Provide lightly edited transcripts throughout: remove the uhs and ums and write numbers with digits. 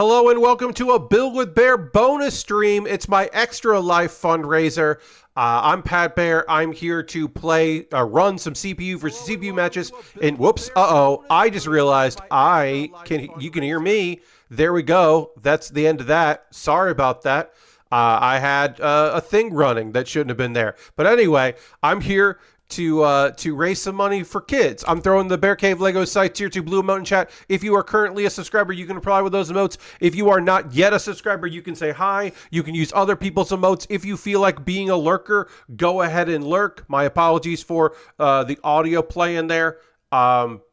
Hello and welcome to a Build with Bear bonus stream. It's my Extra Life fundraiser. I'm Pat Bear. I'm here to run some CPU versus CPU matches. And whoops, I just realized you can hear me. There we go. That's the end of that. Sorry about that. I had a thing running that shouldn't have been there. But anyway, I'm here to raise some money for kids. I'm throwing the Bear Cave Lego site tier 2 blue emote in chat. If you are currently a subscriber, you can reply with those emotes. If you are not yet a subscriber, you can say hi. You can use other people's emotes. If you feel like being a lurker, go ahead and lurk. My apologies for the audio play in there.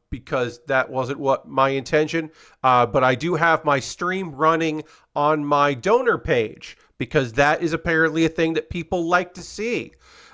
Because that wasn't what my intention. But I do have my stream running on my donor page because that is apparently a thing that people like to see.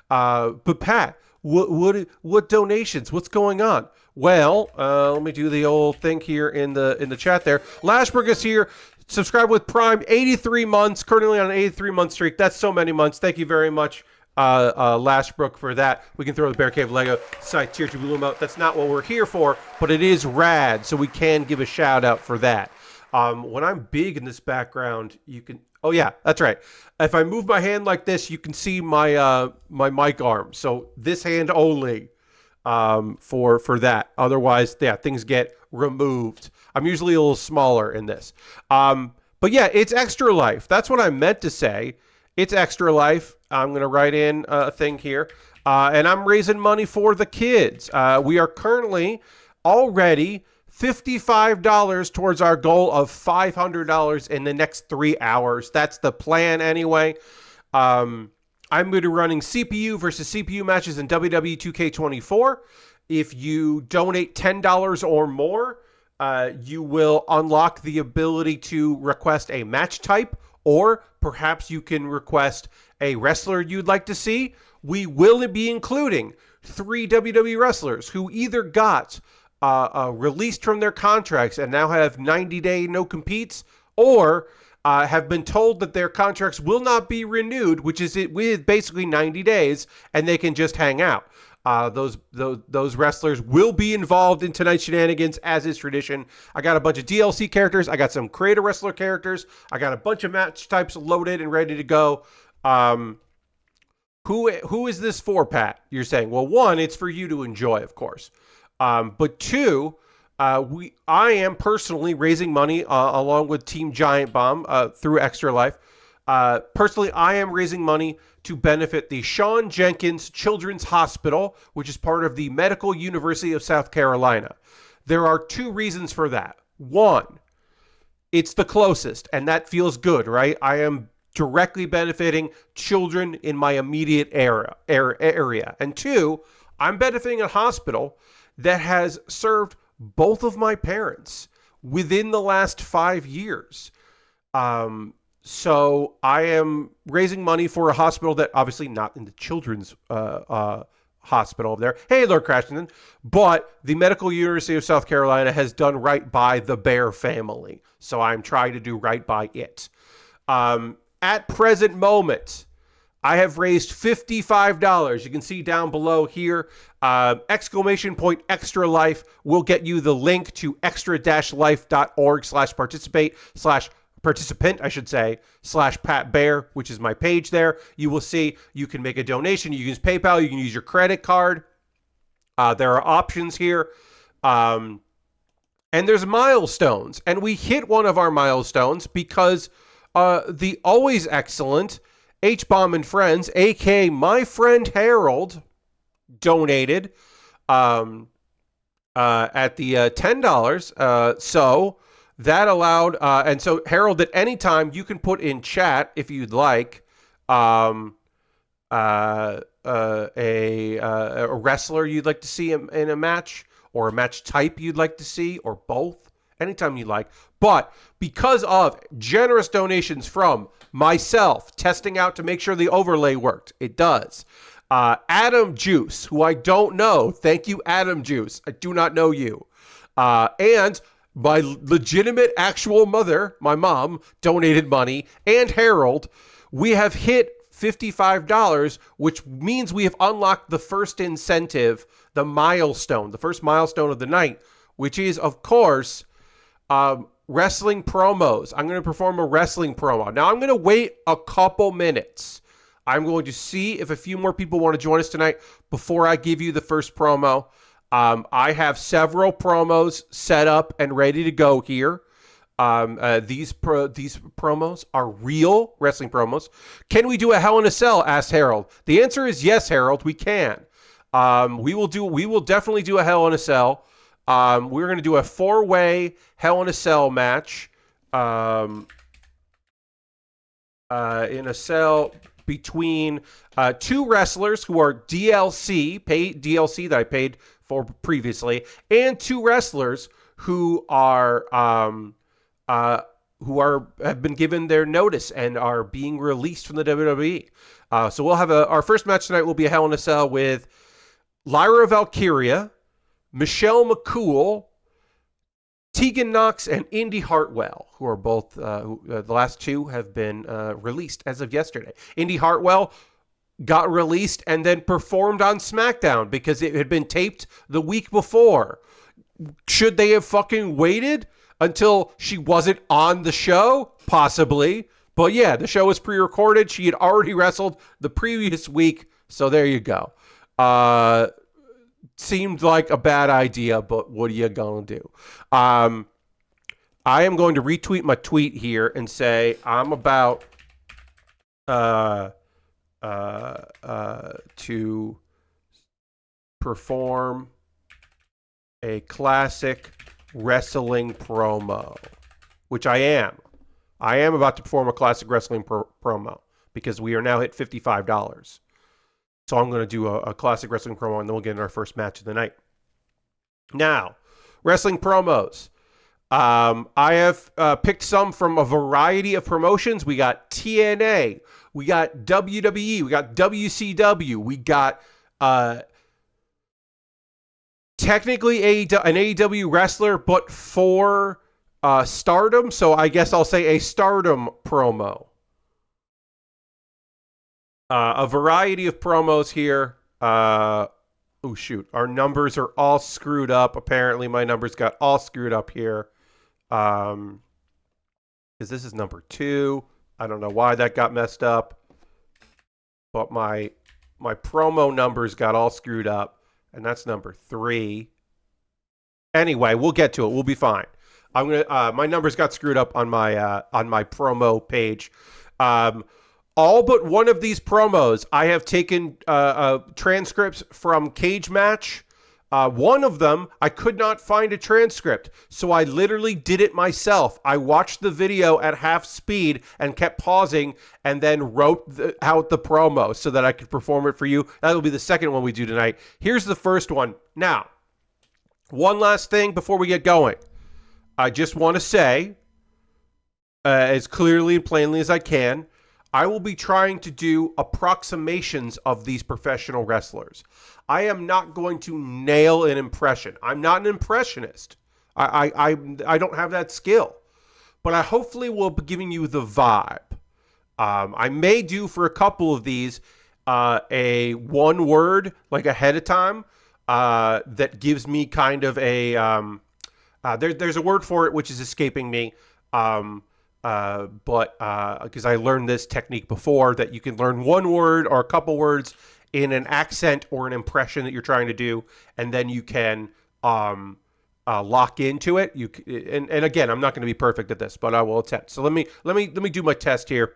But Pat, what donations? What's going on? Well, let me do the old thing here in the chat there. Lashberg is here. Subscribe with Prime. 83 months. Currently on an 83-month streak. That's so many months. Thank you very much, Lashbrook, for that. We can throw the Bear Cave Lego site tier 2 blue emote. That's not what we're here for, but it is rad, so we can give a shout out for that. When I'm big in this background, you can... Oh, yeah, that's right. If I move my hand like this, you can see my my mic arm. So this hand only for that. Otherwise, yeah, things get removed. I'm usually a little smaller in this. But yeah, it's Extra Life. That's what I meant to say. It's Extra Life. I'm going to write in a thing here. And I'm raising money for the kids. We are currently already $55 towards our goal of $500 in the next 3 hours. That's the plan anyway. I'm going to be running CPU versus CPU matches in WWE 2K24. If you donate $10 or more, you will unlock the ability to request a match type, or perhaps you can request a wrestler you'd like to see. We will be including 3 WWE wrestlers who either got released from their contracts and now have 90-day no-competes, or have been told that their contracts will not be renewed, which is it with basically 90 days, and they can just hang out. Those wrestlers will be involved in tonight's shenanigans, as is tradition. I got a bunch of DLC characters. I got some creator wrestler characters. I got a bunch of match types loaded and ready to go. Who is this for, Pat? You're saying, well, one, it's for you to enjoy, of course. But two, I am personally raising money along with Team Giant Bomb through Extra Life. Personally, I am raising money to benefit the Shawn Jenkins Children's Hospital, which is part of the Medical University of South Carolina. There are 2 reasons for that. One, it's the closest, and that feels good, right? I am directly benefiting children in my immediate area. And two, I'm benefiting a hospital that has served both of my parents within the last 5 years. So I am raising money for a hospital that obviously not in the children's hospital over there. Hey, Lord Crashington. But the Medical University of South Carolina has done right by the Bear family. So I'm trying to do right by it. At present moment, I have raised $55. You can see down below here, exclamation point Extra Life will get you the link to extra-life.org/participant, I should say, /Pat Bear, which is my page there. You will see you can make a donation. You can use PayPal. You can use your credit card. There are options here. And there's milestones. And we hit one of our milestones because the always excellent H-Bomb and Friends, a.k.a. my friend Harold, donated at the $10. So that allowed, and so Harold, at any time, you can put in chat, if you'd like, a wrestler you'd like to see in a match, or a match type you'd like to see, or both. Anytime you like. But because of generous donations from myself, testing out to make sure the overlay worked, it does. Adam Juice, who I don't know. Thank you, Adam Juice. I do not know you. And my legitimate actual mother, my mom, donated money. And Harold, we have hit $55, which means we have unlocked the first incentive, the milestone, the first milestone of the night, which is, of course, wrestling promos. I'm going to perform a wrestling promo. Now, I'm going to wait a couple minutes. I'm going to see if a few more people want to join us tonight before I give you the first promo. I have several promos set up and ready to go here. These promos are real wrestling promos. Can we do a Hell in a Cell? Asked Harold. The answer is yes, Harold. We can. We will definitely do a Hell in a Cell. We're going to do a 4-way Hell in a Cell match. In a cell between two wrestlers who are paid DLC that I paid for previously, and two wrestlers who have been given their notice and are being released from the WWE. So we'll have our first match tonight will be a Hell in a Cell with Lyra Valkyria, Michelle McCool, Tegan Knox, and Indy Hartwell, who are both, the last two have been released as of yesterday. Indy Hartwell got released and then performed on SmackDown because it had been taped the week before. Should they have fucking waited until she wasn't on the show? Possibly. But yeah, the show was pre-recorded. She had already wrestled the previous week, so there you go. Seemed like a bad idea, but what are you going to do? I am going to retweet my tweet here and say I'm about to perform a classic wrestling promo, which I am. I am about to perform a classic wrestling promo because we are now hit $55. So I'm going to do a classic wrestling promo, and then we'll get into our first match of the night. Now, wrestling promos. I have picked some from a variety of promotions. We got TNA. We got WWE. We got WCW. We got technically an AEW wrestler, but for Stardom. So I guess I'll say a Stardom promo. A variety of promos here. Oh, shoot. Our numbers are all screwed up. Apparently, my numbers got all screwed up here. Because this is number 2. I don't know why that got messed up. But my promo numbers got all screwed up. And that's number 3. Anyway, we'll get to it. We'll be fine. My numbers got screwed up on my promo page. All but one of these promos, I have taken transcripts from Cage Match. One of them, I could not find a transcript, so I literally did it myself. I watched the video at half speed and kept pausing and then wrote out the promo so that I could perform it for you. That'll be the second one we do tonight. Here's the first one. Now, one last thing before we get going. I just want to say, as clearly and plainly as I can, I will be trying to do approximations of these professional wrestlers. I am not going to nail an impression. I'm not an impressionist. I don't have that skill. But I hopefully will be giving you the vibe. I may do for a couple of these a one word, like ahead of time, that gives me kind of a... there's a word for it which is escaping me. But because I learned this technique before, that you can learn one word or a couple words in an accent or an impression that you're trying to do, and then you can lock into it. And again, I'm not going to be perfect at this, but I will attempt. So let me do my test here.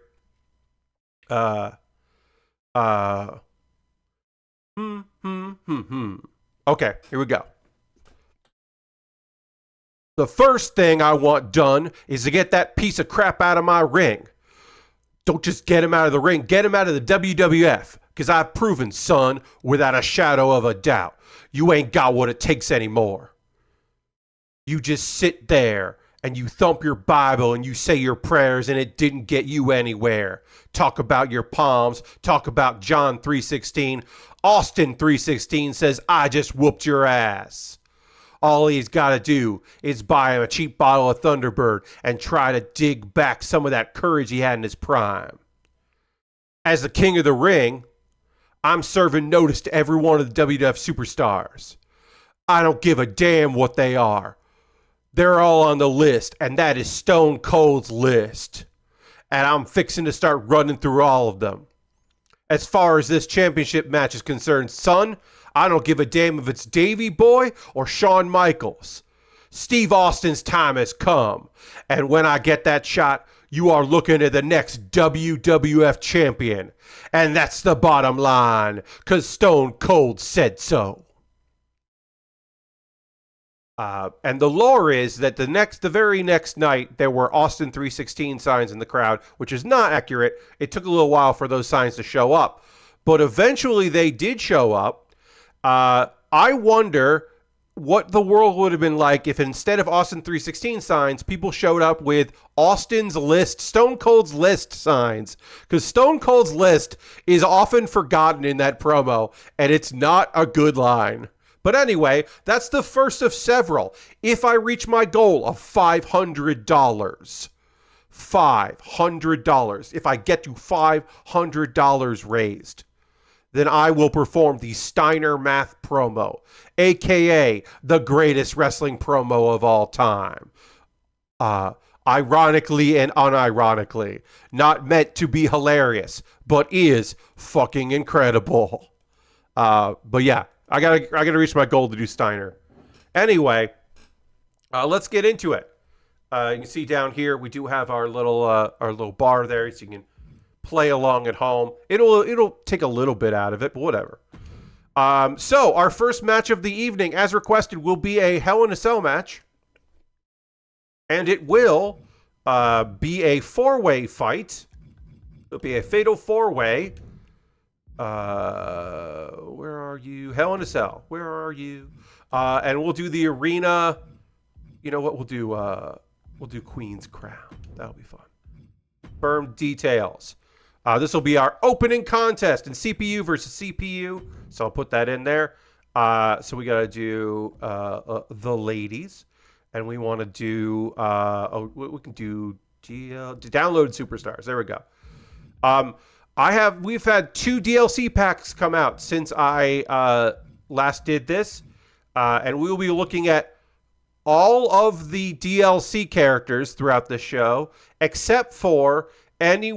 Okay, here we go. The first thing I want done is to get that piece of crap out of my ring. Don't just get him out of the ring. Get him out of the WWF. Because I've proven, son, without a shadow of a doubt, you ain't got what it takes anymore. You just sit there and you thump your Bible and you say your prayers and it didn't get you anywhere. Talk about your palms. Talk about John 3:16. Austin 3:16 says, I just whooped your ass. All he's got to do is buy him a cheap bottle of Thunderbird and try to dig back some of that courage he had in his prime. As the king of the ring, I'm serving notice to every one of the WWF superstars. I don't give a damn what they are. They're all on the list, and that is Stone Cold's list. And I'm fixing to start running through all of them. As far as this championship match is concerned, son, I don't give a damn if it's Davey Boy or Shawn Michaels. Steve Austin's time has come. And when I get that shot, you are looking at the next WWF champion. And that's the bottom line, because Stone Cold said so. And the lore is that the very next night, there were Austin 316 signs in the crowd, which is not accurate. It took a little while for those signs to show up. But eventually they did show up. I wonder what the world would have been like if instead of Austin 316 signs, people showed up with Austin's list, Stone Cold's list signs. Because Stone Cold's list is often forgotten in that promo, and it's not a good line. But anyway, that's the first of several. If I reach my goal of $500, if I get to $500 raised, then I will perform the Steiner Math promo, a.k.a. the greatest wrestling promo of all time. Ironically and unironically. Not meant to be hilarious, but is fucking incredible. But yeah. I gotta reach my goal to do Steiner. Anyway, let's get into it. You can see down here we do have our little bar there, so you can play along at home. It'll take a little bit out of it, but whatever. So our first match of the evening, as requested, will be a Hell in a Cell match, and it will be a four-way fight. It'll be a fatal four-way. Where are you? Hell in a Cell. Where are you? And we'll do the arena. You know what we'll do? We'll do Queen's Crown. That'll be fun. Firm details. This will be our opening contest in CPU versus CPU. So I'll put that in there. So we got to do the ladies. And we want to do, we can do download superstars. There we go. We've had 2 DLC packs come out since I last did this, and we will be looking at all of the DLC characters throughout the show, except for Pat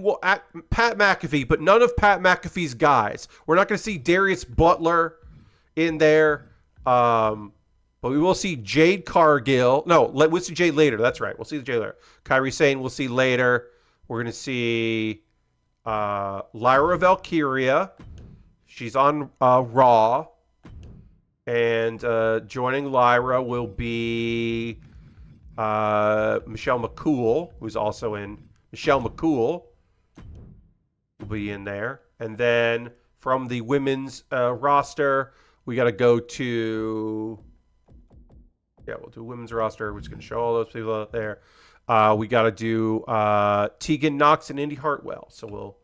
McAfee, but none of Pat McAfee's guys. We're not going to see Darius Butler in there, but we will see Jade Cargill. No, we'll see Jade later. That's right. We'll see Jade later. Kairi Sane we'll see later. We're going to see Lyra Valkyria. She's on Raw. And joining Lyra will be Michelle McCool, who's also in. Michelle McCool will be in there. And then from the women's roster, we got to go to... Yeah, we'll do women's roster. We're just going to show all those people out there. We got to do Tegan Knox and Indy Hartwell. So we'll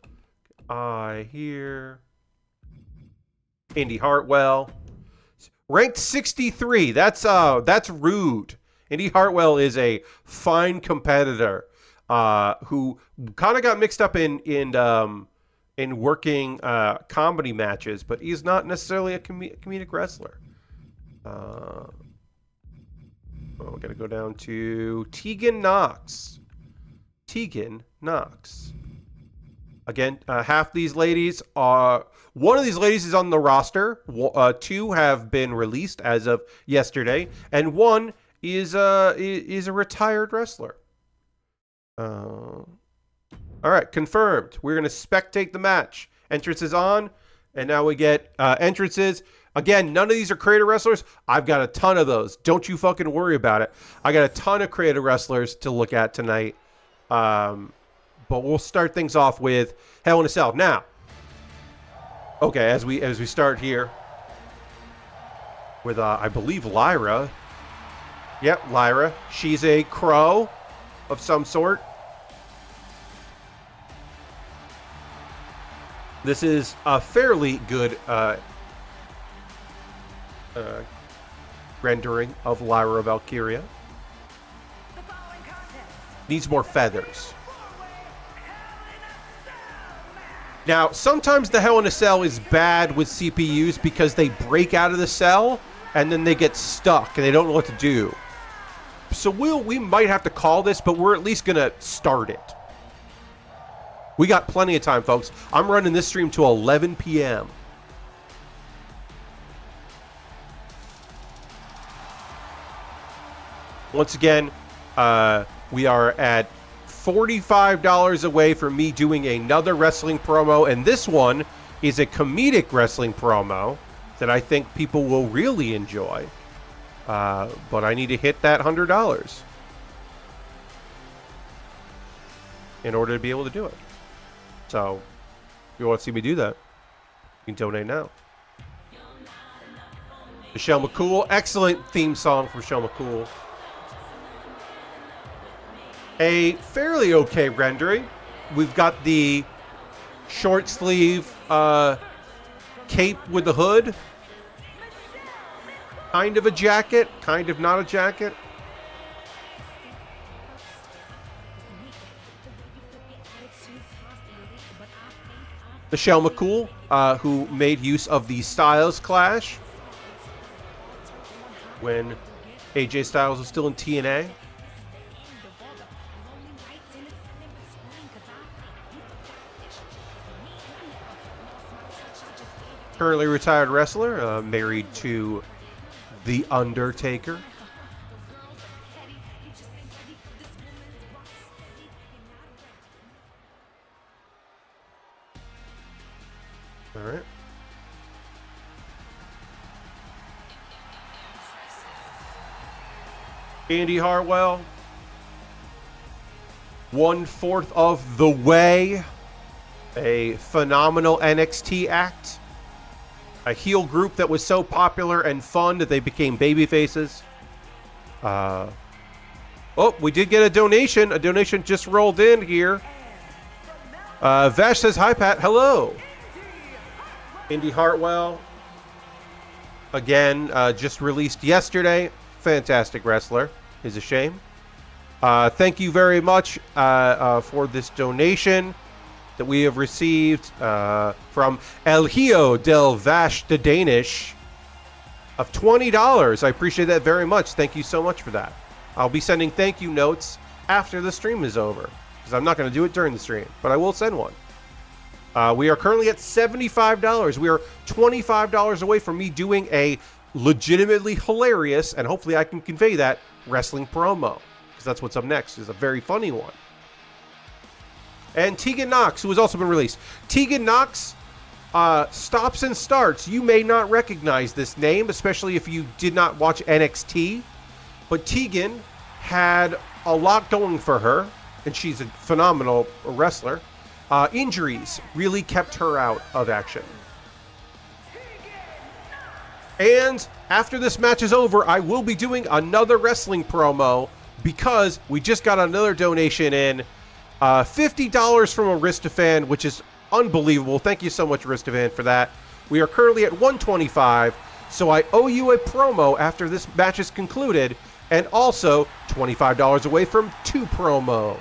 here. Indy Hartwell. Ranked 63. That's rude. Indy Hartwell is a fine competitor who kind of got mixed up in working comedy matches, but he's not necessarily a comedic wrestler. We're going to go down to Tegan Knox. Tegan Knox. Again, half these ladies are... One of these ladies is on the roster. 2 have been released as of yesterday. And 1 is a retired wrestler. All right, confirmed. We're going to spectate the match. Entrance is on. And now we get entrances. Again, none of these are creator wrestlers. I've got a ton of those. Don't you fucking worry about it. I got a ton of creator wrestlers to look at tonight. But we'll start things off with Hell in a Cell. Now, okay, as we start here with, I believe, Lyra. Yep, Lyra. She's a crow of some sort. This is a fairly good rendering of Lyra Valkyria. Needs more feathers. Now, sometimes the Hell in a Cell is bad with CPUs because they break out of the cell and then they get stuck and they don't know what to do. So we might have to call this, but we're at least going to start it. We got plenty of time, folks. I'm running this stream to 11 p.m. Once again, we are at $45 away from me doing another wrestling promo, and this one is a comedic wrestling promo that I think people will really enjoy. But I need to hit that $100 in order to be able to do it. So, if you want to see me do that, you can donate now. Michelle McCool, excellent theme song from Michelle McCool. A fairly okay rendering. We've got the short sleeve cape with the hood. Kind of a jacket, kind of not a jacket. Michelle McCool, who made use of the Styles Clash when AJ Styles was still in TNA. Currently retired wrestler, married to The Undertaker. All right. Andy Hartwell, 1/4 of the way. A phenomenal NXT act. A heel group that was so popular and fun that they became baby faces. Oh, we did get a donation. A donation just rolled in here. Vash says, hi, Pat. Hello. Indy Hartwell. Again, just released yesterday. Fantastic wrestler. Is a shame. Thank you very much for this donation that we have received from El Hijo del Vash the Danish of $20. I appreciate that very much. Thank you so much for that. I'll be sending thank you notes after the stream is over, because I'm not going to do it during the stream, but I will send one. We are currently at $75. We are $25 away from me doing a legitimately hilarious, and hopefully I can convey that, wrestling promo, because that's what's up next. Is a very funny one. And Tegan Knox, who has also been released. Tegan Knox stops and starts. You may not recognize this name, especially if you did not watch NXT. But Tegan had a lot going for her, and she's a phenomenal wrestler. Injuries really kept her out of action. And after this match is over, I will be doing another wrestling promo because we just got another donation in. $50 from Aristofan, which is unbelievable. Thank you so much, Aristofan, for that. We are currently at $125, so I owe you a promo after this match is concluded, and also $25 away from 2 promos.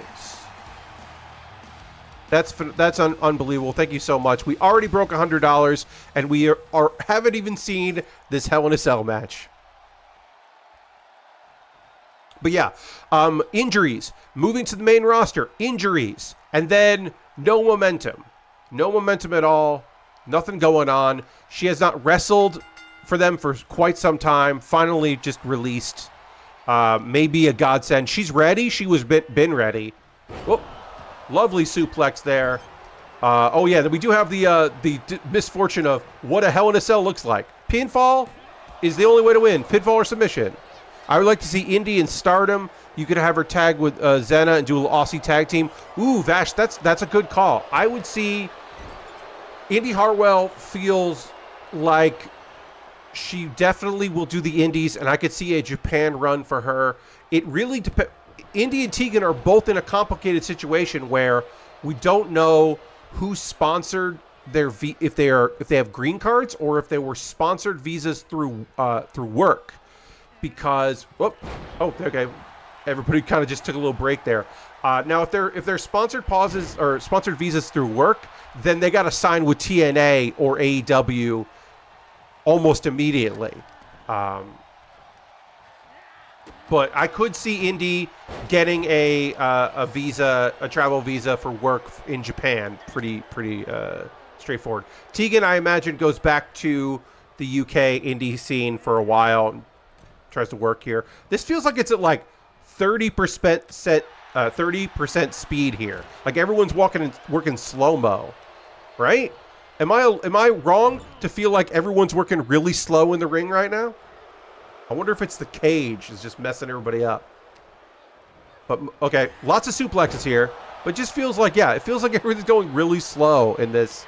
That's unbelievable. Thank you so much. We already broke $100, and we haven't even seen this Hell in a Cell match. But yeah, injuries, moving to the main roster, injuries, and then no momentum. No momentum at all, nothing going on. She has not wrestled for them for quite some time, finally just released. Maybe a godsend. She's ready, she was been ready. Whoop, lovely suplex there. Oh yeah, we do have the misfortune of what a Hell in a Cell looks like. Pinfall is the only way to win, pinfall or submission. I would like to see Indy in Stardom. You could have her tag with Xena and do a little Aussie tag team. Ooh, Vash, that's a good call. I would see Indy Hartwell feels like she definitely will do the Indies, and I could see a Japan run for her. It really depends. Indy and Tegan are both in a complicated situation where we don't know who sponsored their if they have green cards or if they were sponsored visas through work. Because okay, everybody kind of just took a little break there. Now, if they're sponsored pauses or sponsored visas through work, then they got to sign with TNA or AEW almost immediately. But I could see Indy getting a travel visa for work in Japan. Pretty straightforward. Tegan, I imagine, goes back to the UK indie scene for a while and tries to work here. This feels like it's at like 30% speed here. Like everyone's working slow-mo, right? Am I wrong to feel like everyone's working really slow in the ring right now? I wonder if it's the cage is just messing everybody up. But okay, lots of suplexes here, but it just feels like, yeah, it feels like everything's going really slow in this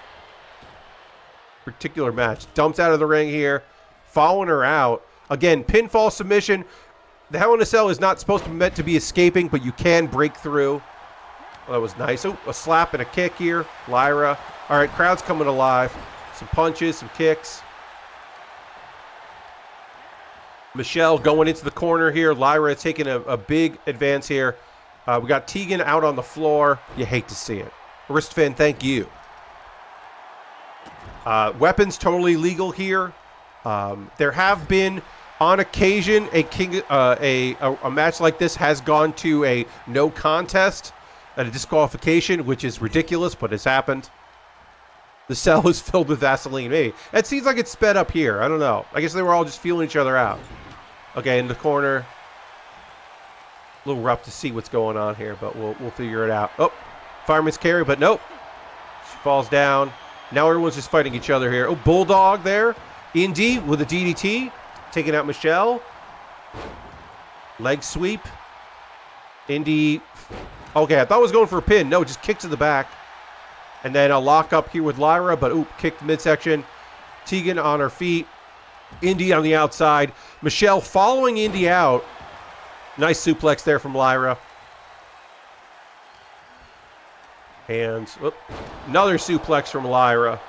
particular match. Dumps out of the ring here, following her out. Again, pinfall submission. The Hell in a Cell is not meant to be escaping, but you can break through. Well, that was nice. Oh, a slap and a kick here. Lyra. All right, crowd's coming alive. Some punches, some kicks. Michelle going into the corner here. Lyra taking a big advance here. We got Tegan out on the floor. You hate to see it. Wristfin, thank you. Weapons totally legal here. There have been, on occasion, a match like this has gone to a no contest and a disqualification, which is ridiculous, but it's happened. The cell is filled with Vaseline. Maybe. It seems like it's sped up here. I don't know. I guess they were all just feeling each other out. Okay, in the corner. A little rough to see what's going on here, but we'll figure it out. Oh, fireman's carry, but nope. She falls down. Now everyone's just fighting each other here. Oh, Bulldog there. Indy with a DDT. Taking out Michelle. Leg sweep. Indy. Okay, I thought I was going for a pin. No, just kick to the back. And then a lock up here with Lyra, but oop, kicked midsection. Tegan on her feet. Indy on the outside. Michelle following Indy out. Nice suplex there from Lyra. And another suplex from Lyra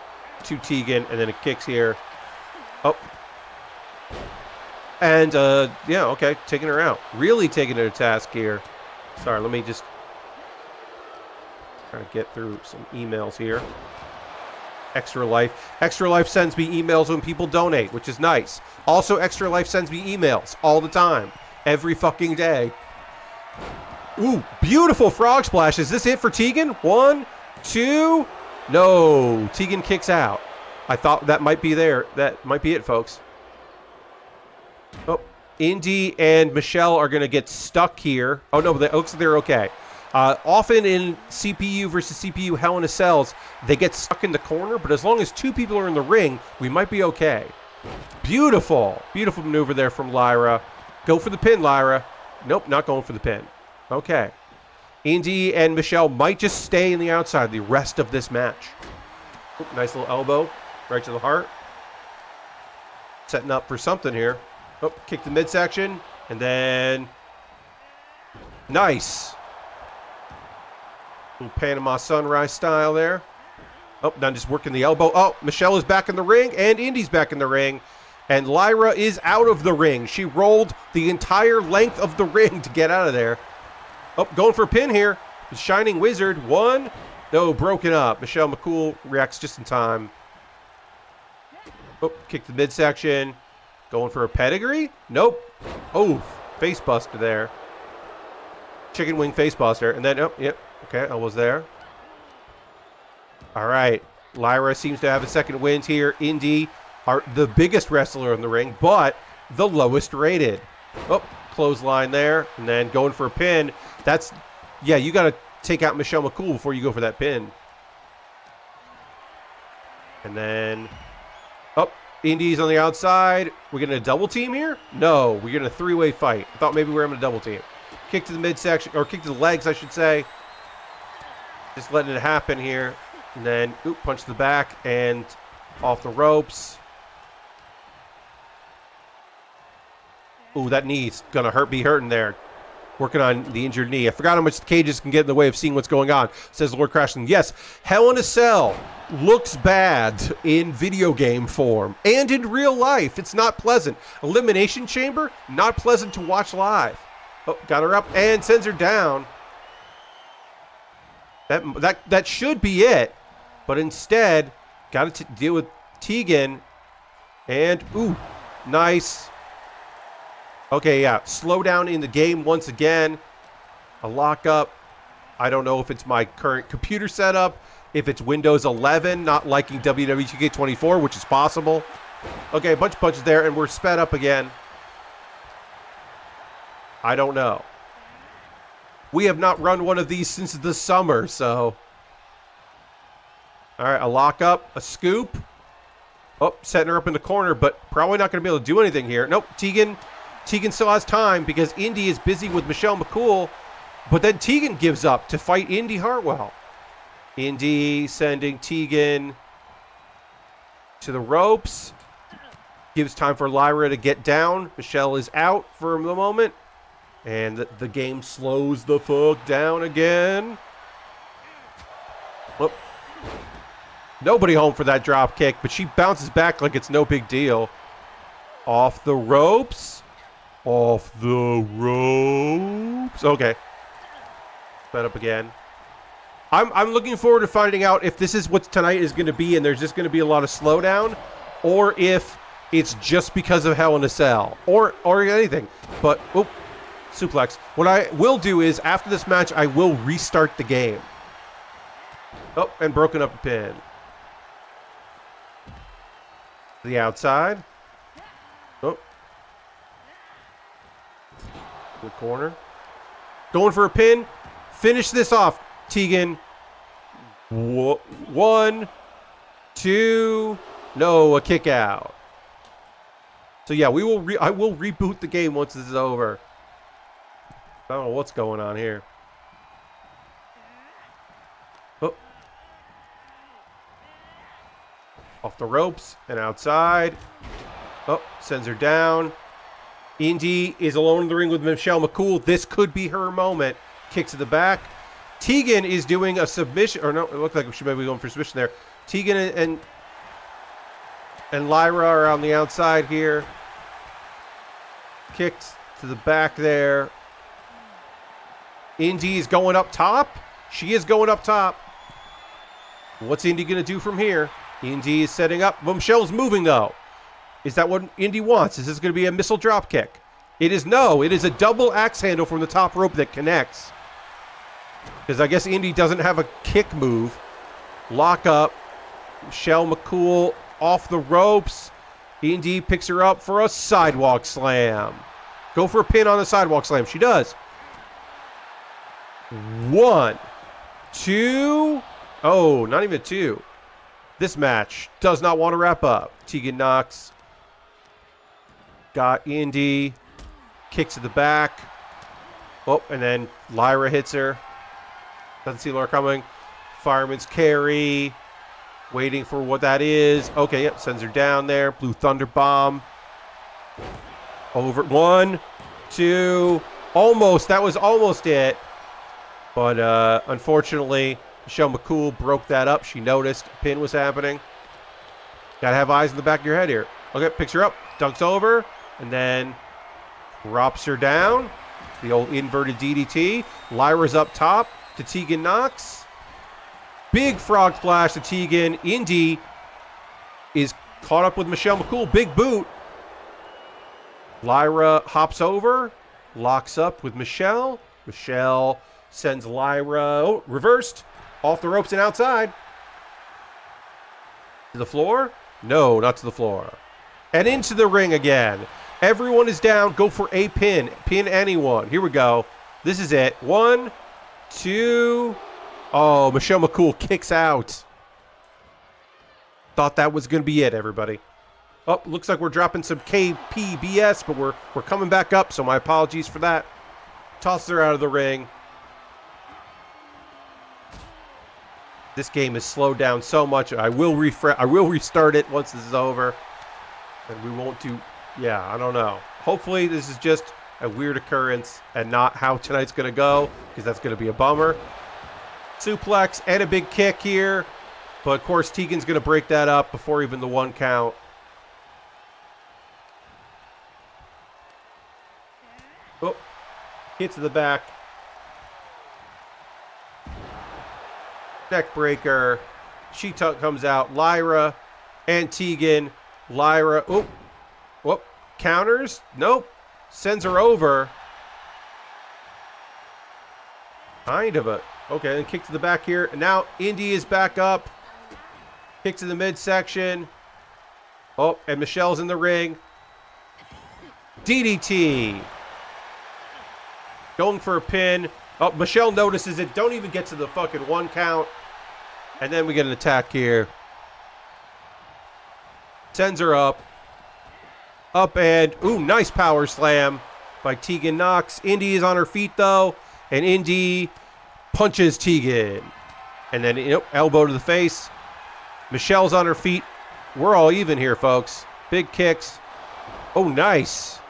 to Tegan, and then it kicks here. Oh. And, yeah, okay, taking her out. Really taking her to task here. Sorry, let me just try to get through some emails here. Extra Life. Extra Life sends me emails when people donate, which is nice. Also, Extra Life sends me emails all the time. Every fucking day. Ooh, beautiful frog splash. Is this it for Tegan? 1, 2. No, Tegan kicks out. I thought that might be there. That might be it, folks. Oh, Indy and Michelle are going to get stuck here. Oh, no, but it looks like they're okay. Often in CPU versus CPU Hell in a Cells, they get stuck in the corner, but as long as 2 people are in the ring, we might be okay. Beautiful. Beautiful maneuver there from Lyra. Go for the pin, Lyra. Nope, not going for the pin. Okay. Indy and Michelle might just stay in the outside the rest of this match. Oop, nice little elbow right to the heart. Setting up for something here. Oh, kick the midsection. And then... Nice. Little Panama Sunrise style there. Oh, now just working the elbow. Oh, Michelle is back in the ring, and Indy's back in the ring. And Lyra is out of the ring. She rolled the entire length of the ring to get out of there. Oh, going for a pin here. The Shining Wizard. 1. No, broken up. Michelle McCool reacts just in time. Oh, kick the midsection. Going for a pedigree? Nope. Oh, face buster there. Chicken wing face buster. And then, oh, yep. Okay, I was there. All right. Lyra seems to have a second wind here. Indy, the biggest wrestler in the ring, but the lowest rated. Oh, clothesline there. And then going for a pin. That's, yeah, you got to take out Michelle McCool before you go for that pin. And then, oh, Indy's on the outside. We're going to double team here? No, we're going to 3-way fight. I thought maybe we were going to double team. Kick to the midsection, or kick to the legs, I should say. Just letting it happen here. And then, oop, punch to the back and off the ropes. Ooh, that knee's going to be hurting there. Working on the injured knee. I forgot how much the cages can get in the way of seeing what's going on, says Lord Crashton. Yes, Hell in a Cell looks bad in video game form and in real life. It's not pleasant. Elimination Chamber, not pleasant to watch live. Oh, got her up and sends her down. That should be it, but instead, got to deal with Tegan. And, ooh, nice. Okay, yeah. Slow down in the game once again. A lockup. I don't know if it's my current computer setup, if it's Windows 11, not liking WWE 2K24, which is possible. Okay, a bunch of punches there, and we're sped up again. I don't know. We have not run one of these since the summer, so. All right, a lockup, a scoop. Oh, setting her up in the corner, but probably not going to be able to do anything here. Nope, Tegan still has time because Indy is busy with Michelle McCool. But then Tegan gives up to fight Indy Hartwell. Indy sending Tegan to the ropes. Gives time for Lyra to get down. Michelle is out for the moment. And the game slows the fuck down again. Well, nobody home for that drop kick, but she bounces back like it's no big deal. Off the ropes. Off the ropes. Okay. Sped up again. I'm looking forward to finding out if this is what tonight is going to be and there's just going to be a lot of slowdown, or if it's just because of Hell in a Cell, or anything. But, oh, suplex. What I will do is, after this match, I will restart the game. Oh, and broken up a pin. The outside. Oh. The corner. Going for a pin. Finish this off, Tegan. 1, 2. No, a kick out. So yeah, I will reboot the game once this is over. I don't know what's going on here. Oh. Off the ropes and outside. Oh, sends her down. Indy is alone in the ring with Michelle McCool. This could be her moment. Kicks to the back. Tegan is doing a submission. Or no, it looked like she might be going for a submission there. Tegan and Lyra are on the outside here. Kicked to the back there. Indy is going up top. She is going up top. What's Indy going to do from here? Indy is setting up. Well, Michelle's moving, though. Is that what Indy wants? Is this going to be a missile drop kick? It is no. It is a double axe handle from the top rope that connects. Because I guess Indy doesn't have a kick move. Lock up. Michelle McCool off the ropes. Indy picks her up for a sidewalk slam. Go for a pin on the sidewalk slam. She does. 1, 2. Oh, not even 2. This match does not want to wrap up. Tegan Knox. Got Indy. Kicks to the back. Oh, and then Lyra hits her. Doesn't see Lyra coming. Fireman's carry. Waiting for what that is. Okay, yep, sends her down there. Blue Thunder Bomb. Over. 1, 2. Almost. That was almost it. But unfortunately, Michelle McCool broke that up. She noticed a pin was happening. Gotta have eyes in the back of your head here. Okay, picks her up. Dunks over. And then drops her down. The old inverted DDT. Lyra's up top to Tegan Knox. Big frog splash to Tegan. Indy is caught up with Michelle McCool. Big boot. Lyra hops over. Locks up with Michelle. Michelle sends Lyra reversed. Off the ropes and outside. To the floor? No, not to the floor. And into the ring again. Everyone is down. Go for a pin. Pin anyone. Here we go. This is it. 1, 2. Oh, Michelle McCool kicks out. Thought that was going to be it, everybody. Oh, looks like we're dropping some KPBS, but we're coming back up, so my apologies for that. Tosses her out of the ring. This game is slowed down so much. I will restart it once this is over. And we won't do... Yeah, I don't know. Hopefully this is just a weird occurrence and not how tonight's going to go, because that's going to be a bummer. Suplex and a big kick here. But, of course, Tegan's going to break that up before even the 1 count. Oh, hit to the back. Neck breaker. She comes out. Lyra and Tegan. Lyra. Oh, whoop. Counters. Nope. Sends her over. Kind of a... Okay, then kick to the back here. And now Indy is back up. Kick to the midsection. Oh, and Michelle's in the ring. DDT. Going for a pin. Oh, Michelle notices it. Don't even get to the fucking 1 count. And then we get an attack here. Sends her up. Up and... Ooh, nice power slam by Tegan Knox. Indy is on her feet, though. And Indy punches Tegan. And then, elbow to the face. Michelle's on her feet. We're all even here, folks. Big kicks. Oh, nice.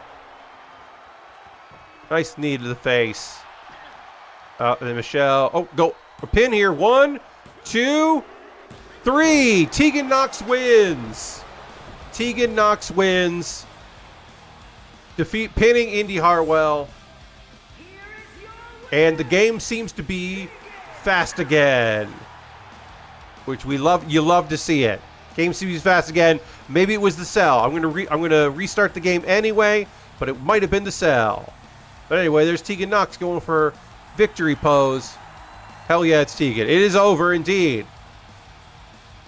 Nice knee to the face. And then Michelle. Oh, go. A pin here. 1, 2, 3. Tegan Knox wins. Tegan Knox wins. Pinning Indy Hartwell. And the game seems to be fast again. Which we love. You love to see it. Game seems to be fast again. Maybe it was the cell. I'm gonna restart the game anyway, but it might have been the cell. But anyway, there's Tegan Knox going for victory pose. Hell yeah, it's Tegan. It is over indeed.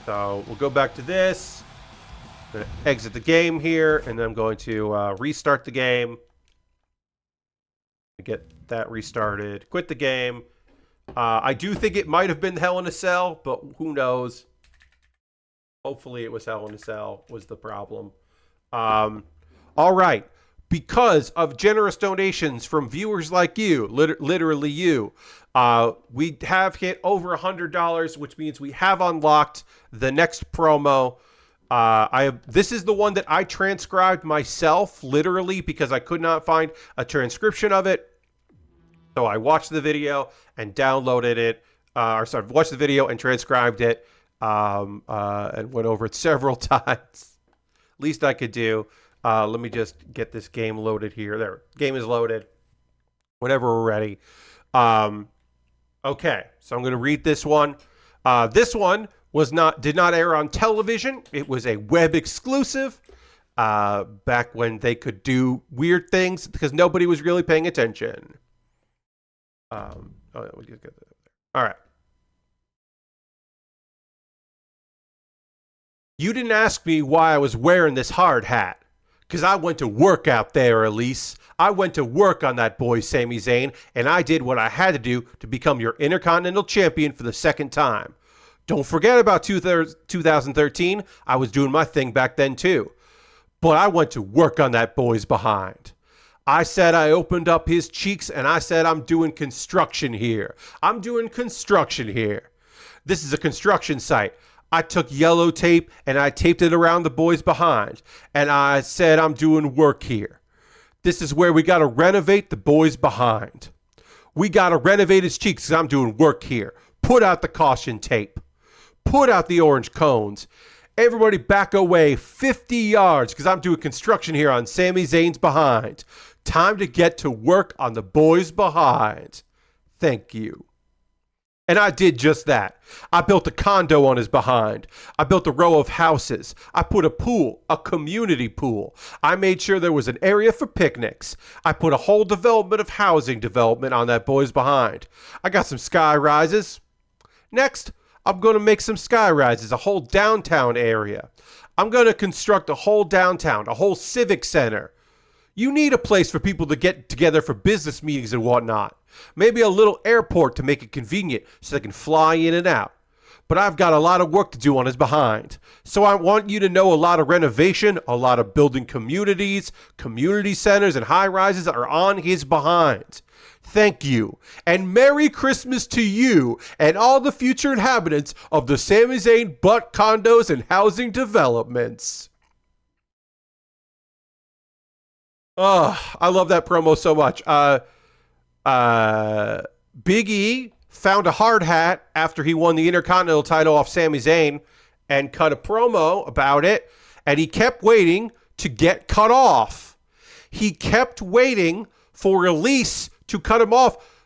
So we'll go back to this. I'm going to exit the game here, and then I'm going to restart the game. Get that restarted. Quit the game. I do think it might have been Hell in a Cell, but who knows? Hopefully it was Hell in a Cell was the problem. All right. Because of generous donations from viewers like you, literally you, we have hit over $100, which means we have unlocked the next promo. This is the one that I transcribed myself, literally, because I could not find a transcription of it. So I watched the video and downloaded it, watched the video and transcribed it, and went over it several times. Least I could do. Let me just get this game loaded here. There, game is loaded. Whenever we're ready. Okay, so I'm going to read this one. This one did not air on television. It was a web exclusive. Back when they could do weird things because nobody was really paying attention. We just get that. All right. You didn't ask me why I was wearing this hard hat. Because I went to work out there, Elise. I went to work on that boy, Sami Zayn, and I did what I had to do to become your Intercontinental Champion for the second time. Don't forget about 2013. I was doing my thing back then, too. But I went to work on that boy's behind. I said I opened up his cheeks, and I said I'm doing construction here. I'm doing construction here. This is a construction site. I took yellow tape and I taped it around the boy's behind. And I said, I'm doing work here. This is where we got to renovate the boy's behind. We got to renovate his cheeks because I'm doing work here. Put out the caution tape. Put out the orange cones. Everybody back away 50 yards because I'm doing construction here on Sami Zayn's behind. Time to get to work on the boy's behind. Thank you. And I did just that. I built a condo on his behind. I built a row of houses. I put a pool, a community pool. I made sure there was an area for picnics. I put a whole development of housing development on that boy's behind. I got some sky rises. Next, I'm going to make some sky rises, a whole downtown area. I'm going to construct a whole downtown, a whole civic center. You need a place for people to get together for business meetings and whatnot. Maybe a little airport to make it convenient so they can fly in and out. But I've got a lot of work to do on his behind. So I want you to know a lot of renovation, a lot of building communities, community centers, and high-rises are on his behind. Thank you. And Merry Christmas to you and all the future inhabitants of the Sami Zayn butt condos and housing developments. Oh, I love that promo so much. Big E found a hard hat after he won the Intercontinental title off Sami Zayn and cut a promo about it, and he kept waiting to get cut off. He kept waiting for Elise to cut him off,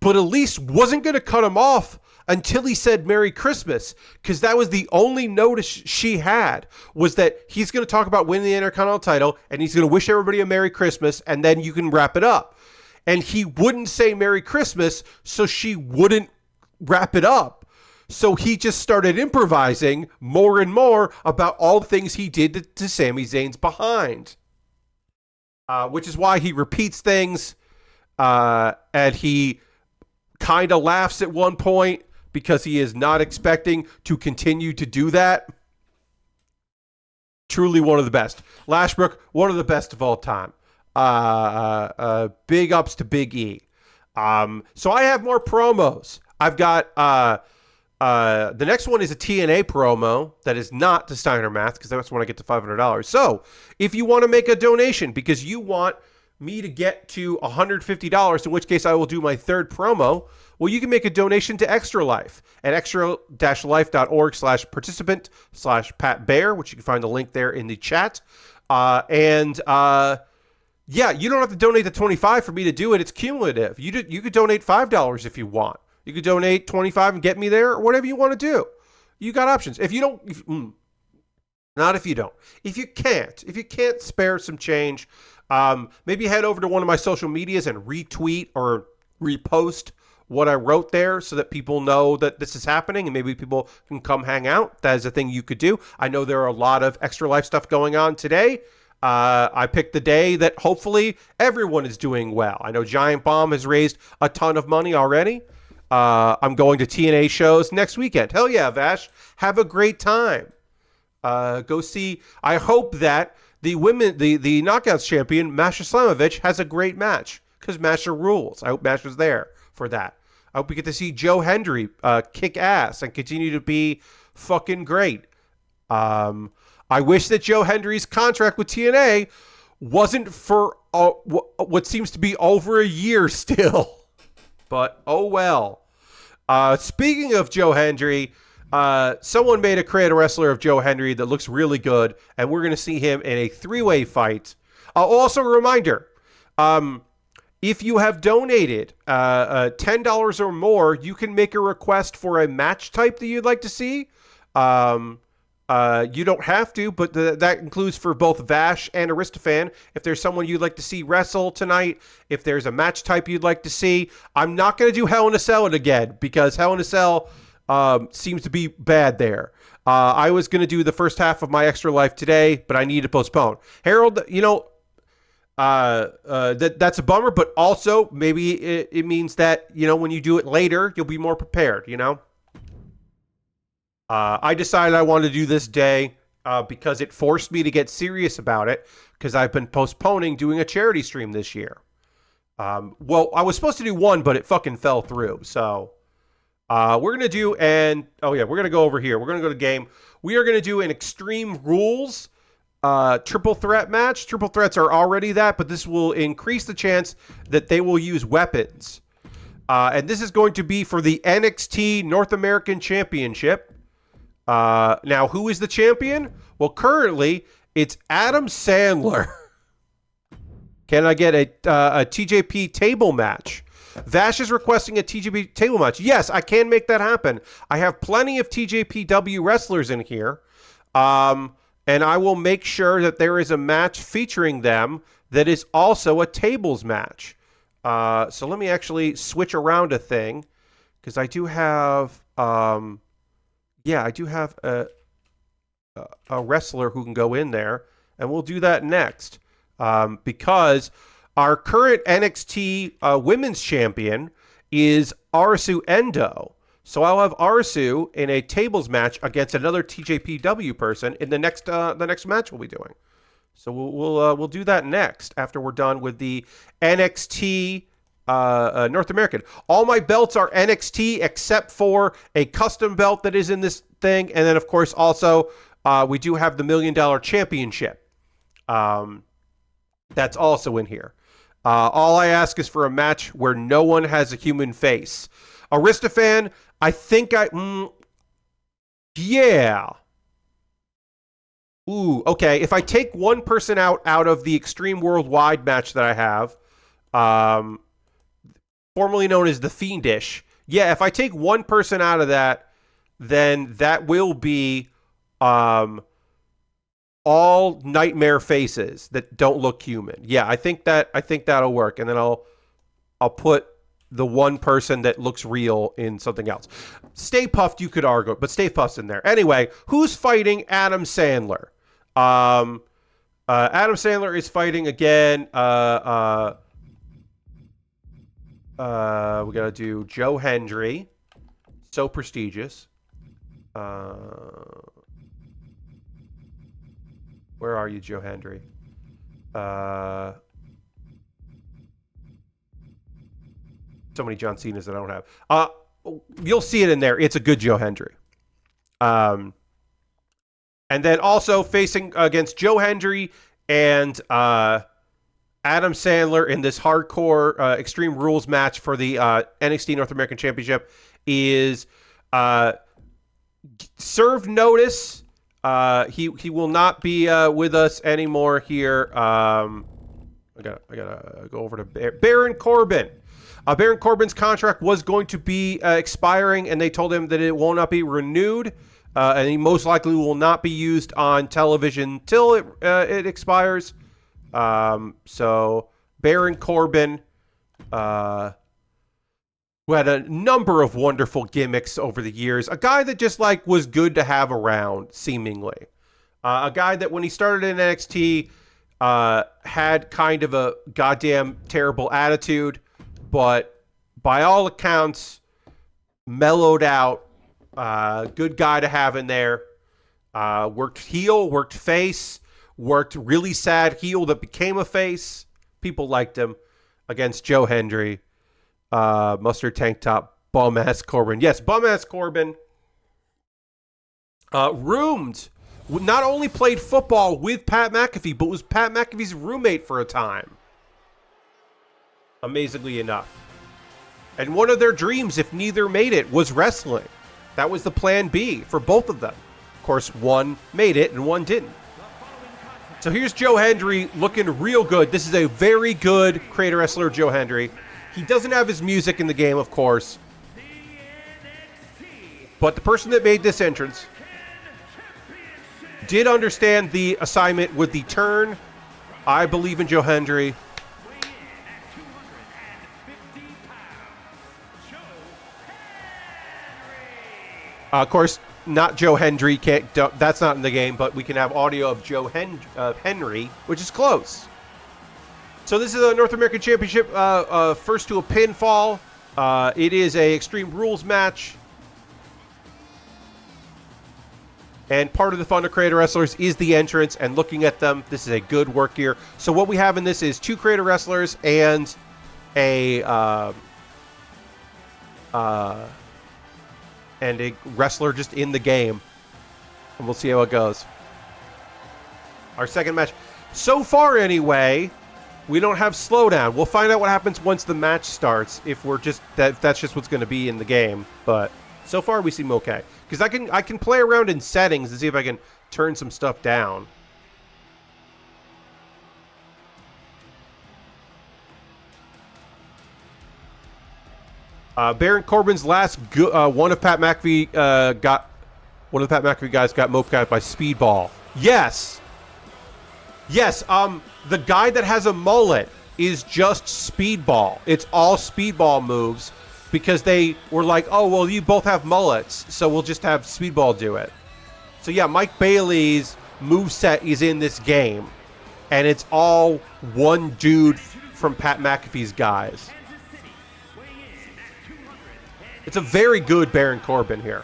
but Elise wasn't going to cut him off until he said Merry Christmas, because that was the only notice she had, was that he's going to talk about winning the Intercontinental title, and he's going to wish everybody a Merry Christmas, and then you can wrap it up. And he wouldn't say Merry Christmas, so she wouldn't wrap it up. So he just started improvising more and more about all the things he did to Sami Zayn's behind. Which is why he repeats things, and he kind of laughs at one point because he is not expecting to continue to do that. Truly one of the best. Lashbrook, one of the best of all time. Big ups to Big E. So I have more promos. I've got the next one is a TNA promo that is not the Steiner Math, because that's when I get to $500. So if you want to make a donation because you want me to get to $150, in which case I will do my third promo, well, you can make a donation to Extra Life at extra-life.org/participant/Pat Bear, which you can find the link there in the chat. Yeah, you don't have to donate the $25 for me to do it. It's cumulative. You could donate $5 if you want. You could donate $25 and get me there, or whatever you want to do. You got options. If you don't, not if you don't. If you can't spare some change, maybe head over to one of my social medias and retweet or repost what I wrote there so that people know that this is happening and maybe people can come hang out. That is a thing you could do. I know there are a lot of Extra Life stuff going on today. I picked the day that hopefully everyone is doing well. I know Giant Bomb has raised a ton of money already. I'm going to TNA shows next weekend. Hell yeah, Vash. Have a great time. Go see. I hope that the Knockouts champion, Masha Slamovich, has a great match, because Masha rules. I hope Masha's there for that. I hope we get to see Joe Hendry kick ass and continue to be fucking great. I wish that Joe Hendry's contract with TNA wasn't for what seems to be over a year still. But oh well. Speaking of Joe Hendry, someone made a Create a Wrestler of Joe Hendry that looks really good, and we're going to see him in a three-way fight. Also a reminder, if you have donated $10 or more, you can make a request for a match type that you'd like to see. You don't have to, but that includes for both Vash and Aristofan. If there's someone you'd like to see wrestle tonight, if there's a match type you'd like to see, I'm not going to do Hell in a Cell it again, because Hell in a Cell seems to be bad there. I was going to do the first half of my Extra Life today, but I need to postpone. Harold, that's a bummer, but also maybe it means that, when you do it later, you'll be more prepared, I decided I wanted to do this day because it forced me to get serious about it, because I've been postponing doing a charity stream this year. Well, I was supposed to do one, but it fucking fell through. So we're going to do we're going to go over here. We're going to go to game. We are going to do an Extreme Rules triple threat match. Triple threats are already that, but this will increase the chance that they will use weapons. And this is going to be for the NXT North American Championship. Now, who is the champion? Well, currently, it's Adam Sandler. Can I get a TJP table match? Vash is requesting a TJP table match. Yes, I can make that happen. I have plenty of TJPW wrestlers in here. And I will make sure that there is a match featuring them that is also a tables match. So let me actually switch around a thing, because I do have... I do have a wrestler who can go in there, and we'll do that next, because our current NXT women's champion is Arisu Endo. So I'll have Arisu in a tables match against another TJPW person in the next match we'll be doing. So we'll do that next after we're done with the NXT North American. All my belts are NXT except for a custom belt that is in this thing, and then of course also we do have the $1 Million Championship. That's also in here. All I ask is for a match where no one has a human face. Aristofan, I think yeah. Ooh, okay. If I take one person out of the Extreme Worldwide match that I have, formerly known as the Fiendish, Yeah, if I take one person out of that, then that will be all nightmare faces that don't look human. Yeah, I think that'll work, and then I'll put the one person that looks real in something else. Stay Puffed, you could argue, but Stay Puft's in there. Anyway, who's fighting Adam Sandler? Adam Sandler is fighting again. We gotta do Joe Hendry. So prestigious. Where are you, Joe Hendry? So many John Cena's that I don't have. You'll see it in there. It's a good Joe Hendry. And then also facing against Joe Hendry and Adam Sandler in this hardcore Extreme Rules match for the NXT North American Championship is served notice. He will not be with us anymore here. I gotta go over to Baron Corbin. Baron Corbin's contract was going to be expiring, and they told him that it will not be renewed, and he most likely will not be used on television till it expires. So Baron Corbin, who had a number of wonderful gimmicks over the years, a guy that just like was good to have around, seemingly, a guy that when he started in NXT had kind of a goddamn terrible attitude, but by all accounts, mellowed out. Good guy to have in there. Worked heel, worked face, worked really sad heel that became a face. People liked him against Joe Hendry. Mustard tank top, bum-ass Corbin. Yes, bum-ass Corbin. Roomed. Not only played football with Pat McAfee, but was Pat McAfee's roommate for a time. Amazingly enough. And one of their dreams, if neither made it, was wrestling. That was the plan B for both of them. Of course, one made it and one didn't. So here's Joe Hendry looking real good. This is a very good creator wrestler, Joe Hendry. He doesn't have his music in the game, of course. But the person that made this entrance did understand the assignment with the turn. I believe in Joe Hendry. Of course, not Joe Hendry. That's not in the game, but we can have audio of Joe Henry, which is close. So this is a North American Championship, first to a pinfall. It is a Extreme Rules match. And part of the fun of creator wrestlers is the entrance and looking at them. This is a good work here. So what we have in this is two creator wrestlers and a wrestler just in the game. And we'll see how it goes. Our second match. So far, anyway, we don't have slowdown. We'll find out what happens once the match starts if we're just that's just what's going to be in the game. But so far, we seem okay. Because I can play around in settings and see if I can turn some stuff down. Baron Corbin's last one of Pat McAfee guys got moped out by Speedball. Yes. The guy that has a mullet is just Speedball. It's all Speedball moves because they were like, oh well, you both have mullets, so we'll just have Speedball do it. So yeah, Mike Bailey's moveset is in this game, and it's all one dude from Pat McAfee's guys. It's a very good Baron Corbin here.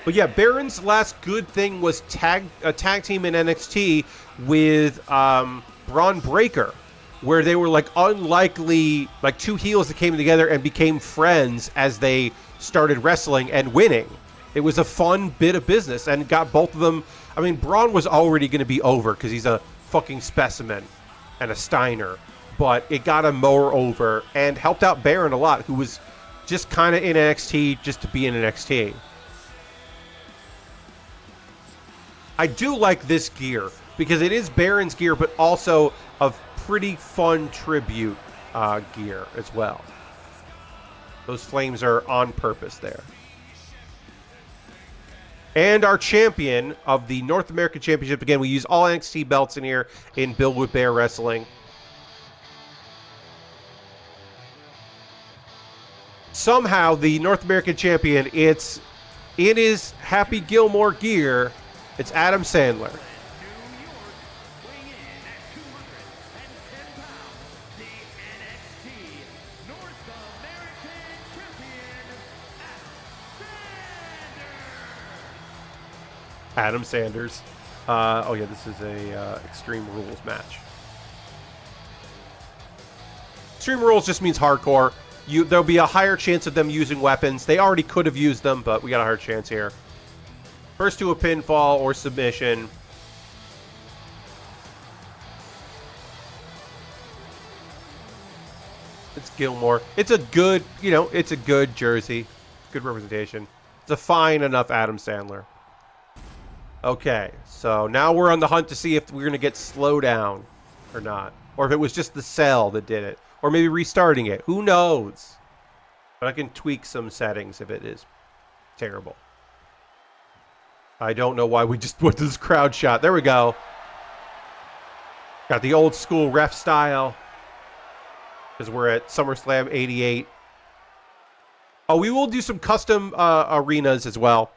But yeah, Baron's last good thing was a tag team in NXT with Braun Breaker, where they were like unlikely, like two heels that came together and became friends as they started wrestling and winning. It was a fun bit of business and got both of them. I mean, Braun was already going to be over because he's a fucking specimen and a Steiner. But it got him more over and helped out Baron a lot, who was just kind of in NXT just to be in NXT. I do like this gear because it is Baron's gear, but also a pretty fun tribute gear as well. Those flames are on purpose there. And our champion of the North American Championship. Again, we use all NXT belts in here in Build with Bear Wrestling. Somehow, the North American champion, it's in his Happy Gilmore gear. It's Adam Sandler. Adam Sanders. Oh yeah, this is a Extreme Rules match. Extreme Rules just means hardcore. There'll be a higher chance of them using weapons. They already could have used them, but we got a hard chance here. First to a pinfall or submission. It's Gilmore. It's a good, it's a good jersey. Good representation. It's a fine enough Adam Sandler. Okay, so now we're on the hunt to see if we're going to get Slowdown or not. Or if it was just the cell that did it. Or maybe restarting it. Who knows? But I can tweak some settings if it is terrible. I don't know why we just put this crowd shot. There we go. Got the old school ref style. Because we're at SummerSlam 88. Oh, we will do some custom arenas as well.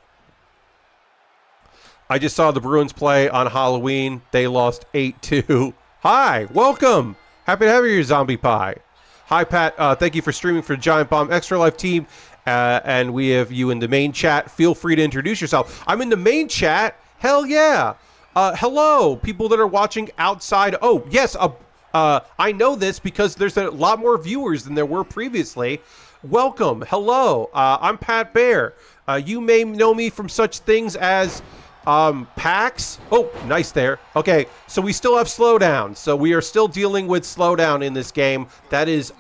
I just saw the Bruins play on Halloween. They lost 8-2. Hi, welcome. Happy to have you here, Zombie Pie. Hi, Pat. Thank you for streaming for the Giant Bomb Extra Life team. And we have you in the main chat. Feel free to introduce yourself. I'm in the main chat. Hell yeah. Hello, people that are watching outside. Oh, yes. I know this because there's a lot more viewers than there were previously. Welcome. Hello. I'm Pat Bear. You may know me from such things as PAX. Oh, nice there. Okay, so we still have Slowdown. So we are still dealing with Slowdown in this game. That is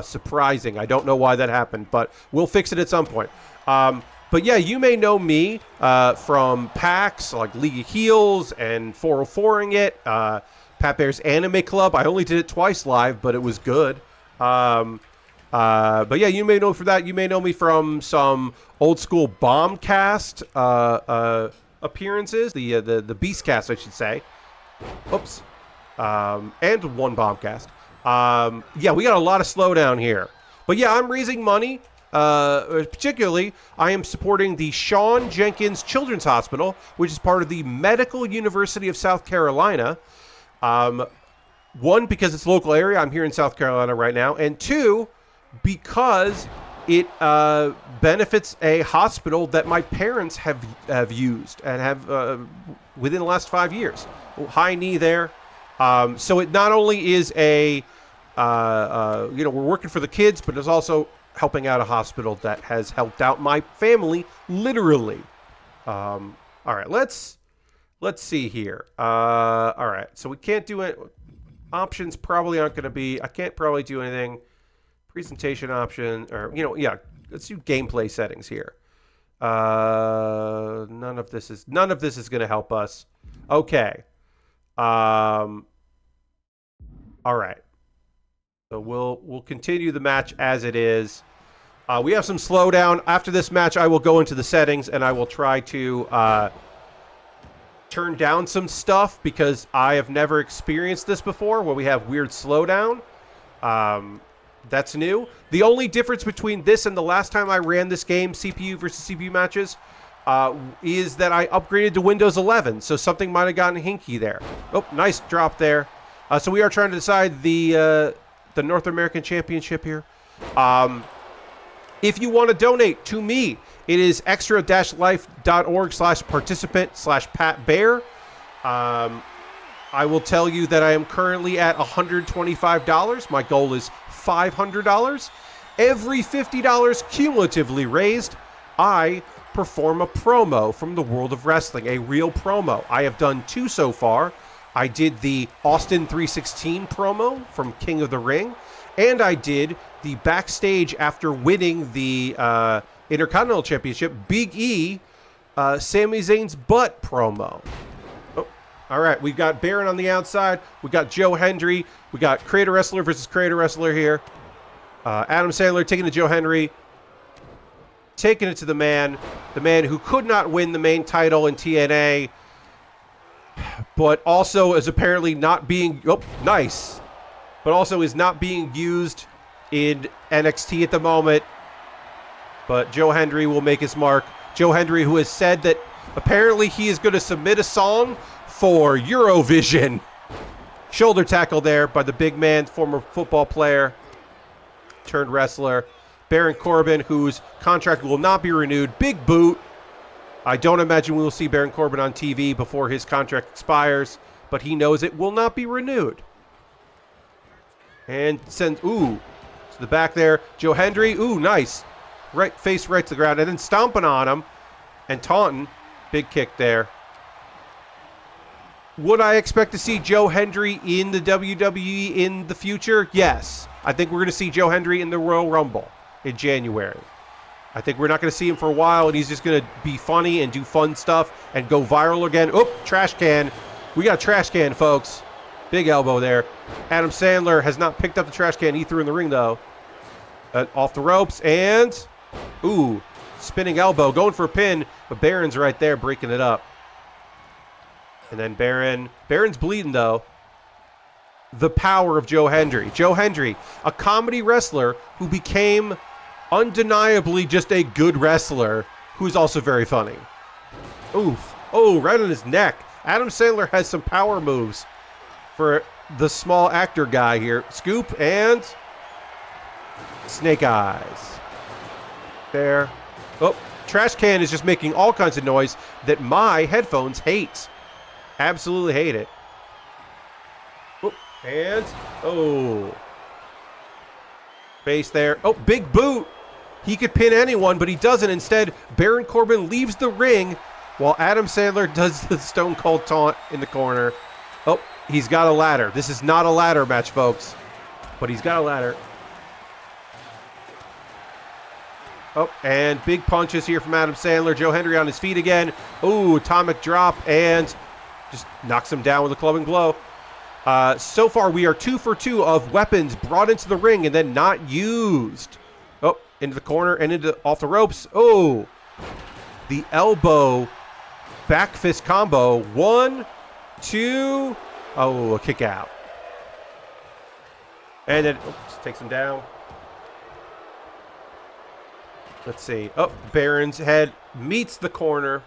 surprising. I don't know why that happened, but we'll fix it at some point. But yeah, you may know me from PAX, like League of Heels and 404ing it. Pat Bear's Anime Club. I only did it twice live, but it was good. But yeah, you may know for that. You may know me from some old school Bombcast appearances, the Beastcast, I should say. Oops. And one Bombcast. Yeah, we got a lot of Slowdown here. But yeah, I'm raising money. Particularly, I am supporting the Shawn Jenkins Children's Hospital, which is part of the Medical University of South Carolina. One, because it's local area. I'm here in South Carolina right now. And two, because it benefits a hospital that my parents have used and have within the last 5 years. High knee there. So it not only is a, we're working for the kids, but it's also helping out a hospital that has helped out my family, literally. All right, let's see here. All right, so we can't do it. Options probably aren't going to be. I can't probably do anything. Presentation option, or yeah. Let's do gameplay settings here. None of this is going to help us. Okay. All right. So we'll continue the match as it is. We have some slowdown. After this match, I will go into the settings and I will try to turn down some stuff because I have never experienced this before where we have weird slowdown. That's new. The only difference between this and the last time I ran this game, CPU versus CPU matches, is that I upgraded to Windows 11. So something might have gotten hinky there. Oh, nice drop there. So we are trying to decide the North American Championship here. If you want to donate to me, it is extra-life.org/participant/PatBear. I will tell you that I am currently at $125. My goal is $500. Every $50 cumulatively raised, I perform a promo from the world of wrestling, a real promo. I have done 2 so far. I did the Austin 316 promo from King of the Ring, and I did the backstage after winning the Intercontinental Championship, Big E, Sami Zayn's butt promo. Oh, All right, we've got Baron on the outside. We got Joe Hendry. We got Creator Wrestler versus Creator Wrestler here. Adam Sandler taking to Joe Hendry. Taking it to the man who could not win the main title in TNA, but also is apparently not being, nice, but also is not being used in NXT at the moment. But Joe Hendry will make his mark. Joe Hendry, who has said that apparently he is going to submit a song for Eurovision. Shoulder tackle there by the big man, former football player turned wrestler. Baron Corbin, whose contract will not be renewed. Big boot. I don't imagine we will see Baron Corbin on TV before his contract expires, but he knows it will not be renewed. And sends, to the back there. Joe Hendry, nice. Right, face right to the ground, and then stomping on him and taunting. Big kick there. Would I expect to see Joe Hendry in the WWE in the future? Yes. I think we're going to see Joe Hendry in the Royal Rumble in January. I think we're not going to see him for a while, and he's just going to be funny and do fun stuff and go viral again. Trash can. We got a trash can, folks. Big elbow there. Adam Sandler has not picked up the trash can he threw in the ring, though. Off the ropes, and spinning elbow, going for a pin, but Baron's right there breaking it up. And then Baron's bleeding, though. The power of Joe Hendry. Joe Hendry, a comedy wrestler who became undeniably just a good wrestler who's also very funny. Right on his neck. Adam Sandler has some power moves for the small actor guy here. Scoop and snake eyes. There. Trash can is just making all kinds of noise that my headphones hate. Absolutely hate it. Base there. Big boot. He could pin anyone, but he doesn't. Instead, Baron Corbin leaves the ring while Adam Sandler does the Stone Cold taunt in the corner. He's got a ladder. This is not a ladder match, folks, but he's got a ladder. And big punches here from Adam Sandler. Joe Hendry on his feet again. Atomic drop, and just knocks him down with a clubbing blow. So far, we are 2 for 2 of weapons brought into the ring and then not used. Into the corner and off the ropes. The elbow back fist combo. 1, 2. A kick out. And then just takes him down. Let's see. Baron's head meets the corner.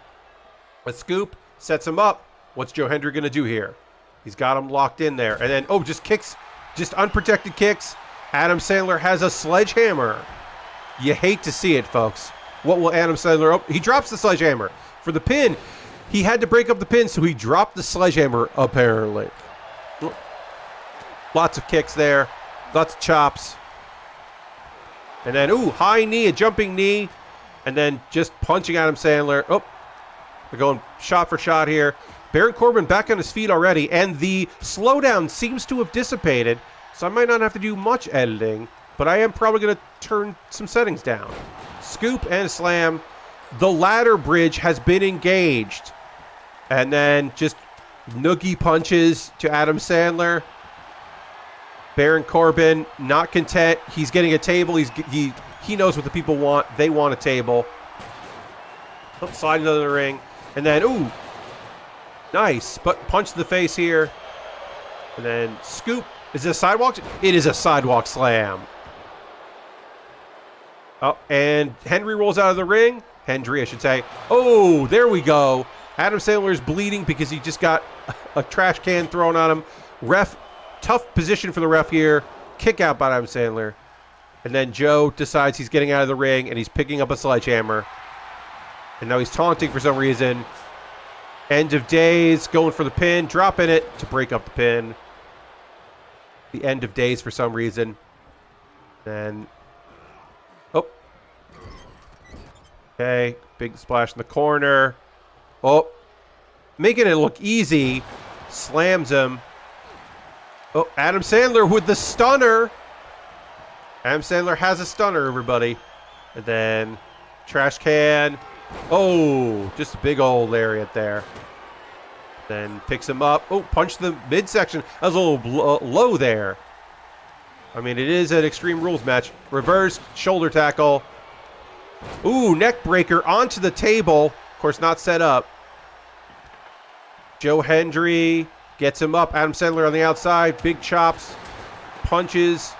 A scoop sets him up. What's Joe Hendry going to do here? He's got him locked in there. And then, just kicks. Just unprotected kicks. Adam Sandler has a sledgehammer. You hate to see it, folks. What will Adam Sandler... he drops the sledgehammer. For the pin, he had to break up the pin, so he dropped the sledgehammer, apparently. Lots of kicks there. Lots of chops. And then, high knee, a jumping knee. And then just punching Adam Sandler. They're going shot for shot here. Baron Corbin back on his feet already, and the slowdown seems to have dissipated, so I might not have to do much editing, but I am probably going to turn some settings down. Scoop and slam. The ladder bridge has been engaged. And then just noogie punches to Adam Sandler. Baron Corbin not content. He's getting a table. He knows what the people want. They want a table. Sliding into the ring. And then, nice. But punch to the face here. And then scoop. Is it a sidewalk? It is a sidewalk slam. And Hendry rolls out of the ring. Hendry, I should say. There we go. Adam Sandler is bleeding because he just got a trash can thrown on him. Ref, tough position for the ref here. Kick out by Adam Sandler. And then Joe decides he's getting out of the ring and he's picking up a sledgehammer. And now he's taunting for some reason. End of days, going for the pin, dropping it to break up the pin. The end of days for some reason. Then, okay, big splash in the corner. Making it look easy. Slams him. Adam Sandler with the stunner. Adam Sandler has a stunner, everybody. And then trash can. Just a big old lariat there. Then picks him up. Oh, punched the midsection. That was a little low there. I mean, it is an Extreme Rules match. Reverse shoulder tackle. Ooh, neck breaker onto the table. Of course, not set up. Joe Hendry gets him up. Adam Sandler on the outside. Big chops. Punches.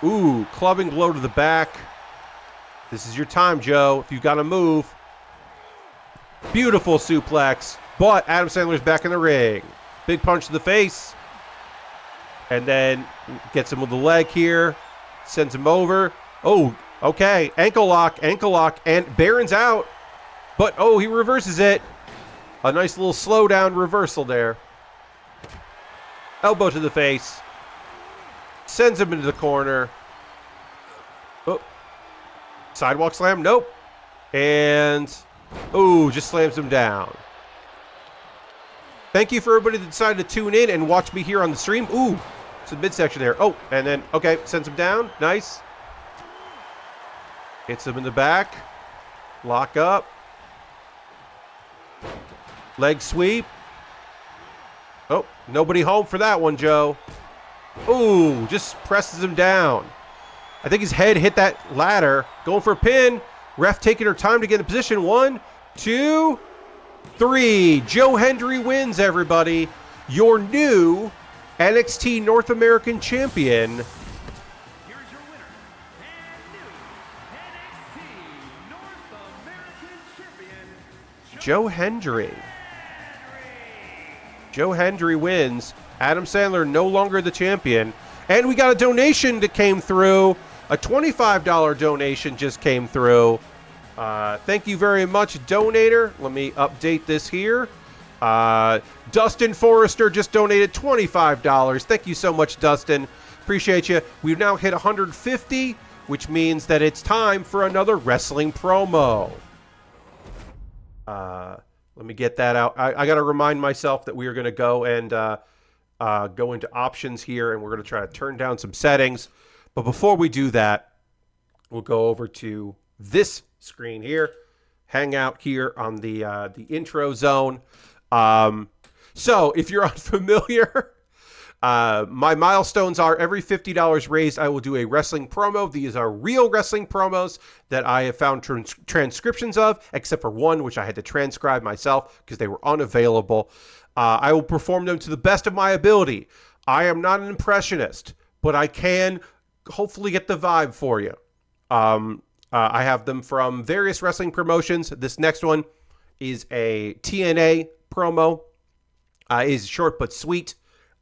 Ooh, clubbing blow to the back. This is your time, Joe. If you've got to move. Beautiful suplex. But Adam Sandler's back in the ring. Big punch to the face. And then gets him with the leg here. Sends him over. Oh, okay. Ankle lock, and Baron's out. But, oh, he reverses it. A nice little slow down reversal there. Elbow to the face. Sends him into the corner. Oh. Sidewalk slam? Nope. And, oh, just slams him down. Thank you for everybody that decided to tune in and watch me here on the stream. Ooh, it's a midsection there. Oh, and then, okay, sends him down. Nice. Hits him in the back. Lock up. Leg sweep. Oh, nobody home for that one, Joe. Ooh, just presses him down. I think his head hit that ladder. Going for a pin. Ref taking her time to get in position. 1, 2, 3. Joe Hendry wins, everybody. Your new NXT North American champion. Here's your winner and new NXT North American champion, Joe Hendry. Joe Hendry wins. Adam Sandler no longer the champion. And we got a donation that came through. A $25 donation just came through. Thank you very much, donator. Let me update this here. Dustin Forrester just donated $25. Thank you so much, Dustin. Appreciate you. We've now hit 150, which means that it's time for another wrestling promo. Let me get that out. I got to remind myself that we are going to go and go into options here, and we're going to try to turn down some settings. But before we do that, we'll go over to this screen here, hang out here on the intro zone. So if you're unfamiliar, my milestones are every $50 raised, I will do a wrestling promo. These are real wrestling promos that I have found transcriptions of, except for one, which I had to transcribe myself because they were unavailable. I will perform them to the best of my ability. I am not an impressionist, but I can hopefully get the vibe for you. I have them from various wrestling promotions. This next one is a TNA promo. It is short but sweet.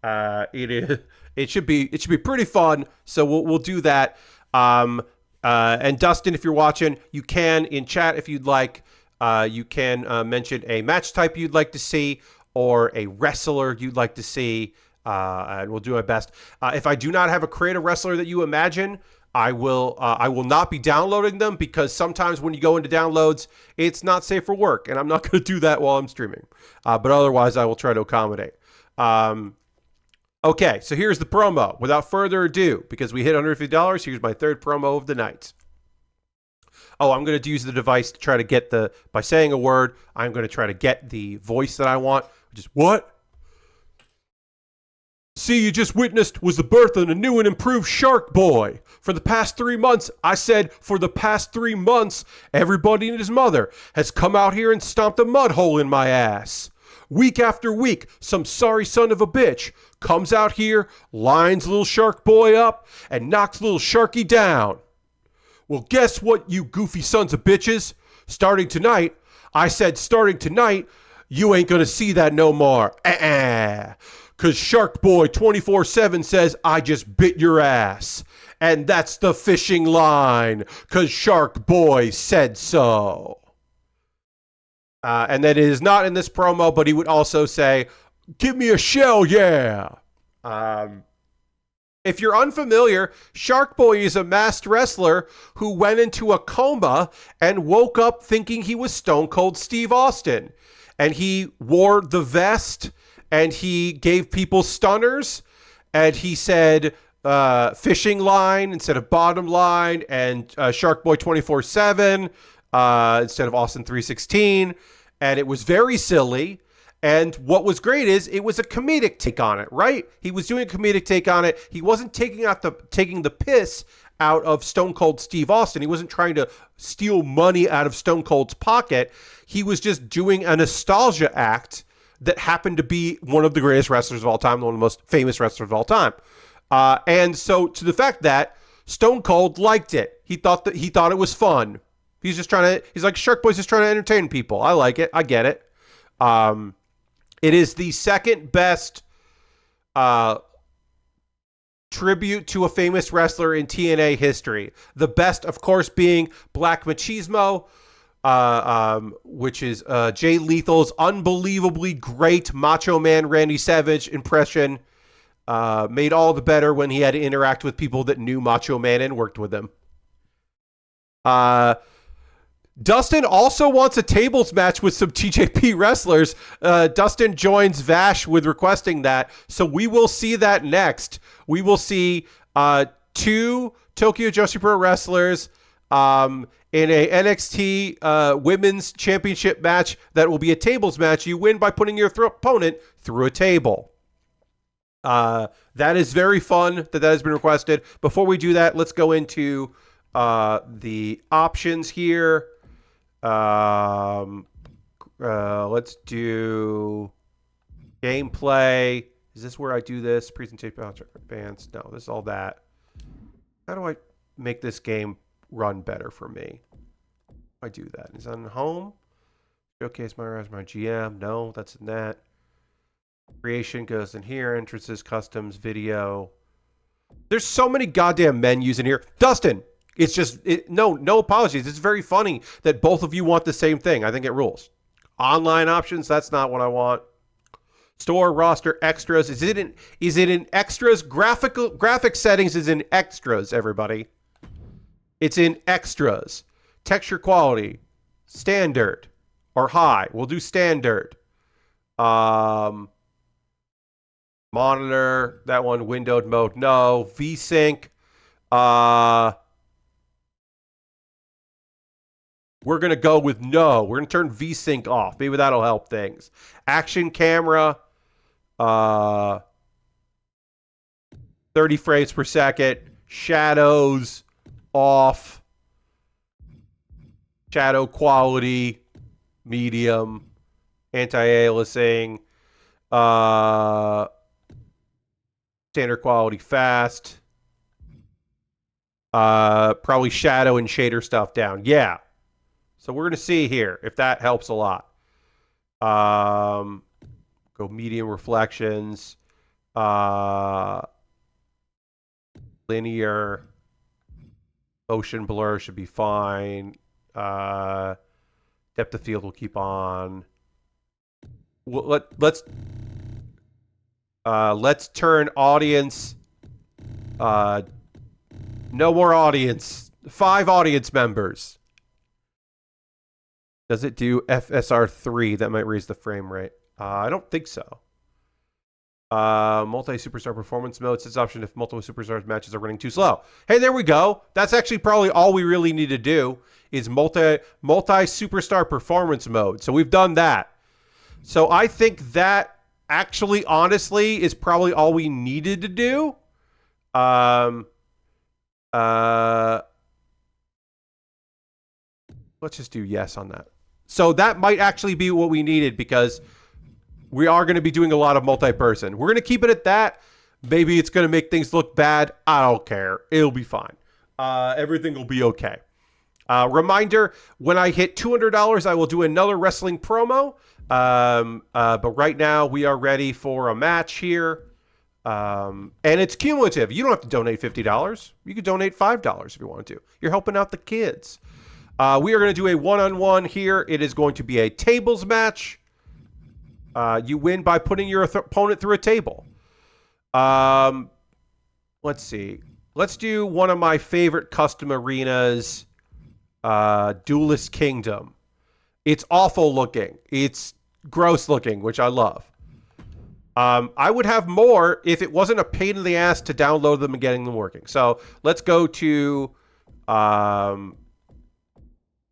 It should be pretty fun. So we'll do that. And Dustin, if you're watching, you can in chat if you'd like. You can mention a match type you'd like to see or a wrestler you'd like to see. And we'll do our best. If I do not have a creative wrestler that you imagine, I will not be downloading them because sometimes when you go into downloads, it's not safe for work, and I'm not going to do that while I'm streaming. But otherwise, I will try to accommodate. Okay, so here's the promo. Without further ado, because we hit $150, here's my third promo of the night. Oh, I'm going to use the device to try to get by saying a word, I'm going to try to get the voice that I want, which is what? See, you just witnessed was the birth of a new and improved Shark Boy. For the past 3 months, I said, for the past 3 months, everybody and his mother has come out here and stomped a mud hole in my ass. Week after week, some sorry son of a bitch comes out here, lines little Shark Boy up, and knocks little Sharky down. Well, guess what, you goofy sons of bitches? Starting tonight, I said starting tonight, you ain't gonna see that no more. Because Shark Boy 24/7 says, I just bit your ass. And that's the fishing line, because Shark Boy said so. And that is not in this promo, but he would also say, give me a shell, yeah. If you're unfamiliar, Shark Boy is a masked wrestler who went into a coma and woke up thinking he was Stone Cold Steve Austin. And he wore the vest, and he gave people stunners, and he said fishing line instead of bottom line, and Shark Boy 24/7 instead of Austin 316, and it was very silly. And what was great is it was a comedic take on it, right? He was doing a comedic take on it. He wasn't taking the piss out of Stone Cold Steve Austin. He wasn't trying to steal money out of Stone Cold's pocket. He was just doing a nostalgia act that happened to be one of the greatest wrestlers of all time, one of the most famous wrestlers of all time. And so to the fact that Stone Cold liked it, he thought it was fun. He's like, Shark Boy's just trying to entertain people. I like it. I get it. It is the second best tribute to a famous wrestler in TNA history. The best, of course, being Black Machismo, which is Jay Lethal's unbelievably great Macho Man Randy Savage impression. Made all the better when he had to interact with people that knew Macho Man and worked with him. Dustin also wants a tables match with some TJP wrestlers. Dustin joins Vash with requesting that. So we will see that next. We will see 2 Tokyo Joshi Pro wrestlers in a NXT Women's Championship match that will be a tables match. You win by putting your opponent through a table. That is very fun that has been requested. Before we do that, let's go into the options here. Let's do gameplay. Is this where I do this? Presentation, advanced. No, this is all that. How do I make this game run better for me? I do that. Is that on home? Showcase my GM. No, that's in that. Creation goes in here. Entrances, customs, video. There's so many goddamn menus in here. Dustin! It's just, no apologies. It's very funny that both of you want the same thing. I think it rules. Online options, that's not what I want. Store, roster, extras. Is it in extras? Graphic settings is in extras, everybody. It's in extras. Texture quality, standard or high. We'll do standard. Monitor, that one, windowed mode, no. VSync, we're going to go with no. We're going to turn VSync off. Maybe that'll help things. Action camera, 30 frames per second. Shadows, off. Shadow quality, medium. Anti-aliasing. Standard quality, fast. Probably shadow and shader stuff down. Yeah. So we're going to see here if that helps a lot. Go medium reflections. Linear. Motion blur should be fine. Depth of field will keep on. Let's turn audience. No more audience. 5 audience members. Does it do FSR3? That might raise the frame rate. I don't think so. Multi-superstar performance mode. Sets option if multiple superstars matches are running too slow. Hey, there we go. That's actually probably all we really need to do is multi-superstar performance mode. So we've done that. So I think that actually, honestly, is probably all we needed to do. Let's just do yes on that. So that might actually be what we needed because we are going to be doing a lot of multi-person. We're going to keep it at that. Maybe it's going to make things look bad. I don't care. It'll be fine. Everything will be okay. Reminder, when I hit $200, I will do another wrestling promo. But right now, we are ready for a match here. And it's cumulative. You don't have to donate $50. You could donate $5 if you want to. You're helping out the kids. We are going to do a one-on-one here. It is going to be a tables match. You win by putting your opponent through a table. Let's see. Let's do one of my favorite custom arenas, Duelist Kingdom. It's awful looking. It's gross looking, which I love. I would have more if it wasn't a pain in the ass to download them and getting them working. So let's go to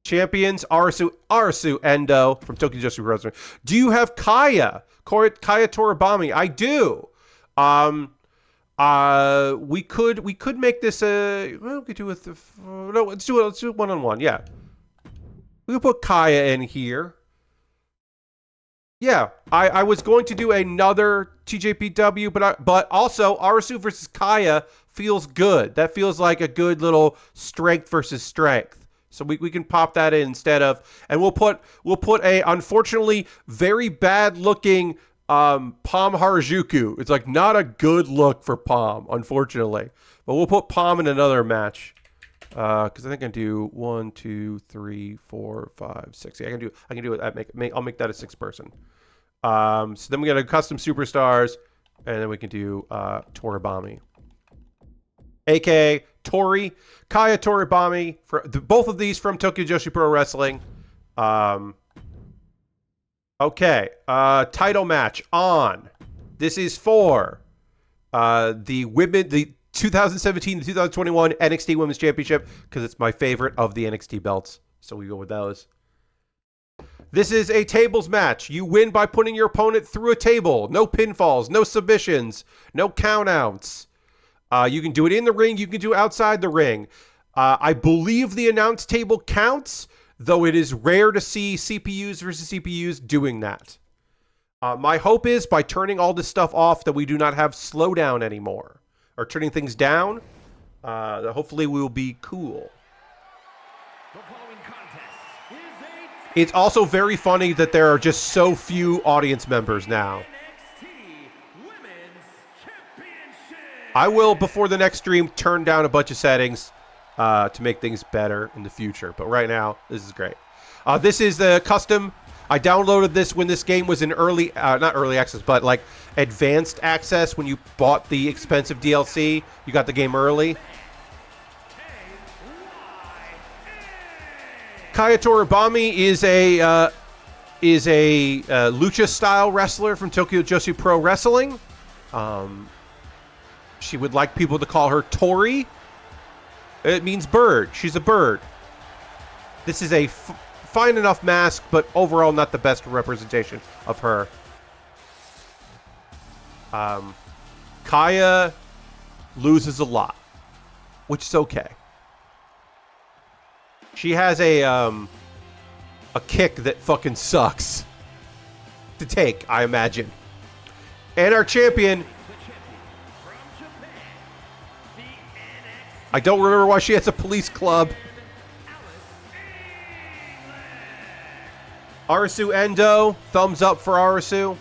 Champions, Arasu Endo from Tokyo Joshi Pro Wrestling. Do you have Kaya Toribami? I do. We could make this a. Well, we could do it. No, let's do it 1-on-1. Yeah, we could put Kaya in here. Yeah, I was going to do another TJPW, but also Arasu versus Kaya feels good. That feels like a good little strength versus strength. So we can pop that in instead of, and we'll put a unfortunately very bad looking Palm Harajuku. It's like not a good look for Palm, unfortunately. But we'll put Palm in another match. Because I think I can do 1, 2, 3, 4, 5, 6. Yeah, I can do it. I'll make that a 6-person. So then we got a custom superstars, and then we can do Toribami, aka Tori, Kaya Toribami. Both of these from Tokyo Joshi Pro Wrestling. Okay, title match on. This is for the 2017 to 2021 NXT Women's Championship, because it's my favorite of the NXT belts. So we go with those. This is a tables match. You win by putting your opponent through a table. No pinfalls, no submissions, no countouts. You can do it in the ring. You can do it outside the ring. I believe the announce table counts, though it is rare to see CPUs versus CPUs doing that. My hope is by turning all this stuff off that we do not have slowdown anymore. Or turning things down, hopefully we will be cool. It's also very funny that there are just so few audience members now. I will, before the next stream, turn down a bunch of settings to make things better in the future. But right now, this is great. This is the custom. I downloaded this when this game was in early, not early access, but like advanced access. When you bought the expensive DLC, you got the game early. Kaya Toribami is a lucha style wrestler from Tokyo Joshi Pro Wrestling. She would like people to call her Tori. It means bird. She's a bird. This is a fine enough mask, but overall not the best representation of her. Kaya loses a lot, which is okay. She has a kick that fucking sucks to take, I imagine. And our champion, I don't remember why she has a police club. Arasu Endo, thumbs up for Arasu.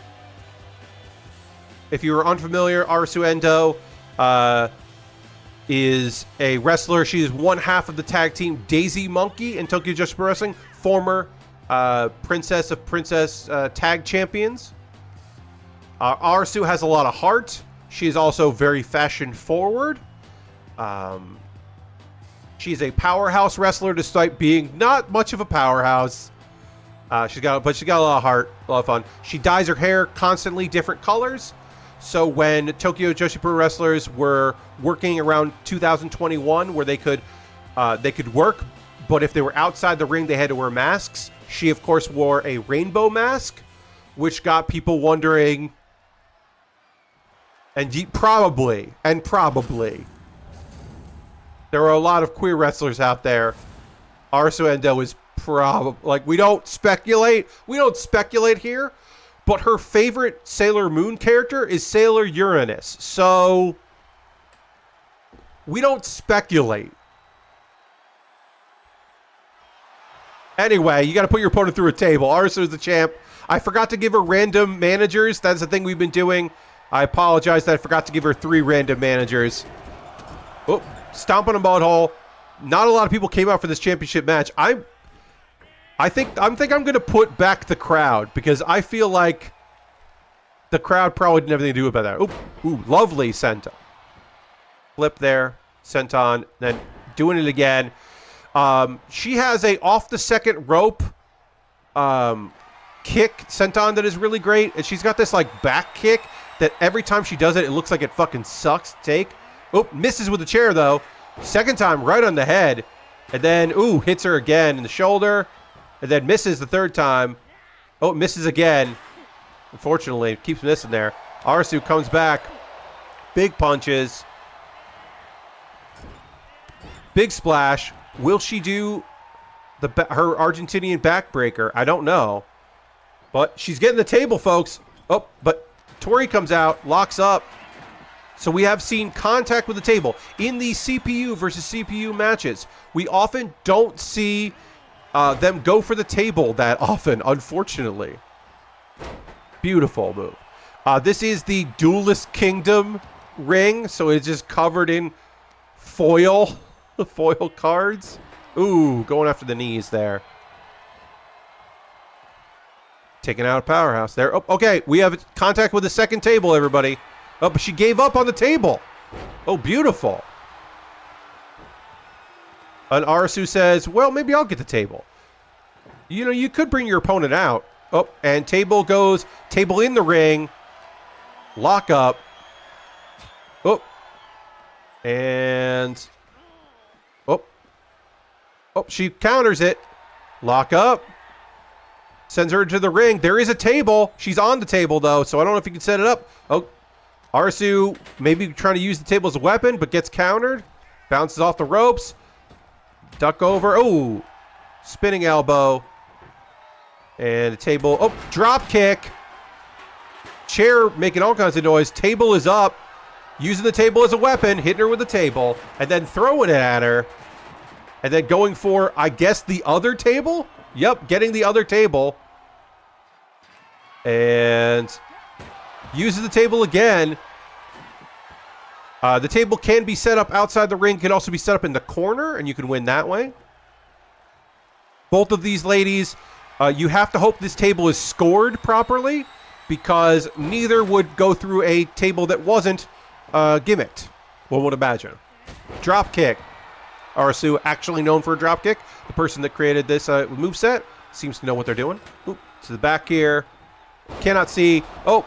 If you are unfamiliar, Arasu Endo is a wrestler. She is one half of the tag team Daisy Monkey in Tokyo Joshi Pro Wrestling, former Princess of Princess Tag Champions. Arasu has a lot of heart. She is also very fashion forward. She's a powerhouse wrestler despite being not much of a powerhouse. She's got a lot of heart, a lot of fun. She dyes her hair constantly different colors. So when Tokyo Joshi Pro wrestlers were working around 2021, where they could work, but if they were outside the ring, they had to wear masks. She, of course, wore a rainbow mask, which got people wondering. And probably, there are a lot of queer wrestlers out there. Arasu Endo is probably, like, we don't speculate here, but her favorite Sailor Moon character is Sailor Uranus. So we don't speculate. Anyway, you got to put your opponent through a table. Arasu is the champ. I forgot to give her random managers. That's the thing we've been doing. I apologize that I forgot to give her 3 random managers. Oh, stomp on a mud hole. Not a lot of people came out for this championship match. I think I'm going to put back the crowd because I feel like the crowd probably didn't have anything to do about that. Ooh, lovely senton. Flip there, senton, then doing it again. She has a off the second rope kick senton that is really great, and she's got this like back kick that every time she does it, it looks like it fucking sucks to take. Oh, misses with the chair though. Second time right on the head. And then, ooh, hits her again in the shoulder. And then misses the third time. Oh, misses again. Unfortunately, keeps missing there. Arisu comes back. Big punches. Big splash. Will she do her Argentinian backbreaker? I don't know. But she's getting the table, folks. Oh, but Tori comes out, locks up. So we have seen contact with the table. In these CPU versus CPU matches, we often don't see them go for the table that often, unfortunately. Beautiful move. This is the Duelist Kingdom ring, so it's just covered in foil cards. Ooh, going after the knees there. Taking out a powerhouse there. Oh, okay, we have contact with the second table, everybody. Oh, but she gave up on the table. Oh, beautiful. And Arisu says, well, maybe I'll get the table. You know, you could bring your opponent out. Oh, and table in the ring. Lock up. Oh. And. Oh. Oh, she counters it. Lock up. Sends her into the ring. There is a table. She's on the table, though, so I don't know if you can set it up. Oh. Arisu maybe trying to use the table as a weapon, but gets countered. Bounces off the ropes. Duck over. Oh. Spinning elbow. And the table. Oh, drop kick. Chair making all kinds of noise. Table is up. Using the table as a weapon. Hitting her with the table. And then throwing it at her. And then going for, I guess, the other table? Yep, getting the other table. And uses the table again. The table can be set up outside the ring. Can also be set up in the corner. And you can win that way. Both of these ladies... you have to hope this table is scored properly because neither would go through a table that wasn't gimmicked, one would imagine. Drop kick. Arisu, actually known for a drop kick. The person that created this moveset seems to know what they're doing. Oop, to the back here. Cannot see. Oh,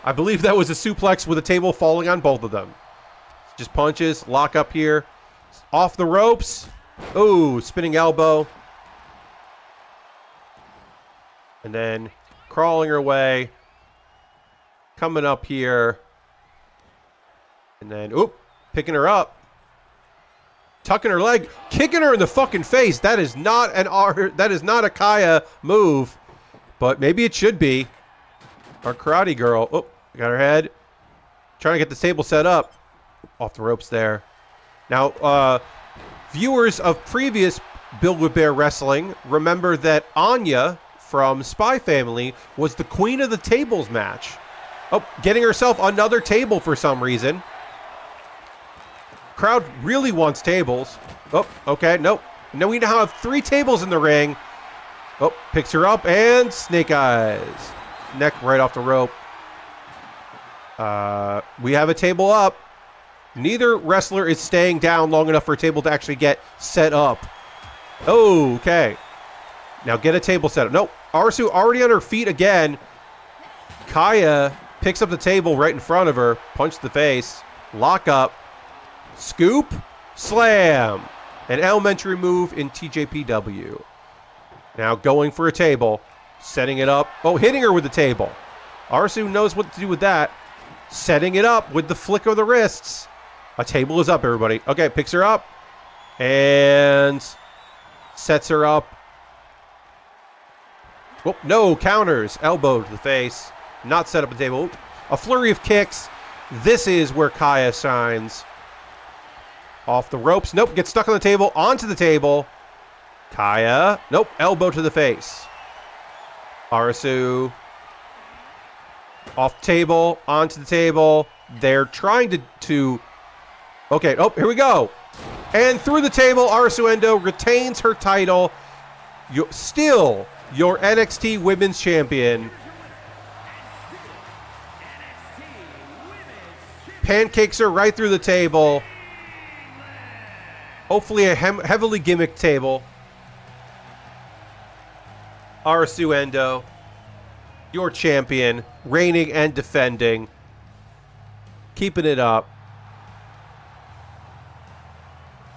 I believe that was a suplex with a table falling on both of them. Just punches. Lock up here. Off the ropes. Oh, spinning elbow. And then crawling her way. Coming up here. And then, oop, picking her up. Tucking her leg. Kicking her in the fucking face. That is not a Kaya move. But maybe it should be. Our karate girl. Oh, got her head. Trying to get the table set up. Off the ropes there. Now, viewers of previous Build-A-Bear Bear Wrestling remember that Anya from Spy Family was the queen of the tables match. Oh, getting herself another table for some reason. Crowd really wants tables. Oh, okay, nope. Now we now have 3 tables in the ring. Oh, picks her up and snake eyes. Neck right off the rope. We have a table up. Neither wrestler is staying down long enough for a table to actually get set up. Oh, okay. Now get a table set up. Nope. Arisu already on her feet again. Kaya picks up the table right in front of her. Punch to the face. Lock up. Scoop. Slam. An elementary move in TJPW. Now going for a table. Setting it up. Oh, hitting her with the table. Arisu knows what to do with that. Setting it up with the flick of the wrists. A table is up, everybody. Okay, picks her up. And sets her up. Oh, no, counters. Elbow to the face. Not set up a table. A flurry of kicks. This is where Kaya shines. Off the ropes. Nope, gets stuck on the table. Onto the table. Kaya. Nope, elbow to the face. Arisu. Off table. Onto the table. They're trying to... Okay, oh, here we go. And through the table, Arisu Endo retains her title. Still your NXT Women's Champion. Pancakes her right through the table. Hopefully a heavily gimmicked table. Arisu Endo, your champion, reigning and defending. Keeping it up.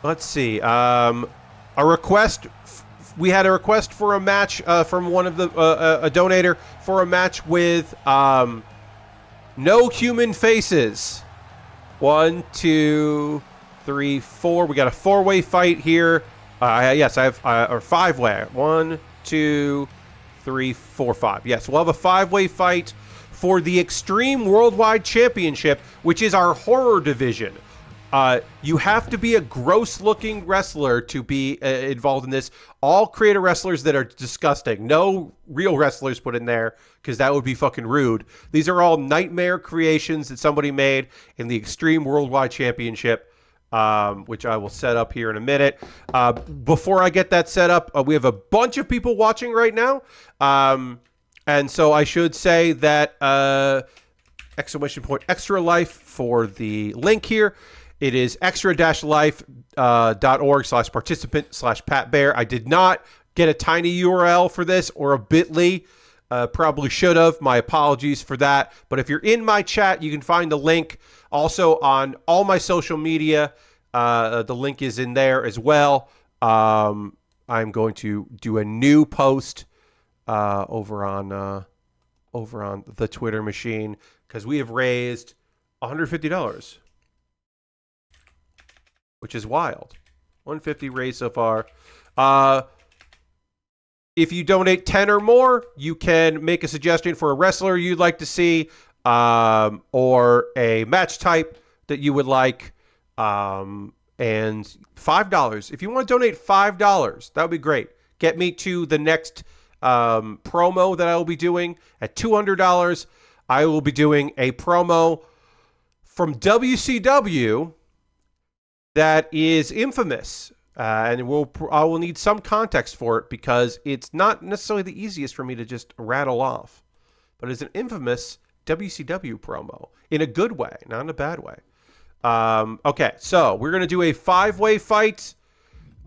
Let's see. a request. We had a request for a match from one of the a donator for a match with no human faces. 1, 2, 3, 4. We got a 4-way fight here. Yes, I have or 5-way. 1, 2, 3, 4, 5. Yes, we'll have a 5-way fight for the Extreme Worldwide Championship, which is our horror division. You have to be a gross-looking wrestler to be involved in this. All creator wrestlers that are disgusting. No real wrestlers put in there, because that would be fucking rude. These are all nightmare creations that somebody made in the Extreme Worldwide Championship, which I will set up here in a minute. Before I get that set up, we have a bunch of people watching right now. And so I should say that !extra life for the link here. It is extra-life.org/participant/PatBear. I did not get a tiny URL for this or a bit.ly. Probably should have. My apologies for that. But if you're in my chat, you can find the link. Also on all my social media, the link is in there as well. I'm going to do a new post over on the Twitter machine, because we have raised $150, which is wild. 150 raised so far. If you donate 10 or more, you can make a suggestion for a wrestler you'd like to see, or a match type that you would like. And $5. If you want to donate $5, that would be great. Get me to the next promo that I will be doing. At $200, I will be doing a promo from WCW that is infamous, and I will need some context for it, because it's not necessarily the easiest for me to just rattle off, but it's an infamous WCW promo in a good way, not in a bad way. Okay, so we're going to do a 5-way fight,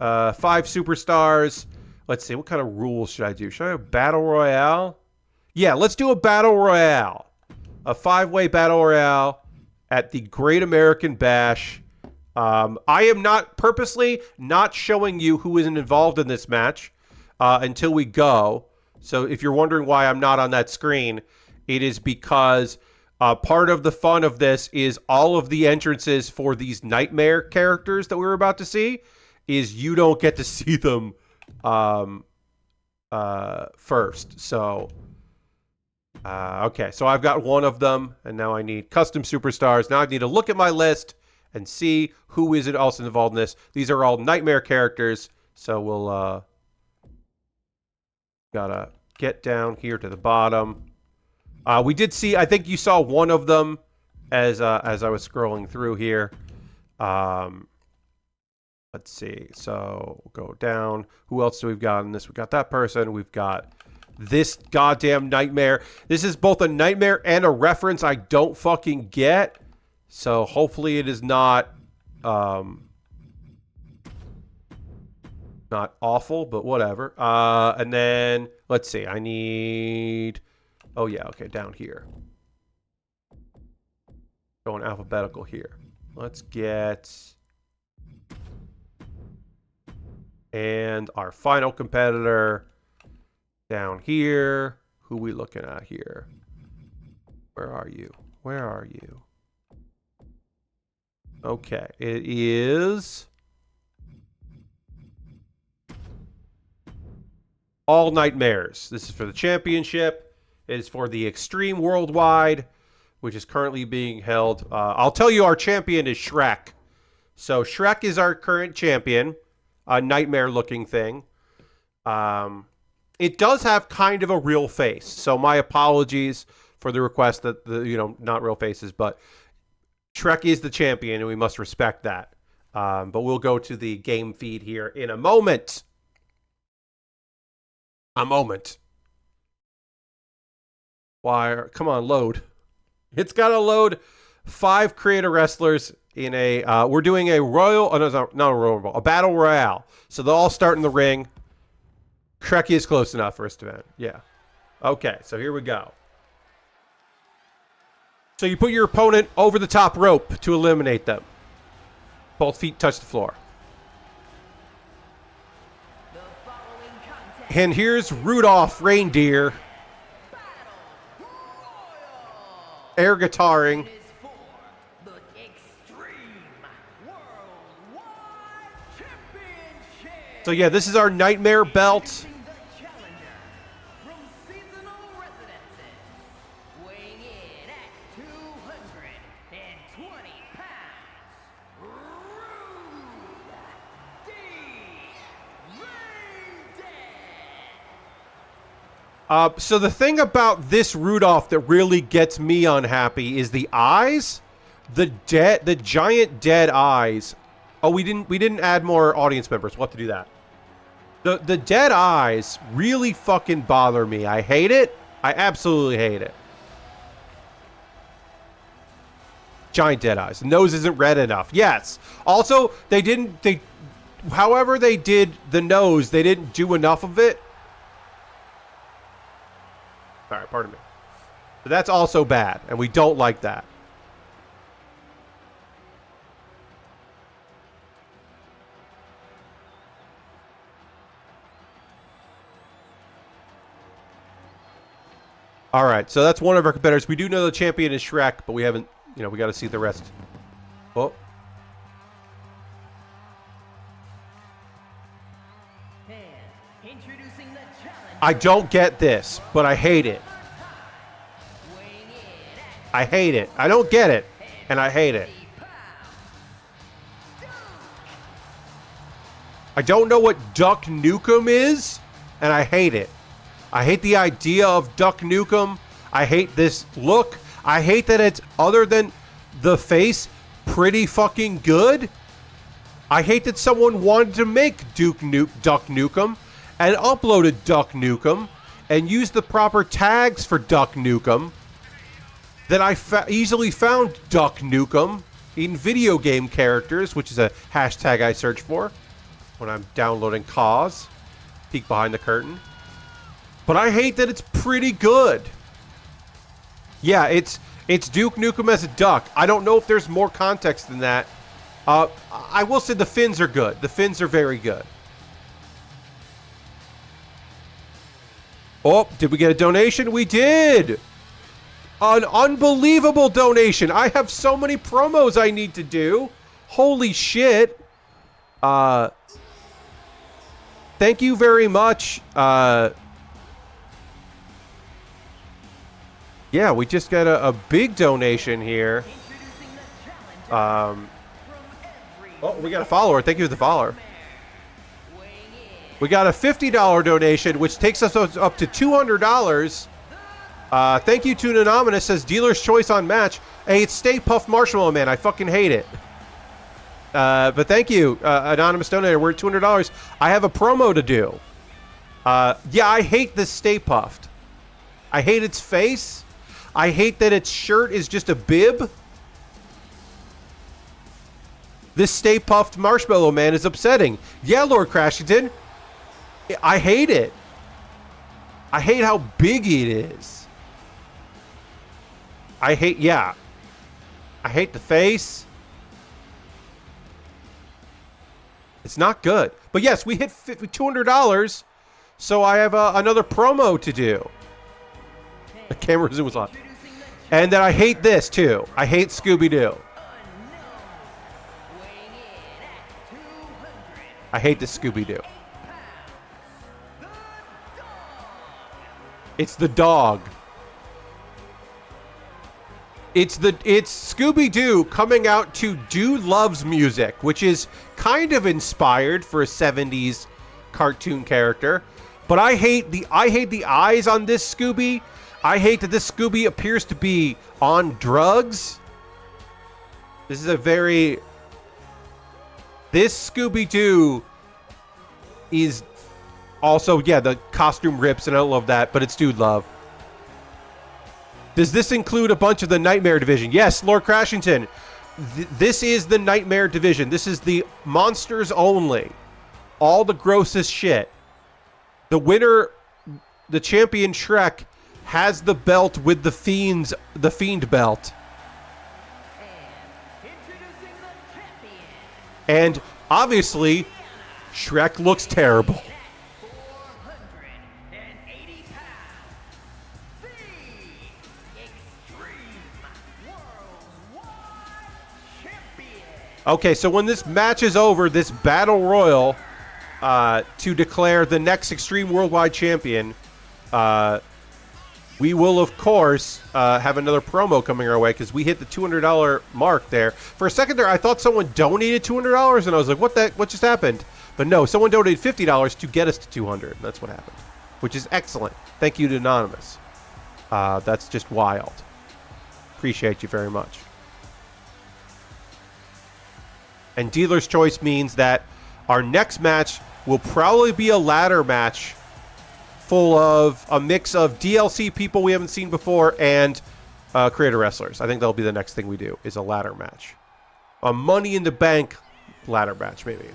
5 superstars. Let's see, what kind of rules should I do? Should I have a battle royale? Yeah, let's do a battle royale. A 5-way battle royale at the Great American Bash. I am not purposely not showing you who isn't involved in this match until we go. So if you're wondering why I'm not on that screen, it is because part of the fun of this is all of the entrances for these nightmare characters that we're about to see is you don't get to see them first. So okay, so I've got one of them, and now I need custom superstars. Now I need to look at my list and see who is also involved in this. These are all nightmare characters, so we'll gotta get down here to the bottom. We did see, I think you saw one of them as I was scrolling through here. Let's see. So we'll go down. Who else do we've got in this? We've got that person. We've got this goddamn nightmare. This is both a nightmare and a reference I don't fucking get. So hopefully it is not awful, but whatever. And then let's see. I need. Oh yeah. Okay, down here. Going alphabetical here. Let's get. And our final competitor down here. Who we looking at here? Where are you? Where are you? Okay, it is All Nightmares. This is for the championship. It is for the Extreme Worldwide, which is currently being held. I'll tell you, our champion is Shrek. So Shrek is our current champion. A nightmare-looking thing. It does have kind of a real face, so my apologies for the request that not real faces, but Shrek is the champion, and we must respect that. But we'll go to the game feed here in a moment. A moment. Why? Come on, load. It's got to load 5 creator wrestlers in a. We're doing a royal. Oh, no, not a royal. A battle royale. So they'll all start in the ring. Shrek is close enough for us to. Yeah. Okay. So here we go. So you put your opponent over the top rope to eliminate them. Both feet touch the floor. And here's Rudolph Reindeer. Air guitaring. Is for the Extreme Worldwide Championship. So yeah, this is our Nightmare belt. Introducing the challenger from seasonal residences, weighing in at 220 pounds, Rude D. Reindeer. So the thing about this Rudolph that really gets me unhappy is the eyes, the giant dead eyes. Oh, we didn't add more audience members. We'll have to do that. The dead eyes really fucking bother me. I hate it. I absolutely hate it. Giant dead eyes. The nose isn't red enough. Yes. Also, however they did the nose, they didn't do enough of it. All right, pardon me. But that's also bad, and we don't like that. All right, so that's one of our competitors. We do know the champion is Shrek, but we haven't, we got to see the rest. Oh. And introducing the challenger. I don't get this, but I hate it. Weighing in at I hate it. I don't get it, and I hate it. 80 pounds, I don't know what Duck Nukem is, and I hate it. I hate the idea of Duck Nukem. I hate this look. I hate that it's, other than the face, pretty fucking good. I hate that someone wanted to make Duck Nukem and uploaded Duck Nukem and used the proper tags for Duck Nukem. That I easily found Duck Nukem in video game characters, which is a hashtag I search for when I'm downloading CAUS. Peek behind the curtain. But I hate that it's pretty good. Yeah, it's Duke Nukem as a duck. I don't know if there's more context than that. I will say the fins are good. The fins are very good. Oh, did we get a donation? We did! An unbelievable donation. I have so many promos I need to do. Holy shit. Thank you very much. Yeah, we just got a big donation here. introducing the challenger Um, from every oh, we got a follower. Thank you for the follower. weighing in We got a $50 donation, which takes us up to $200. Thank you to Anonymous, says dealer's choice on match. Hey, it's Stay Puft Marshmallow Man. I fucking hate it. But thank you, Anonymous Donator. We're at $200. I have a promo to do. Yeah, I hate this Stay Puft. I hate its face. I hate that its shirt is just a bib. This Stay Puft Marshmallow Man is upsetting. Yeah, Lord Crashington. I hate it. I hate how big it is. I hate the face. It's not good. But yes, we hit $200, so I have another promo to do. The camera zoom was on. And then I hate this, too. I hate Scooby-Doo. weighing in at 200 I hate this Scooby-Doo. It's the dog. It's Scooby-Doo coming out to Dude Loves Music, which is kind of inspired for a 70s cartoon character. But I hate the eyes on this Scooby. I hate that this Scooby appears to be on drugs. This Scooby-Doo is also, yeah, the costume rips, and I don't love that, but it's Dude Love. Does this include a bunch of the Nightmare Division? Yes, Lord Crashington. This is the Nightmare Division. This is the monsters only. All the grossest shit. The winner, the champion Shrek, has the belt with the Fiend belt. introducing the champion And obviously, Shrek looks terrible. 420 Okay, so when this match is over, this Battle Royal to declare the next Extreme Worldwide Champion, we will, of course, have another promo coming our way because we hit the $200 mark there. For a second there, I thought someone donated $200, and I was like, what just happened? But no, someone donated $50 to get us to $200. That's what happened, which is excellent. Thank you to Anonymous. That's just wild. Appreciate you very much. And Dealer's Choice means that our next match will probably be a ladder match full of a mix of DLC people we haven't seen before and creator wrestlers. I think that'll be the next thing we do, is a ladder match. A Money in the Bank ladder match, maybe.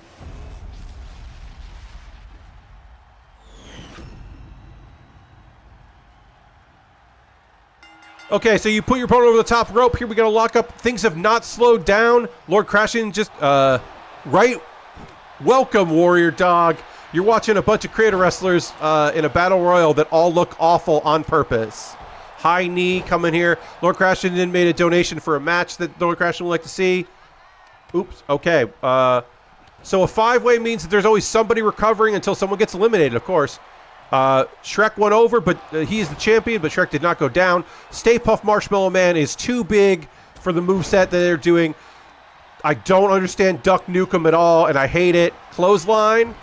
Okay, so you put your opponent over the top rope. Here we got to lock up. Things have not slowed down. Lord Crashing just, right. Welcome, Warrior Dog. You're watching a bunch of creator wrestlers in a battle royal that all look awful on purpose. High knee coming here. Lord Crashing made a donation for a match that Lord Crashing would like to see. Oops, okay. So a five-way means that there's always somebody recovering until someone gets eliminated, of course. Shrek went over, but he is the champion, but Shrek did not go down. Stay Puft Marshmallow Man is too big for the moveset that they're doing. I don't understand Duck Nukem at all, and I hate it. Clothesline.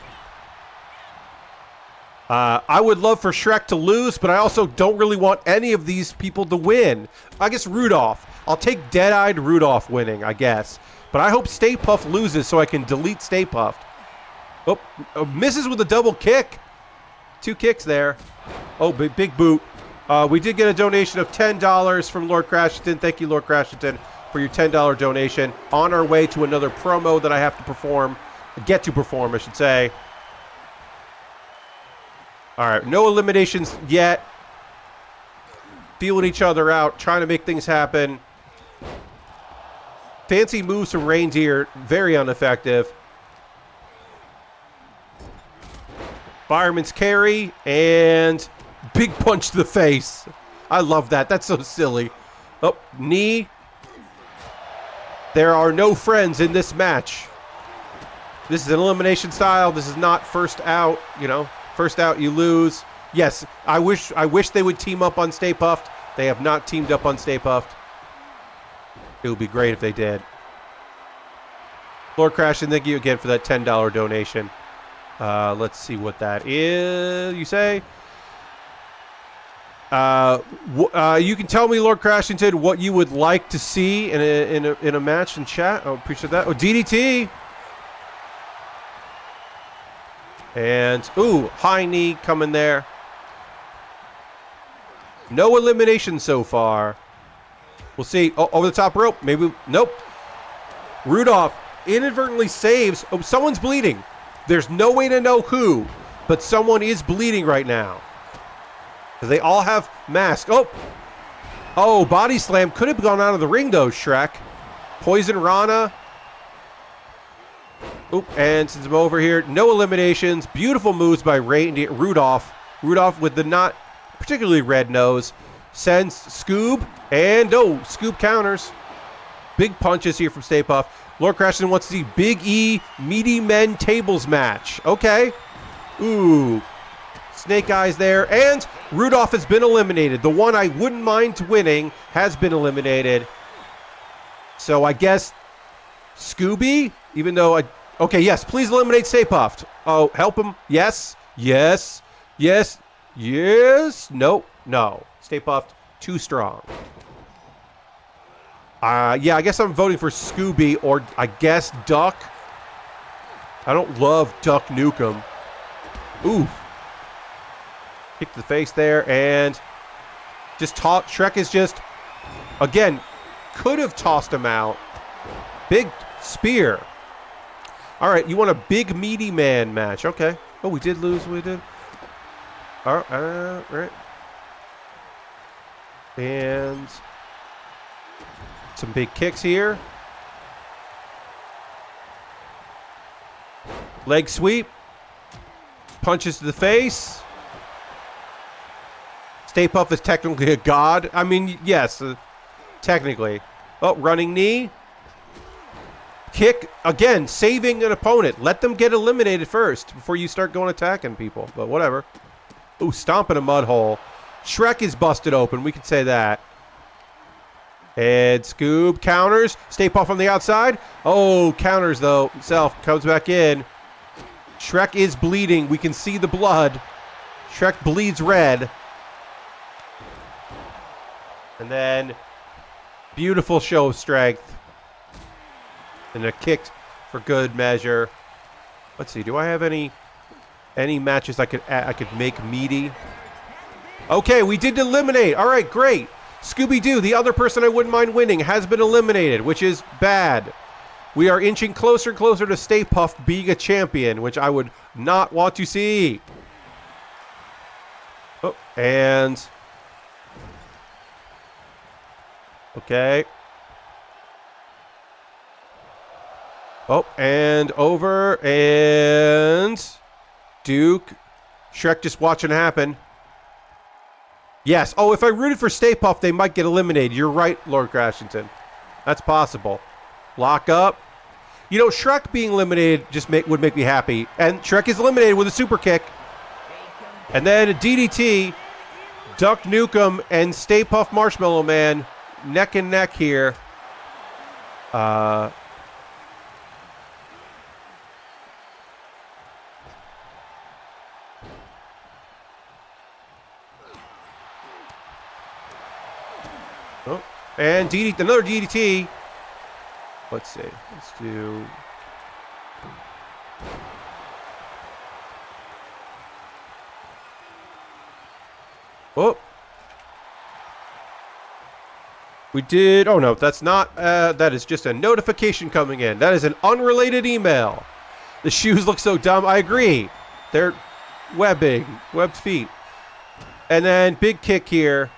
I would love for Shrek to lose, but I also don't really want any of these people to win. I guess Rudolph. I'll take Dead-Eyed Rudolph winning, I guess. But I hope Stay Puft loses so I can delete Stay Puft. Oh, misses with a double kick. 2 kicks there. Oh, big boot. We did get a donation of $10 from Lord Crashington. Thank you, Lord Crashington, for your $10 donation. On our way to another promo that I have to perform. Get to perform, I should say. All right, no eliminations yet. Feeling each other out, trying to make things happen. Fancy moves from Reindeer, very ineffective. Fireman's carry and big punch to the face. I love that. That's so silly. Oh, knee. There are no friends in this match. This is an elimination style. This is not first out, you know. First out, you lose. Yes, I wish they would team up on Stay Puft. They have not teamed up on Stay Puft. It would be great if they did. Lord Crashing, thank you again for that $10 donation. Let's see what that is, you say? You can tell me, Lord Crashington, what you would like to see in a match in chat. I appreciate that. Oh, DDT. And, ooh, high knee coming there. No elimination so far. We'll see. Oh, over the top rope. Maybe. Nope. Rudolph inadvertently saves. Oh, someone's bleeding. There's no way to know who, but someone is bleeding right now. Because they all have masks. Oh, body slam. Could have gone out of the ring, though, Shrek. Poison Rana. Oop, and since I'm over here, no eliminations. Beautiful moves by Rudolph. Rudolph with the not particularly red nose. Sends Scoob. And no, Scoob counters. Big punches here from Stay Puft. Lord Crashington wants to see Big E Meaty Men Tables match. Okay. Ooh. Snake Eyes there. And Rudolph has been eliminated. The one I wouldn't mind winning has been eliminated. So I guess Scooby, even though I... Okay, yes, please eliminate Stay Puft. Oh, help him. Yes. Yes. Yes. Yes. Nope. No. Stay Puft, too strong. Yeah, I guess I'm voting for Scooby or I guess Duck. I don't love Duck Nukem. Oof. Kick to the face there and just Shrek is just, again, could have tossed him out. Big spear. All right, you want a big meaty man match. Okay. Oh, we did lose. We did. All right. And some big kicks here. Leg sweep. Punches to the face. Stay Puft is technically a god. I mean, yes, technically. Oh, running knee. Kick, again, saving an opponent. Let them get eliminated first before you start going attacking people. But whatever. Ooh, stomping a mud hole. Shrek is busted open. We could say that. And Scoob counters. Stay Puft on the outside. Oh, counters, though. Himself comes back in. Shrek is bleeding. We can see the blood. Shrek bleeds red. And then, beautiful show of strength. And a kick for good measure. Let's see. Do I have any matches I could make meaty? Okay, we did eliminate. All right, great. Scooby-Doo, the other person I wouldn't mind winning, has been eliminated, which is bad. We are inching closer and closer to Stay Puft being a champion, which I would not want to see. Oh, and... Okay. Oh, and over, and... Duke. Shrek just watching it happen. Yes. Oh, if I rooted for Stay Puft, they might get eliminated. You're right, Lord Crashington. That's possible. Lock up. You know, Shrek being eliminated just would make me happy. And Shrek is eliminated with a super kick. And then a DDT. Duck Nukem and Stay Puft Marshmallow Man neck and neck here. Oh, and another DDT. Let's see. Let's do... Oh. We did... Oh, no. That's not... that is just a notification coming in. That is an unrelated email. The shoes look so dumb. I agree. They're webbed feet. And then big kick here.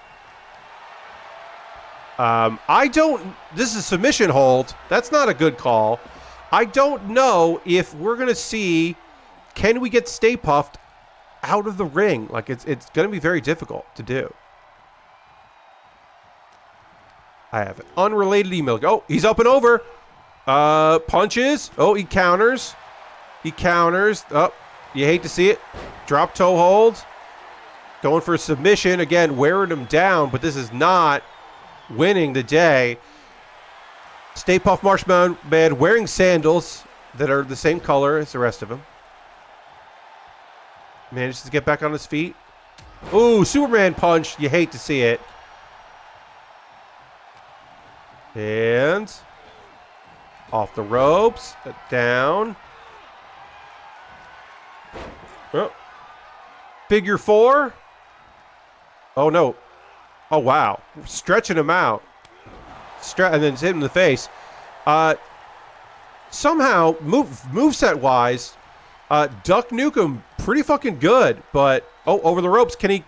This is a submission hold. That's not a good call. I don't know if we're going to see, can we get Stay Puft out of the ring? Like, it's going to be very difficult to do. I have an unrelated email. Oh, he's up and over. Punches. Oh, he counters. He counters. Oh, you hate to see it. Drop toe hold. Going for a submission. Again, wearing him down, but this is not winning the day. Stay Puft Marshmallow Man wearing sandals that are the same color as the rest of him. Manages to get back on his feet. Ooh, Superman punch. You hate to see it. And off the ropes. Down. Oh. Figure four. Oh, no. Oh, wow. Stretching him out. And then hit him in the face. Somehow, moveset-wise, Duck Nukem, pretty fucking good. But, oh, over the ropes. Can he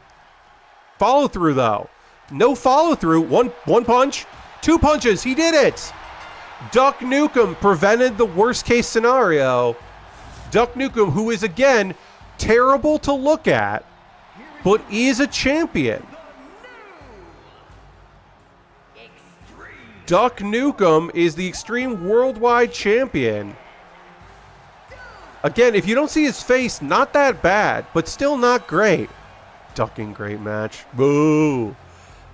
follow through, though? No follow through. One punch. Two punches. He did it. Duck Nukem prevented the worst-case scenario. Duck Nukem, who is, again, terrible to look at, but is a champion. Duck Nukem is the Extreme Worldwide Champion. Again, if you don't see his face, not that bad, but still not great. Ducking, great match. Boo.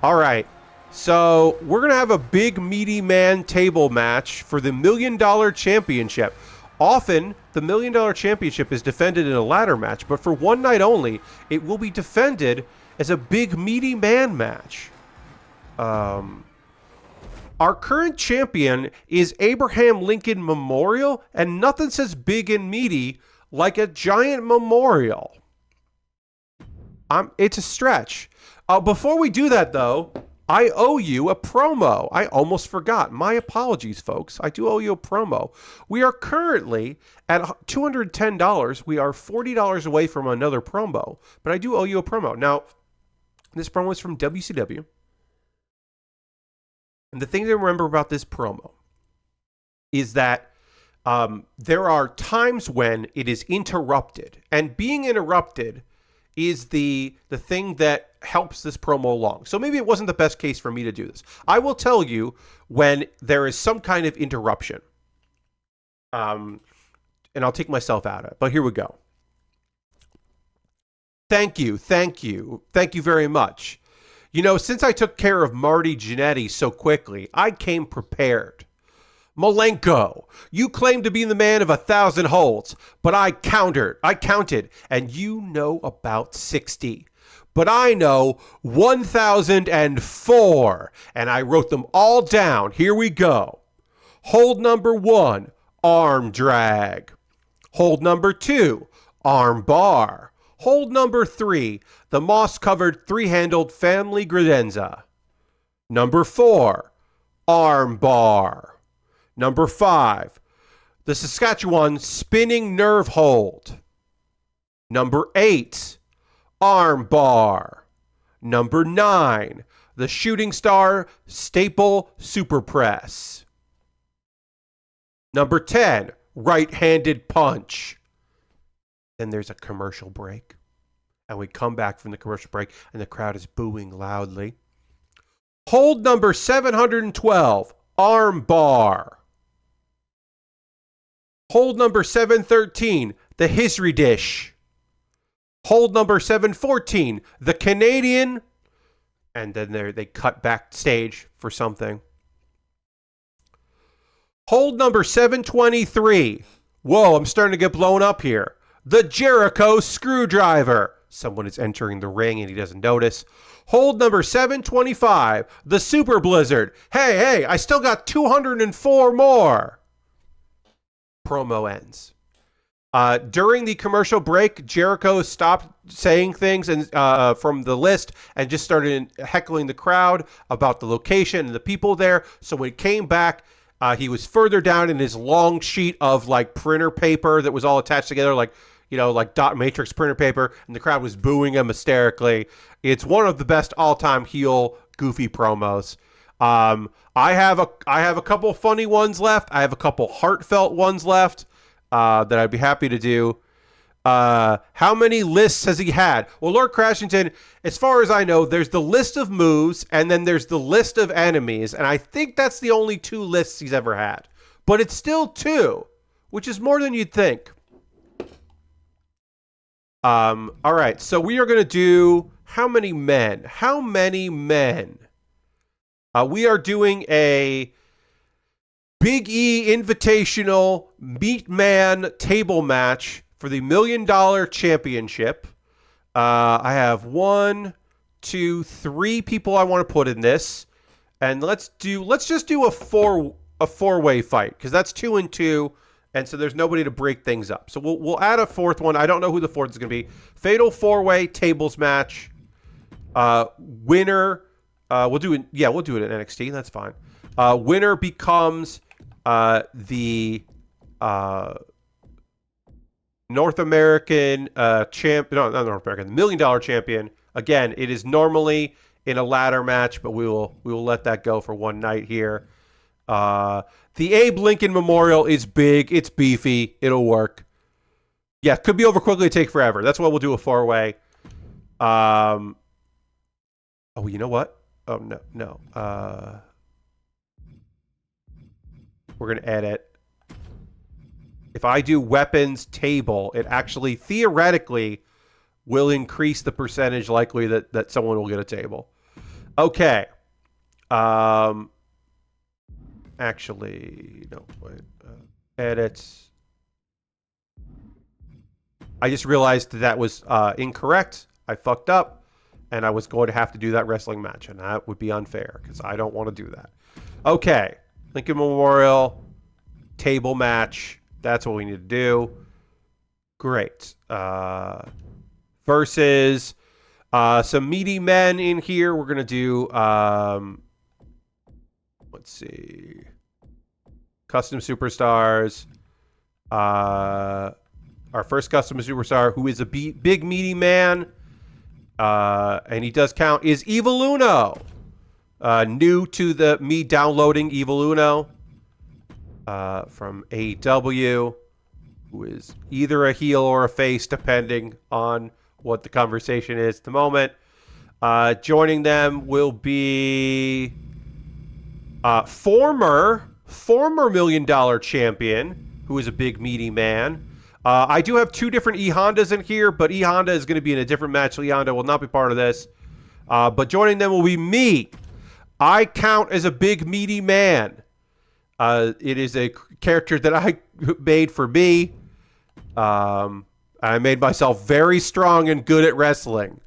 All right. So we're going to have a big meaty man table match for the $1 Million Championship. Often, the $1 Million Championship is defended in a ladder match, but for one night only, it will be defended as a big meaty man match. Our current champion is Abraham Lincoln Memorial, and nothing says big and meaty like a giant memorial. It's a stretch. Before we do that, though, I owe you a promo. I almost forgot. My apologies, folks. I do owe you a promo. We are currently at $210. We are $40 away from another promo, but I do owe you a promo. Now, this promo is from WCW. And the thing to remember about this promo is that there are times when it is interrupted. And being interrupted is the thing that helps this promo along. So maybe it wasn't the best case for me to do this. I will tell you when there is some kind of interruption. And I'll take myself out of it. But here we go. Thank you very much. You know, since I took care of Marty Jannetty so quickly, I came prepared. Malenko, you claim to be the man of 1,000 holds, but I counted, and you know about 60. But I know 1,004, and I wrote them all down. Here we go. Hold number 1, arm drag. Hold number 2, arm bar. Hold number 3, the moss-covered three-handled family credenza. Number 4, arm bar. Number 5, the Saskatchewan spinning nerve hold. Number 8, arm bar. Number 9, the shooting star staple super press. Number 10, right-handed punch. Then there's a commercial break. And we come back from the commercial break and the crowd is booing loudly. Hold number 712, arm bar. Hold number 713, the Hisry dish. Hold number 714, the Canadian. And then they cut backstage for something. Hold number 723. Whoa, I'm starting to get blown up here. The Jericho screwdriver. Someone is entering the ring and he doesn't notice. Hold number 725, the Super Blizzard. Hey, I still got 204 more. Promo ends. During the commercial break, Jericho stopped saying things and from the list and just started heckling the crowd about the location and the people there. So when he came back, he was further down in his long sheet of like printer paper that was all attached together, like dot matrix printer paper, and the crowd was booing him hysterically. It's one of the best all-time heel goofy promos. I have a couple funny ones left. I have a couple heartfelt ones left that I'd be happy to do. How many lists has he had? Well, Lord Crashington, as far as I know, there's the list of moves, and then there's the list of enemies, and I think that's the only 2 lists he's ever had. But it's still 2, which is more than you'd think. All right, so we are going to do how many men? We are doing a Big E Invitational Meat Man table match for the $1 Million Championship. I have 1, 2, 3 people I want to put in this, and let's just do a four-way fight because that's 2 and 2. And so there's nobody to break things up. So we'll add a 4th one. I don't know who the 4th is going to be. Fatal 4-way tables match. Winner. We'll do it in NXT. That's fine. Winner becomes the North American champ. No, not North American. The $1 Million champion. Again, it is normally in a ladder match, but we will let that go for one night here. The Abe Lincoln Memorial is big. It's beefy. It'll work. Yeah, could be over quickly, take forever. That's why we'll do a 4-way. Oh, you know what? Oh, no. We're going to edit. If I do weapons table, it actually theoretically will increase the percentage likely that someone will get a table. Okay. Actually, no, wait. Edits. I just realized that was incorrect. I fucked up, and I was going to have to do that wrestling match, and that would be unfair because I don't want to do that. Okay, Lincoln Memorial table match. That's what we need to do. Great. Versus some meaty men in here. We're gonna do. Let's see. Custom Superstars. Our first Custom Superstar, who is a big meaty man, and he does count, is Evil Uno. New to me downloading Evil Uno from AEW, who is either a heel or a face, depending on what the conversation is at the moment. Joining them will be former $1 Million champion, who is a big meaty man. I do have 2 different E Hondas in here, but E Honda is going to be in a different match. So E Honda will not be part of this. But joining them will be me. I count as a big meaty man. It is a character that I made for me. I made myself very strong and good at wrestling.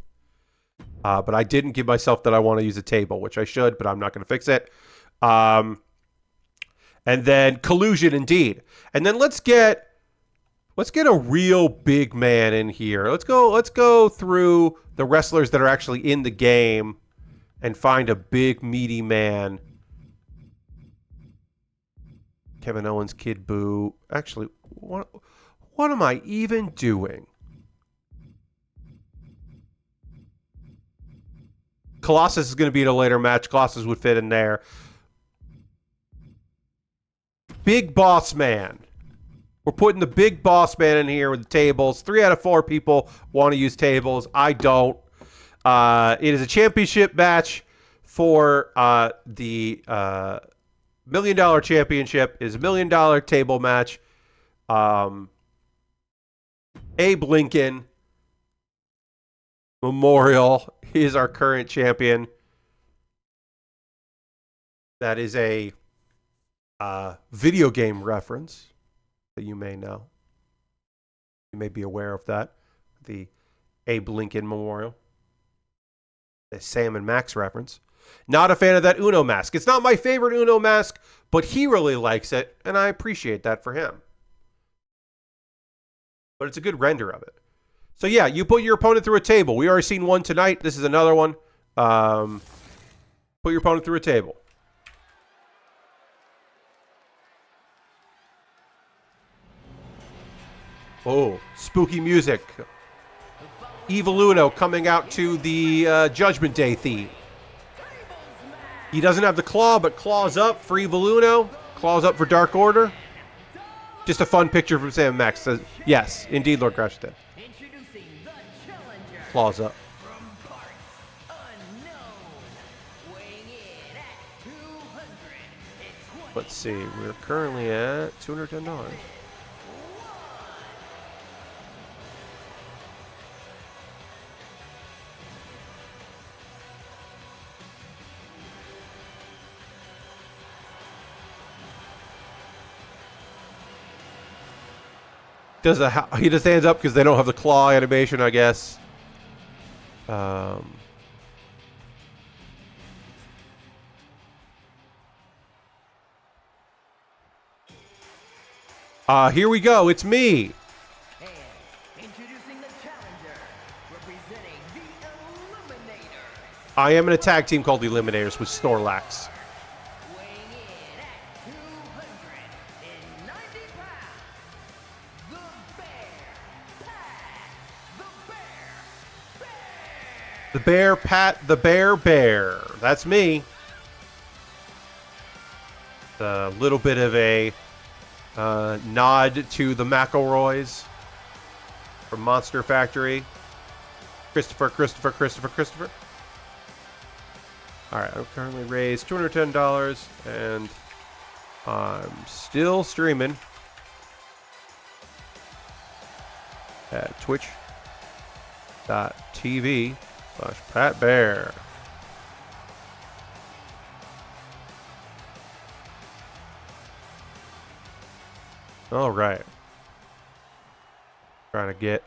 But I didn't give myself that I want to use a table, which I should, but I'm not going to fix it. And then collusion, indeed. And then let's get a real big man in here. Let's go through the wrestlers that are actually in the game and find a big meaty man. Kevin Owens, Kid Buu. Actually, what am I even doing? Colossus is going to be in a later match. Colossus would fit in there. Big Boss Man. We're putting the Big Boss Man in here with the tables. 3 out of 4 people want to use tables. I don't. It is a championship match for the $1 million championship. It is a $1 million table match. Abe Lincoln Memorial is our current champion. That is a video game reference that you may know. You may be aware of that. The Abe Lincoln Memorial. The Sam and Max reference. Not a fan of that Uno mask. It's not my favorite Uno mask, but he really likes it, and I appreciate that for him. But it's a good render of it. So yeah, you put your opponent through a table. We already seen one tonight. This is another one. Put your opponent through a table. Oh, spooky music. Evil Uno coming out to the Judgment Day theme. He doesn't have the claw, but claws up for Evil Uno. Claws up for Dark Order. Just a fun picture from Sam Max. Says, yes, indeed, Lord Crashton. Claws up. Let's see. We're currently at $210. He just stands up because they don't have the claw animation, I guess. Here we go. It's me. And introducing the challenger, representing the Eliminators. I am in a tag team called the Eliminators with Snorlax. Weighing in at 290 pounds, the Bear, Pat the Bear. Bear. That's me. A little bit of a nod to the McElroys from Monster Factory. Christopher. All right, I'm currently raised $210, and I'm still streaming at twitch.tv/PatBear. All right. Trying to get.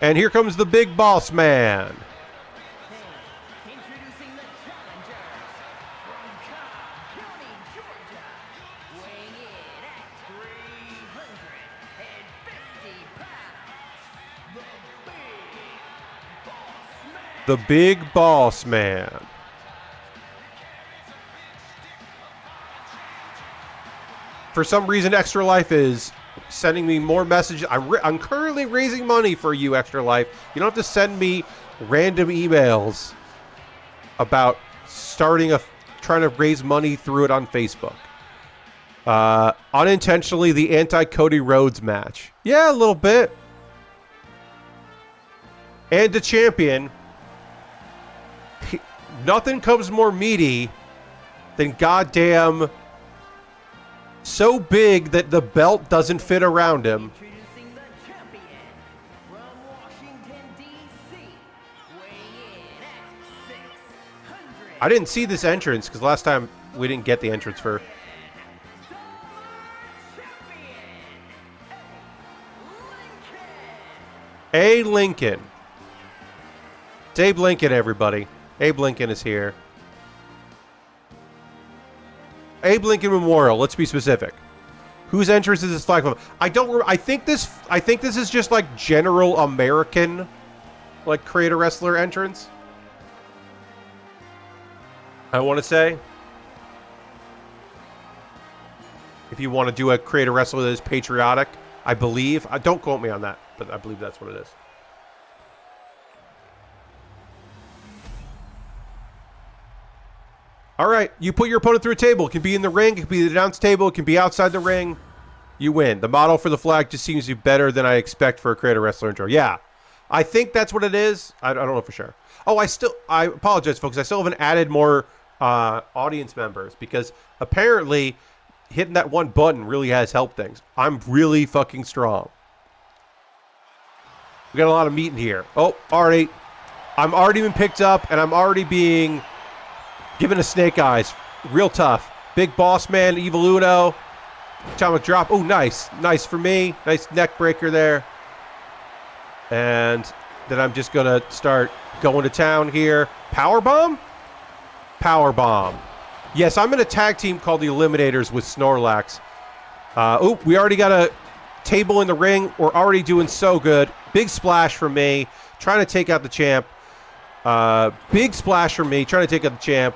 And here comes the Big Boss Man. Introducing the challenger from Cobb County, Georgia, weighing in at 350 pounds, The Big Boss Man. For some reason, Extra Life is sending me more messages. I'm currently raising money for you, Extra Life. You don't have to send me random emails about trying to raise money through it on Facebook. Unintentionally, the anti-Cody Rhodes match. Yeah, a little bit. And the champion. Nothing comes more meaty than goddamn so big that the belt doesn't fit around him. Introducing the champion from Washington, D.C. Weighing in at 600. I didn't see this entrance because last time we didn't get the entrance for. A. Lincoln. It's Abe Lincoln, everybody. Abe Lincoln is here. Abe Lincoln Memorial. Let's be specific. Whose entrance is this flag from? I think this is just like general American, like create a wrestler entrance. I want to say. If you want to do a create a wrestler that is patriotic, I believe. Don't quote me on that, but I believe that's what it is. All right, you put your opponent through a table. It can be in the ring, it can be the announce table, it can be outside the ring. You win. The model for the flag just seems to be better than I expect for a create a wrestler intro. Yeah, I think that's what it is. I don't know for sure. Oh, I apologize, folks. I still haven't added more audience members because apparently hitting that one button really has helped things. I'm really fucking strong. We got a lot of meat in here. Oh, already. I'm already been picked up, and I'm already being given a snake eyes. Real tough. Big boss man, Evil Uno. Atomic drop. Oh, nice. Nice for me. Nice neck breaker there. And then I'm just going to start going to town here. Power bomb? Power bomb. Yes, I'm in a tag team called the Eliminators with Snorlax. We already got a table in the ring. We're already doing so good. Big splash from me. Trying to take out the champ. Big splash from me. Trying to take out the champ.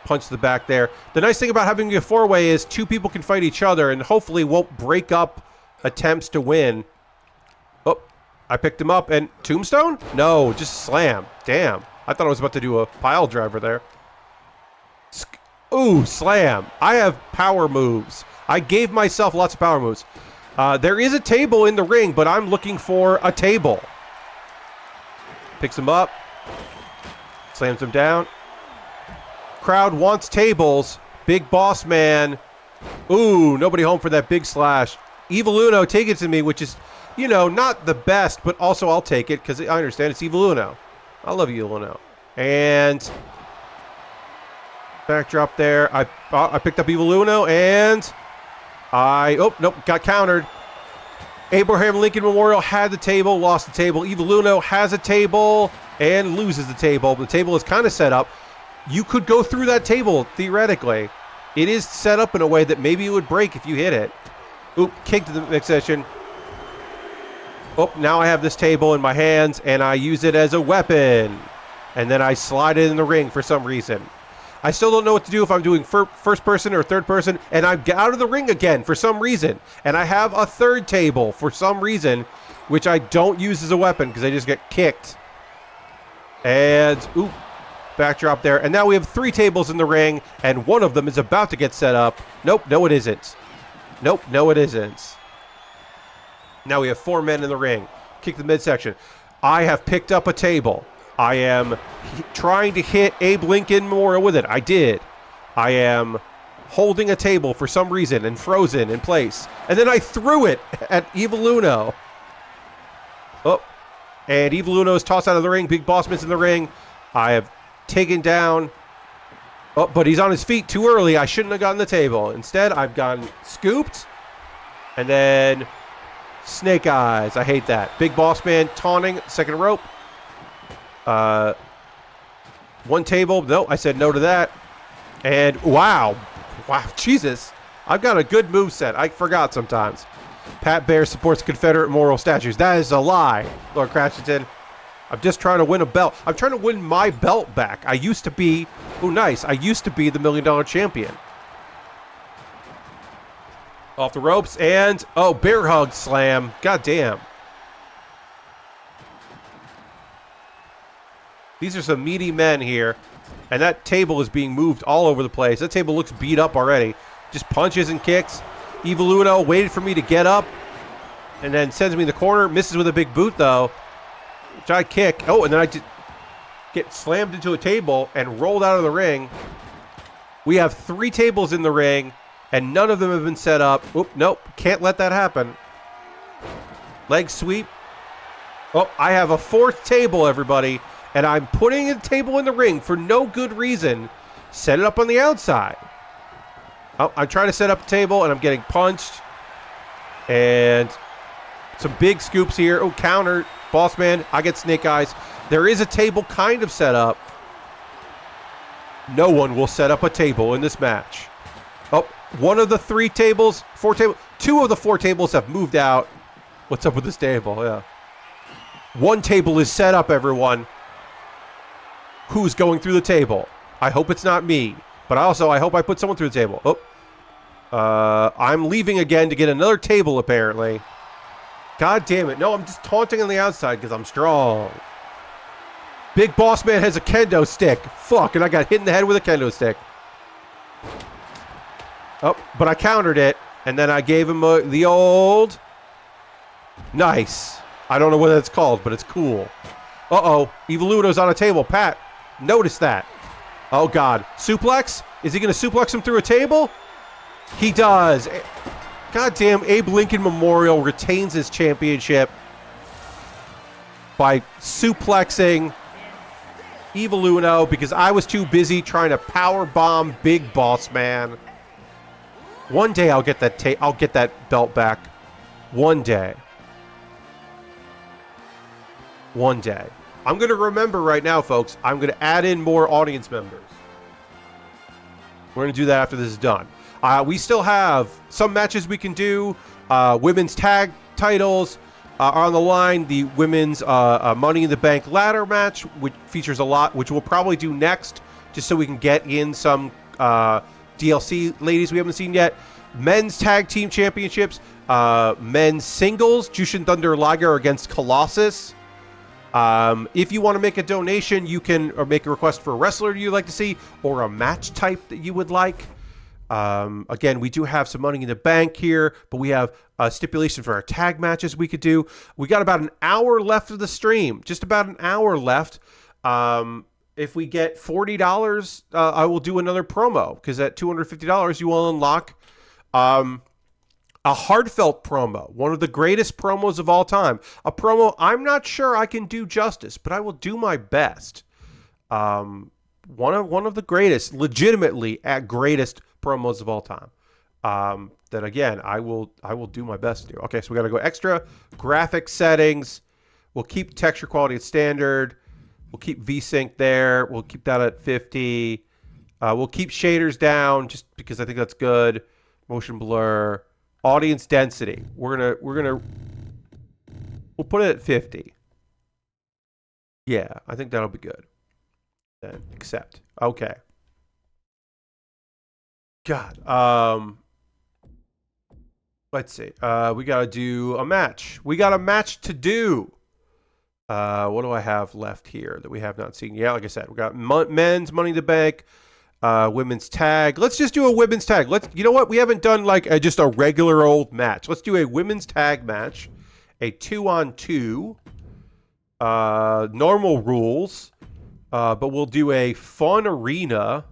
Punch to the back there. The nice thing about having a four-way is two people can fight each other and hopefully won't break up attempts to win. Oh, I picked him up and tombstone? No, just slam. Damn. I thought I was about to do a pile driver there. Ooh, slam. I have power moves. I gave myself lots of power moves. There is a table in the ring, but I'm looking for a table. Picks him up. Slams him down. Crowd wants tables. Big boss man. Ooh, nobody home for that big slash. Evil Uno, take it to me, which is, you know, not the best, but also I'll take it because I understand it's Evil Uno. I love Evil Uno. And backdrop there. I picked up Evil Uno and got countered. Abraham Lincoln Memorial had the table, lost the table. Evil Uno has a table and loses the table. The table is kind of set up. You could go through that table, theoretically. It is set up in a way that maybe it would break if you hit it. Oop, kick to the midsection. Oh, now I have this table in my hands, and I use it as a weapon. And then I slide it in the ring for some reason. I still don't know what to do if I'm doing first person or third person, and I'm out of the ring again for some reason. And I have a third table for some reason, which I don't use as a weapon because I just get kicked. And, oop. Backdrop there. And now we have 3 tables in the ring, and one of them is about to get set up. Nope, no it isn't. Nope, no it isn't. Now we have 4 men in the ring. Kick the midsection. I have picked up a table. I am trying to hit Abe Lincoln Memorial with it. I did. I am holding a table for some reason and frozen in place. And then I threw it at Evil Uno. Oh, and Evil Uno is tossed out of the ring. Big Boss Man's in the ring. I have taken down. Oh, but he's on his feet too early. I shouldn't have gotten the table. Instead, I've gotten scooped. And then snake eyes. I hate that. Big Boss Man taunting. Second rope. One table. No, I said no to that. And wow. Wow. Jesus. I've got a good moveset. I forgot sometimes. Pat Bear supports Confederate moral statues. That is a lie, Lord Cratchington. I'm just trying to win a belt. I'm trying to win my belt back. I used to be, oh nice, I used to be the $1 Million champion. Off the ropes and, oh, bear hug slam. God damn. These are some meaty men here. And that table is being moved all over the place. That table looks beat up already. Just punches and kicks. Evil Uno waited for me to get up. And then sends me in the corner. Misses with a big boot, though. Which I kick. Oh, and then I just get slammed into a table and rolled out of the ring. We have 3 tables in the ring. and none of them have been set up. Oop, nope, can't let that happen. Leg sweep. Oh, I have a fourth table, everybody, and I'm putting a table in the ring for no good reason. Set it up on the outside. Oh, I'm trying to set up a table, and I'm getting punched. And some big scoops here. Oh, counter. Boss man, I get snake eyes. There is a table kind of set up. No one will set up a table in this match. Oh, one of the four tables, two of the four tables have moved out. What's up with this table? Yeah. One table is set up, everyone. Who's going through the table? I hope it's not me. But also, I hope I put someone through the table. Oh. I'm leaving again to get another table, apparently. God damn it. No, I'm just taunting on the outside because I'm strong. Big boss man has a kendo stick. Fuck, and I got hit in the head with a kendo stick. Oh, but I countered it, and then I gave him the old... Nice. I don't know what that's called, but it's cool. Uh-oh. Evil Uno's on a table. Pat, notice that. Oh, God. Suplex? Is he going to suplex him through a table? He does. Goddamn, Abe Lincoln Memorial retains his championship by suplexing Evil Uno because I was too busy trying to power bomb Big Boss Man. One day I'll get that belt back. One day. One day. I'm going to remember right now, folks. I'm going to add in more audience members. We're going to do that after this is done. We still have some matches we can do. Women's tag titles are on the line. The women's Money in the Bank ladder match, which features a lot, which we'll probably do next, just so we can get in some DLC ladies we haven't seen yet. Men's tag team championships. Men's singles. Jushin Thunder Liger against Colossus. If you want to make a donation, you can or make a request for a wrestler you'd like to see or a match type that you would like. Again, we do have some Money in the Bank here, but we have a stipulation for our tag matches we could do. We got about an hour left of the stream, just about an hour left. If we get $40, I will do another promo because at $250, you will unlock a heartfelt promo, one of the greatest promos of all time. A promo I'm not sure I can do justice, but I will do my best. One of the greatest, legitimately at greatest promos of all time. That again, I will do my best to do. Okay, so we got to go extra graphic settings. We'll keep texture quality at standard. We'll keep VSync there. We'll keep that at 50. We'll keep shaders down just because I think that's good. Motion blur. Audience density. We'll put it at 50. Yeah, I think that'll be good. Then accept. Okay. God. Let's see. We gotta do a match. We got a match to do. What do I have left here that we have not seen yet? Like I said, we got men's Money in the Bank. Women's tag. Let's just do a women's tag. You know what? We haven't done like just a regular old match. Let's do a women's tag match, a 2-on-2, normal rules, but we'll do a fun arena.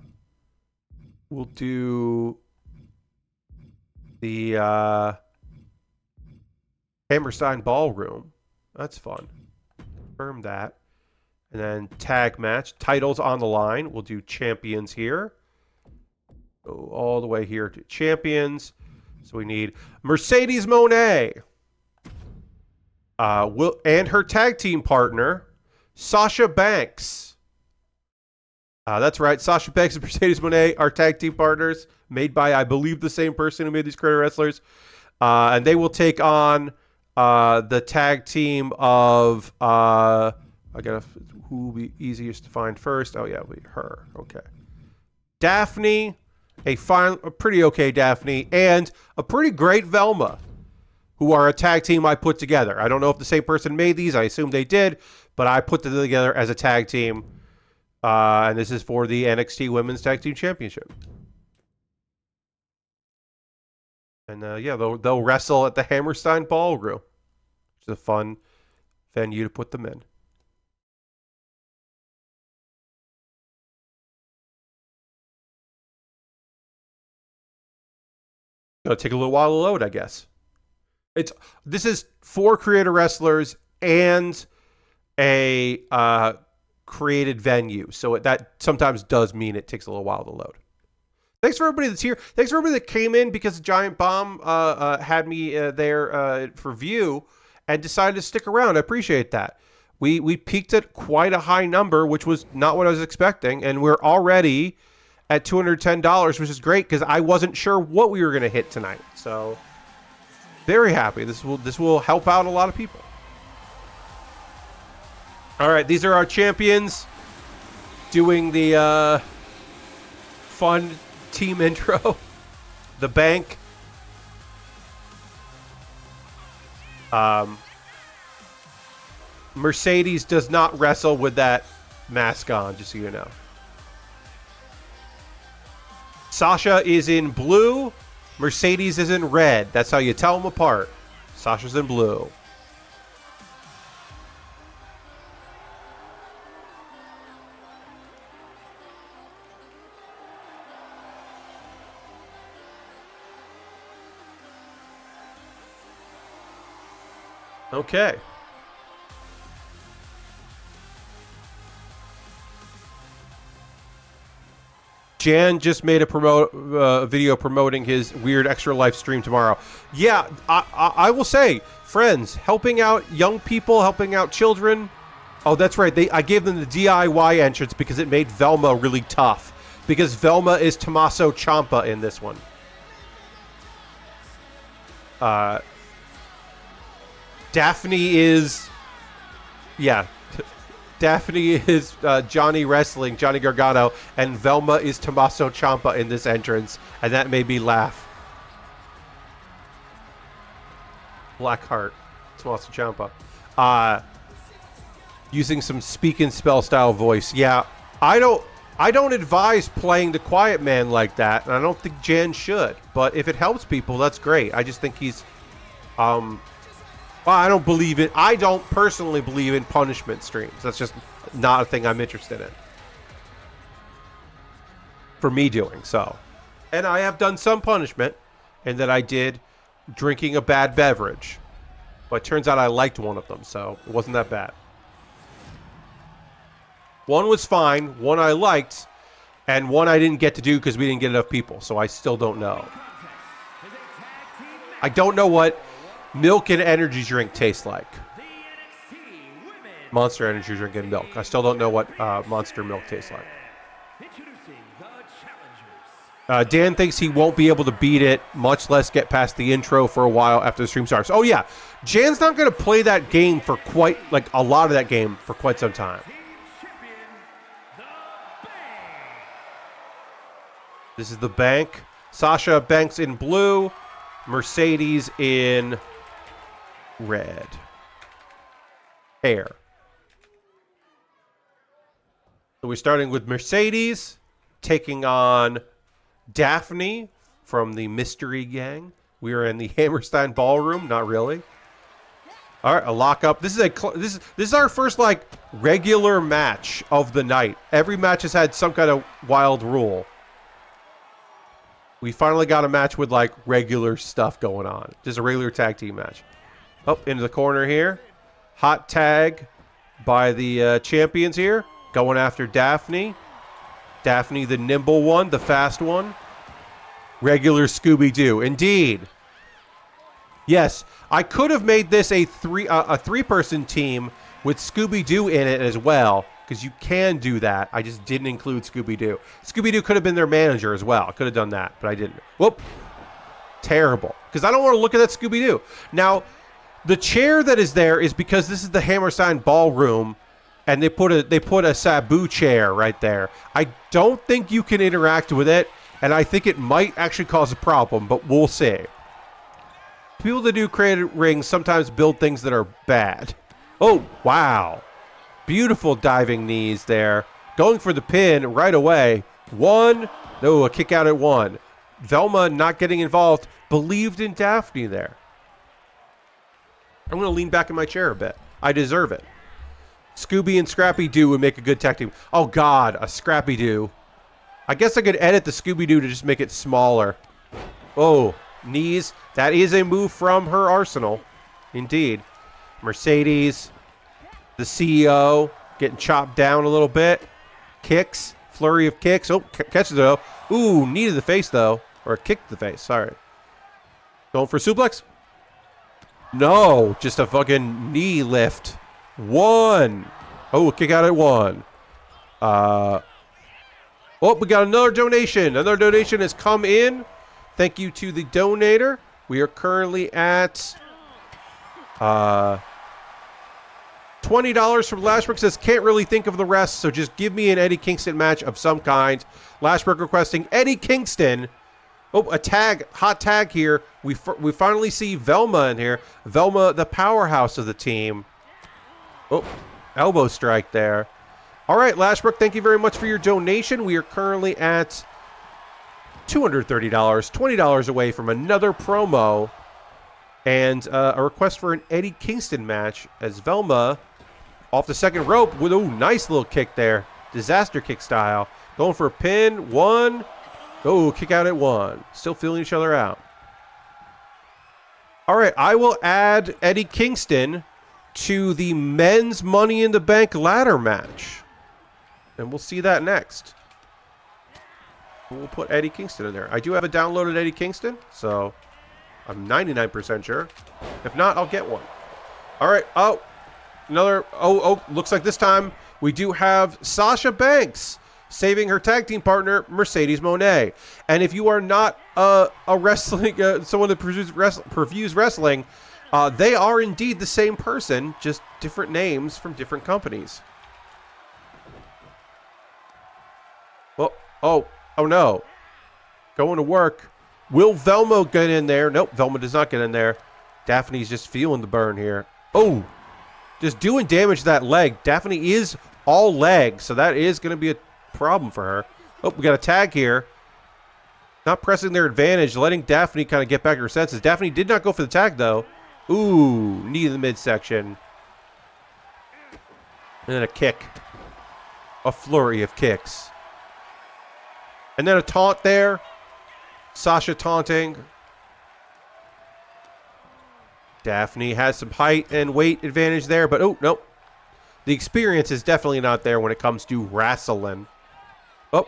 We'll do the Hammerstein Ballroom. That's fun. Confirm that. And then tag match. Titles on the line. We'll do champions here. Go all the way here to champions. So we need Mercedes Moné. And her tag team partner, Sasha Banks. That's right. Sasha Banks and Mercedes Moné are tag team partners. Made by, I believe, the same person who made these Creator Wrestlers. And they will take on the tag team of... who will be easiest to find first? Oh, yeah, it'll be her. Okay. Daphne, a pretty okay Daphne, and a pretty great Velma, who are a tag team I put together. I don't know if the same person made these. I assume they did, but I put them together as a tag team. And this is for the NXT Women's Tag Team Championship. And, yeah, they'll wrestle at the Hammerstein Ballroom, which is a fun venue to put them in. Gonna take a little while to load, I guess. This is 4 creator wrestlers and a created venue, so that sometimes does mean it takes a little while to load. Thanks for everybody that's here. Thanks for everybody that came in because Giant Bomb had me there for view and decided to stick around. I appreciate that. We peaked at quite a high number, which was not what I was expecting, and we're already at $210, which is great because I wasn't sure what we were going to hit tonight. So very happy. This will help out a lot of people. All right, these are our champions doing the fun team intro. The Bank. Mercedes does not wrestle with that mask on, just so you know. Sasha is in blue. Mercedes is in red. That's how you tell them apart. Sasha's in blue. Okay. Jan just made a video promoting his weird extra life stream tomorrow. Yeah, I will say, friends, helping out young people, helping out children. Oh, that's right. I gave them the DIY entrance because it made Velma really tough. Because Velma is Tommaso Ciampa in this one. Daphne is... Yeah. Daphne is Johnny Wrestling, Johnny Gargano, and Velma is Tommaso Ciampa in this entrance, and that made me laugh. Blackheart, Tommaso Ciampa. Using some speak and spell style voice. Yeah, I don't advise playing the quiet man like that, and I don't think Jan should. But if it helps people, that's great. I just think he's well, I don't personally believe in punishment streams. That's just not a thing I'm interested in. For me doing so. And I have done some punishment in that I did drinking a bad beverage. But it turns out I liked one of them, so it wasn't that bad. One was fine, one I liked, and one I didn't get to do because we didn't get enough people, so I still don't know. I don't know what milk and energy drink tastes like. Monster energy drink and milk. I still don't know what Monster milk tastes like. Dan thinks he won't be able to beat it, much less get past the intro for a while after the stream starts. Oh yeah, Jan's not going to play that game for a lot of that game for quite some time. This is the Bank. Sasha Banks in blue. Mercedes in red. Hair. So we're starting with Mercedes taking on Daphne from the Mystery Gang. We are in the Hammerstein Ballroom. Not really. All right, a lockup. This is our first regular match of the night. Every match has had some kind of wild rule. We finally got a match with regular stuff going on. Just a regular tag team match. Oh, into the corner here. Hot tag by the champions here. Going after Daphne. Daphne, the nimble one, the fast one. Regular Scooby-Doo. Indeed. Yes, I could have made this a three-person team with Scooby-Doo in it as well. Because you can do that. I just didn't include Scooby-Doo. Scooby-Doo could have been their manager as well. I could have done that, but I didn't. Whoop. Terrible. Because I don't want to look at that Scooby-Doo. Now, the chair that is there is because this is the Hammerstein Ballroom, and they put a Sabu chair right there. I don't think you can interact with it, and I think it might actually cause a problem, but we'll see. People that do creative rings sometimes build things that are bad. Oh, wow. Beautiful diving knees there. Going for the pin right away. One. No, a kick out at one. Velma not getting involved. Believed in Daphne there. I'm going to lean back in my chair a bit. I deserve it. Scooby and Scrappy-Doo would make a good tag team. Oh, God. A Scrappy-Doo. I guess I could edit the Scooby-Doo to just make it smaller. Oh. Knees. That is a move from her arsenal. Indeed. Mercedes, the CEO, getting chopped down a little bit. Kicks. Flurry of kicks. Oh, catches it though. Ooh, knee to the face though. Or kick to the face. Sorry. Going for a suplex? No, just a fucking knee lift. 1. Oh, kick out at 1. Oh, we got another donation. Another donation has come in. Thank you to the donator. We are currently at $20 from Lashbrook. Says, can't really think of the rest, so just give me an Eddie Kingston match of some kind. Lashbrook requesting Eddie Kingston. Oh, a tag, hot tag here. We finally see Velma in here. Velma, the powerhouse of the team. Oh, elbow strike there. All right, Lashbrook, thank you very much for your donation. We are currently at $230, $20 away from another promo. And a request for an Eddie Kingston match as Velma off the second rope with a nice little kick there. Disaster kick style. Going for a pin. 1. Oh, kick out at 1. Still feeling each other out. All right, I will add Eddie Kingston to the men's Money in the Bank ladder match. And we'll see that next. We'll put Eddie Kingston in there. I do have a downloaded Eddie Kingston, so I'm 99% sure. If not, I'll get one. All right. Oh, another. Oh, looks like this time we do have Sasha Banks saving her tag team partner, Mercedes Moné. And if you are not a wrestling, someone that previews wrestling, they are indeed the same person, just different names from different companies. Oh no. Going to work. Will Velma get in there? Nope, Velma does not get in there. Daphne's just feeling the burn here. Oh, just doing damage to that leg. Daphne is all leg, so that is going to be a problem for her. Oh, we got a tag here. Not pressing their advantage, letting Daphne kind of get back to her senses. Daphne did not go for the tag, though. Ooh, knee in the midsection. And then a kick. A flurry of kicks. And then a taunt there. Sasha taunting. Daphne has some height and weight advantage there, but oh, nope. The experience is definitely not there when it comes to wrestling. Oh.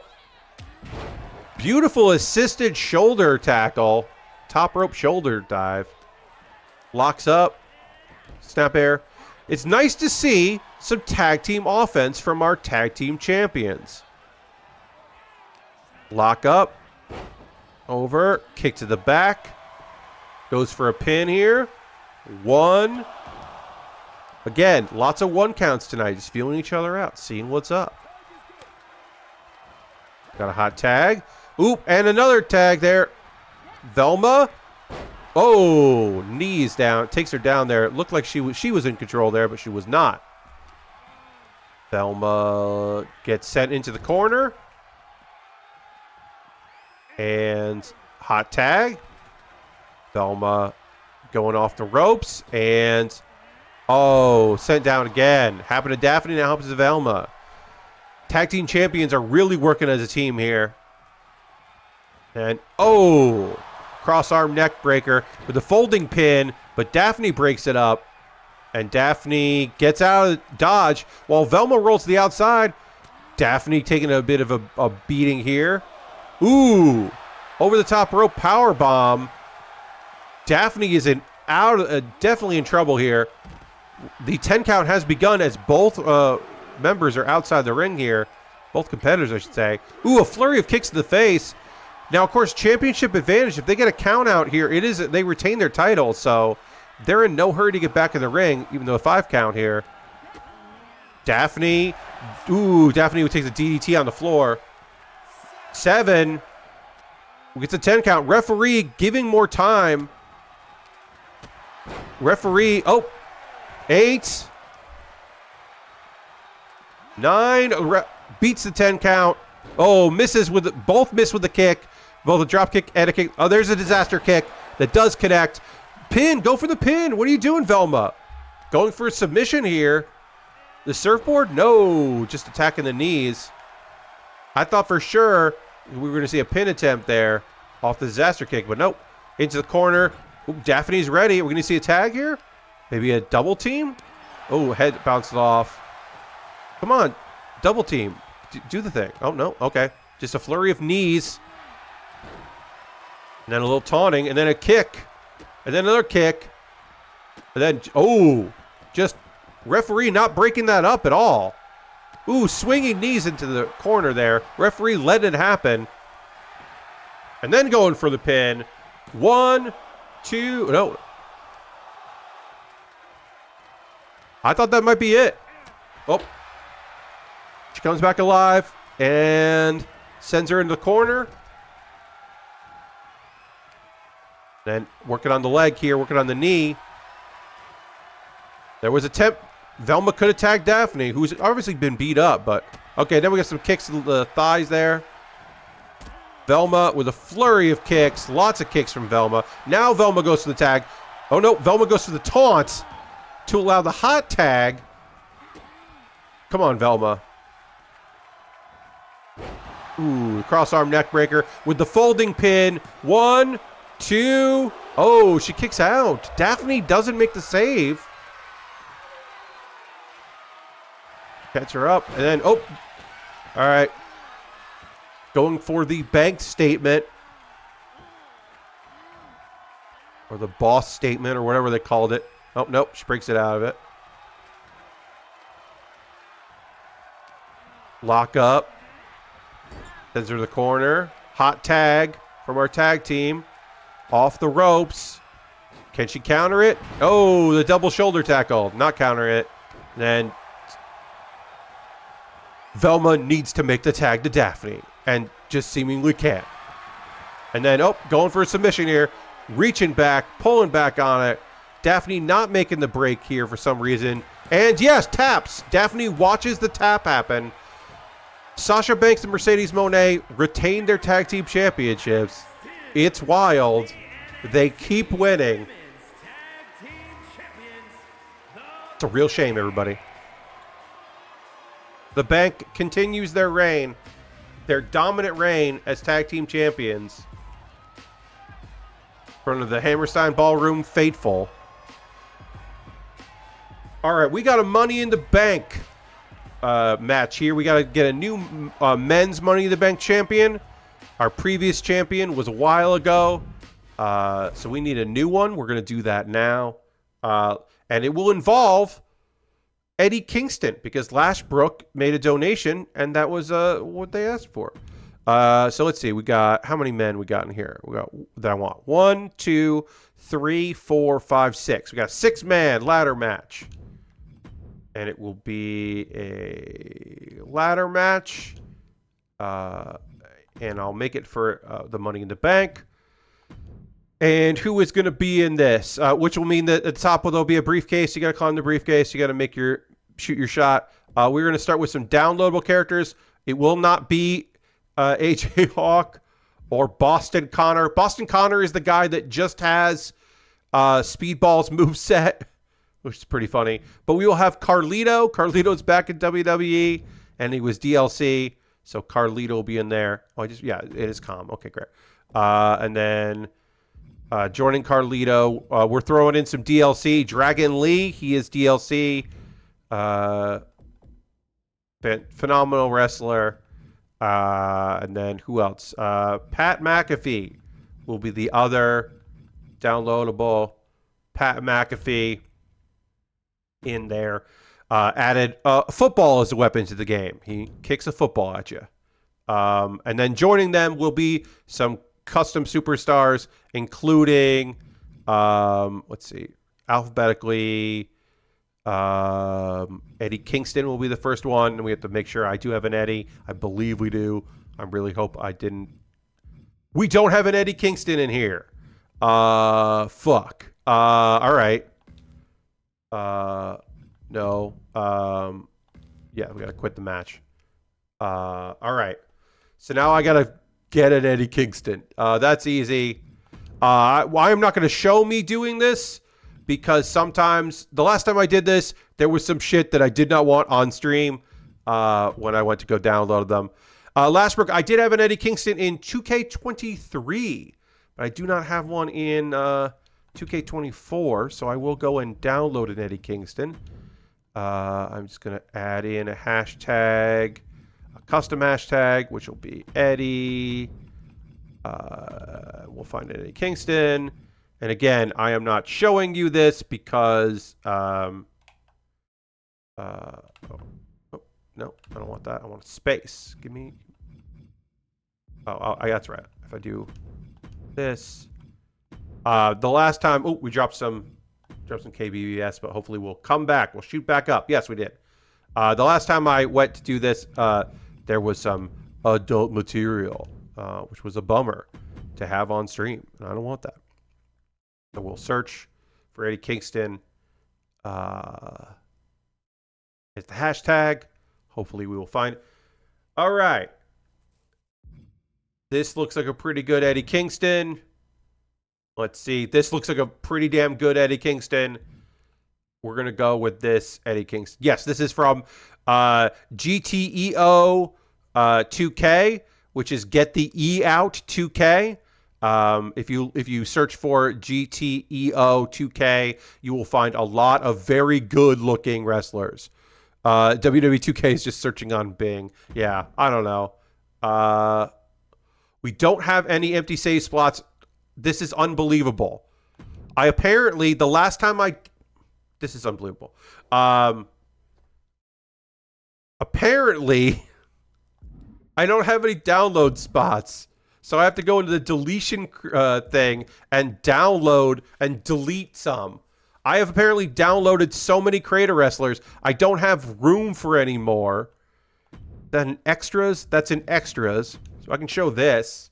Beautiful assisted shoulder tackle. Top rope shoulder dive. Locks up. Snap air. It's nice to see some tag team offense from our tag team champions. Lock up. Over. Kick to the back. Goes for a pin here. 1. Again, lots of 1 counts tonight. Just feeling each other out. Seeing what's up. Got a hot tag. Oop, and another tag there. Velma. Oh, knees down. Takes her down there. It looked like she was in control there, but she was not. Velma gets sent into the corner. And hot tag. Velma going off the ropes. And, sent down again. Happened to Daphne, now happens to Velma. Tag team champions are really working as a team here. And, cross arm neck breaker with a folding pin, but Daphne breaks it up. And Daphne gets out of dodge while Velma rolls to the outside. Daphne taking a bit of a beating here. Ooh, over the top rope power bomb. Daphne is definitely in trouble here. The 10 count has begun as both members are outside the ring here. Both competitors, I should say. Ooh, a flurry of kicks to the face. Now, of course, championship advantage. If they get a count out here, they retain their title. So they're in no hurry to get back in the ring, even though a 5 count here. Daphne. Ooh, Daphne would take the DDT on the floor. 7. Gets a 10 count. Referee giving more time. Referee. 8. 9. Beats the 10 count. Both miss with the kick. Both a drop kick and a kick. Oh, there's a disaster kick that does connect. Pin. Go for the pin. What are you doing, Velma? Going for a submission here. The surfboard? No. Just attacking the knees. I thought for sure we were going to see a pin attempt there off the disaster kick, but nope. into the corner. Ooh, Daphne's ready. We're going to see a tag here. Maybe a double team. Oh, head bounced off. Come on. Double team. Do the thing. Oh, no. Okay. Just a flurry of knees. And then a little taunting. And then a kick. And then another kick. And then, oh, just referee not breaking that up at all. Ooh, swinging knees into the corner there. Referee let it happen. And then going for the pin. 1, 2, no. I thought that might be it. Oh. She comes back alive and sends her into the corner. Then working on the leg here, working on the knee. There was a attempt. Velma could have tagged Daphne, who's obviously been beat up, but okay, then we got some kicks to the thighs there. Velma with a flurry of kicks, lots of kicks from Velma. Now Velma goes to the tag. Oh no, Velma goes to the taunt to allow the hot tag. Come on, Velma. Ooh, cross arm neck breaker with the folding pin. 1, 2. Oh, she kicks out. Daphne doesn't make the save. Catch her up, and then, oh, all right. Going for the bank statement. Or the boss statement, or whatever they called it. Oh, nope, she breaks it out of it. Lock up. Sends her to the corner. Hot tag from our tag team. Off the ropes. Can she counter it? Oh, the double shoulder tackle. Not counter it. Then Velma needs to make the tag to Daphne. And just seemingly can't. And then, oh, going for a submission here. Reaching back, pulling back on it. Daphne not making the break here for some reason. And yes, taps. Daphne watches the tap happen. Sasha Banks and Mercedes Moné retain their tag team championships. It's wild. They keep winning. It's a real shame, everybody. The Bank continues their reign. Their dominant reign as tag team champions. In front of the Hammerstein Ballroom faithful. All right, we got a Money in the Bank match here. We got to get a new men's Money in the Bank champion. Our previous champion was a while ago. So we need a new one. We're going to do that now. And it will involve Eddie Kingston, because Lashbrook made a donation, and that was what they asked for. So let's see. We got, how many men we got in here? We got that I want. 1, 2, 3, 4, 5, 6. We got a 6-man ladder match. And it will be a ladder match. And I'll make it for the Money in the Bank. And who is going to be in this? Which will mean that at the top there'll be a briefcase. You got to climb the briefcase. You got to shoot your shot. We're going to start with some downloadable characters. It will not be AJ Hawk or Boston Connor. Boston Connor is the guy that just has Speedball's moveset, which is pretty funny. But we will have Carlito. Carlito's back in WWE, and he was DLC. So Carlito will be in there. Oh, yeah, it is calm. Okay, great. And then joining Carlito, we're throwing in some DLC. Dragon Lee, he is DLC. Phenomenal wrestler. And then who else? Pat McAfee will be the other downloadable. Pat McAfee in there. Added football as a weapon to the game. He kicks a football at you. And then joining them will be some custom superstars, including, let's see, alphabetically, Eddie Kingston will be the first one. And we have to make sure I do have an Eddie. I believe we do. I really hope I didn't. We don't have an Eddie Kingston in here. Fuck. All right. No. Yeah, we got to quit the match. All right. So now I got to get an Eddie Kingston. That's easy. I'm not going to show me doing this because sometimes, the last time I did this, there was some shit that I did not want on stream when I went to go download them. Lashbrook, I did have an Eddie Kingston in 2K23, But I do not have one in 2K24, so I will go and download an Eddie Kingston. I'm just going to add in a hashtag, a custom hashtag, which will be Eddie. We'll find Eddie Kingston. And again, I am not showing you this because... no, I don't want that. I want space. Give me... that's right. If I do this... the last time... Oh, we dropped some KBBS, but hopefully we'll come back. We'll shoot back up. Yes, we did. The last time I went to do this, there was some adult material, which was a bummer to have on stream. And I don't want that. So we'll search for Eddie Kingston. It's the hashtag. Hopefully we will find it. All right. This looks like a pretty good Eddie Kingston. Let's see. This looks like a pretty damn good Eddie Kingston. We're going to go with this Eddie Kingston. Yes, this is from GTEO 2K, which is Get the E Out 2K. If you search for GTEO 2K, you will find a lot of very good looking wrestlers. WWE 2K is just searching on Bing. Yeah, I don't know. We don't have any empty save spots. This is unbelievable. The last time this is unbelievable. Apparently, I don't have any download spots. So I have to go into the deletion thing and download and delete some. I have apparently downloaded so many Creator Wrestlers, I don't have room for any more. Then extras, that's in extras. So I can show this.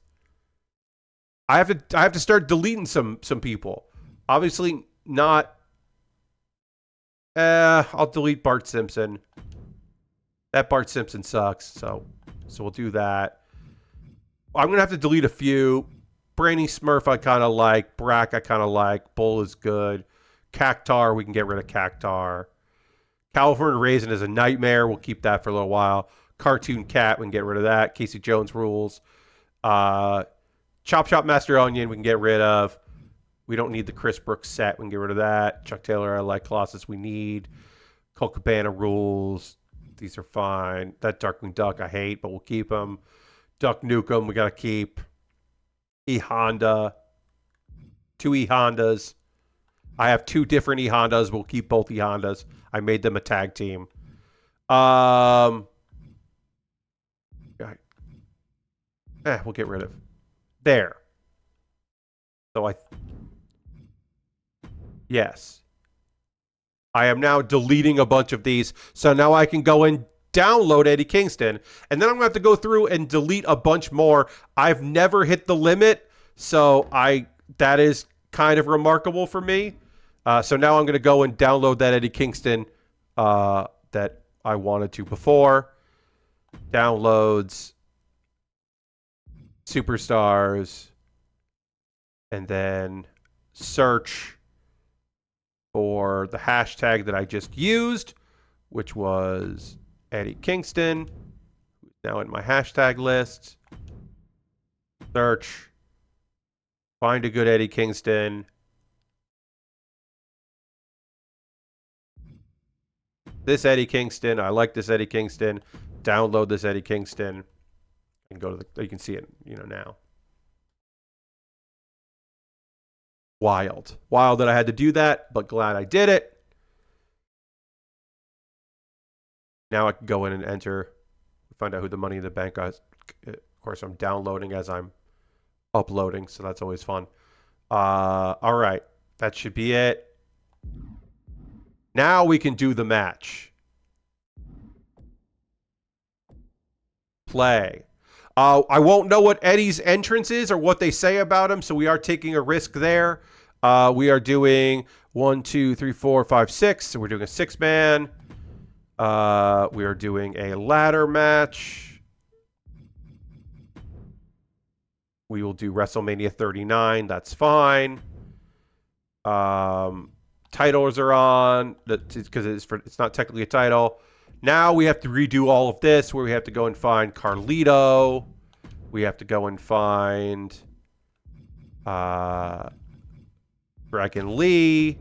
I have to start deleting some people. Obviously not. I'll delete Bart Simpson. That Bart Simpson sucks. So we'll do that. I'm gonna have to delete a few. Brainy Smurf I kind of like. Brack I kind of like. Bull is good. Cactar, we can get rid of Cactar. California Raisin is a nightmare. We'll keep that for a little while. Cartoon Cat, we can get rid of that. Casey Jones rules. Chop Chop Master Onion, we can get rid of. We don't need the Chris Brooks set. We can get rid of that. Chuck Taylor, I like. Colossus, we need. Colt Cabana rules. These are fine. That Darkwing Duck, I hate, but we'll keep them. Duck Nukem, we got to keep. E-Honda. 2 E-Hondas. I have 2 different E-Hondas. We'll keep both E-Hondas. I made them a tag team. We'll get rid of. There. So yes. I am now deleting a bunch of these. So now I can go and download Eddie Kingston. And then I'm going to have to go through and delete a bunch more. I've never hit the limit. So that is kind of remarkable for me. So now I'm going to go and download that Eddie Kingston that I wanted to before. Downloads. Superstars. And then search for the hashtag that I just used, which was Eddie Kingston. Now in my hashtag list. Search. Find a good Eddie Kingston. This Eddie Kingston. I like this Eddie Kingston. Download this Eddie Kingston. And go to you can see it, now. Wild that I had to do that, but glad I did it. Now I can go in and enter, find out who the Money in the Bank is. Of course, I'm downloading as I'm uploading, so that's always fun. All right, that should be it. Now we can do the match. Play. I won't know what Eddie's entrance is or what they say about him, so we are taking a risk there. We are doing 1, 2, 3, 4, 5, 6. So we're doing a 6-man. We are doing a ladder match. We will do WrestleMania 39. That's fine. Titles are on because it's not technically a title. Now we have to redo all of this where we have to go and find Carlito. We have to go and find Dragon Lee.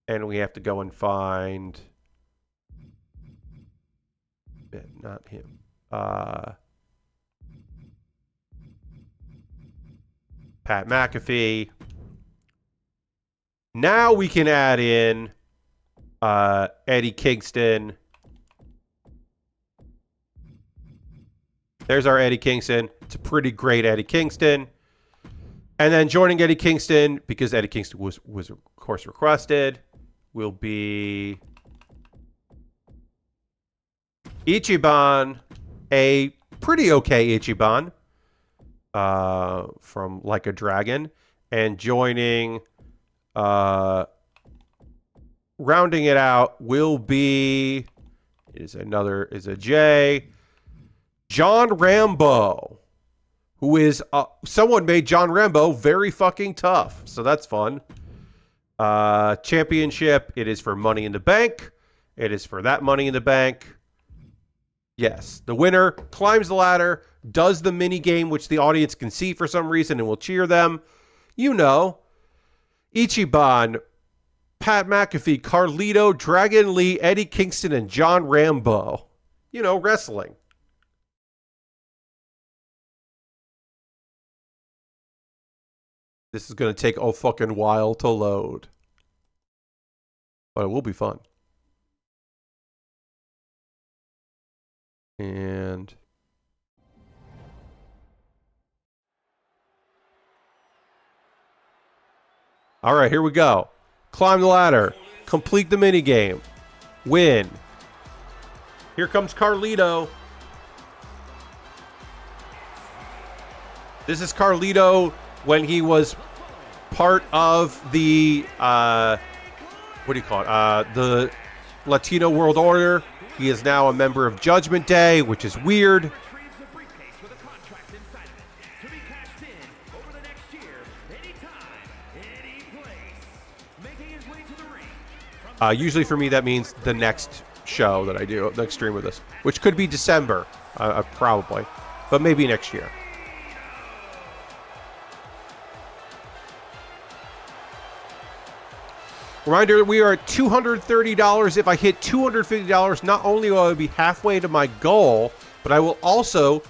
And we have to go and find... Not him. Pat McAfee. Now we can add in Eddie Kingston. There's our Eddie Kingston. It's a pretty great Eddie Kingston. And then joining Eddie Kingston, because Eddie Kingston was of course requested, will be Ichiban, a pretty okay Ichiban from Like a Dragon, and joining, rounding it out will be John Rambo, who is someone made John Rambo very fucking tough, so that's fun. Championship, it is for Money in the Bank. It is for that Money in the Bank. Yes, the winner climbs the ladder, does the mini game, which the audience can see for some reason and will cheer them. You know, Ichiban, Pat McAfee, Carlito, Dragon Lee, Eddie Kingston, and John Rambo. You know, wrestling. This is going to take a fucking while to load. But it will be fun. And... Alright, here we go. Climb the ladder. Complete the minigame. Win. Here comes Carlito. This is Carlito when he was part of the, what do you call it? The Latino World Order. He is now a member of Judgment Day, which is weird. Usually for me, that means the next show that I do, the next stream of this, which could be December, probably, but maybe next year. Reminder, we are at $230. If I hit $250, not only will I be halfway to my goal, but I will also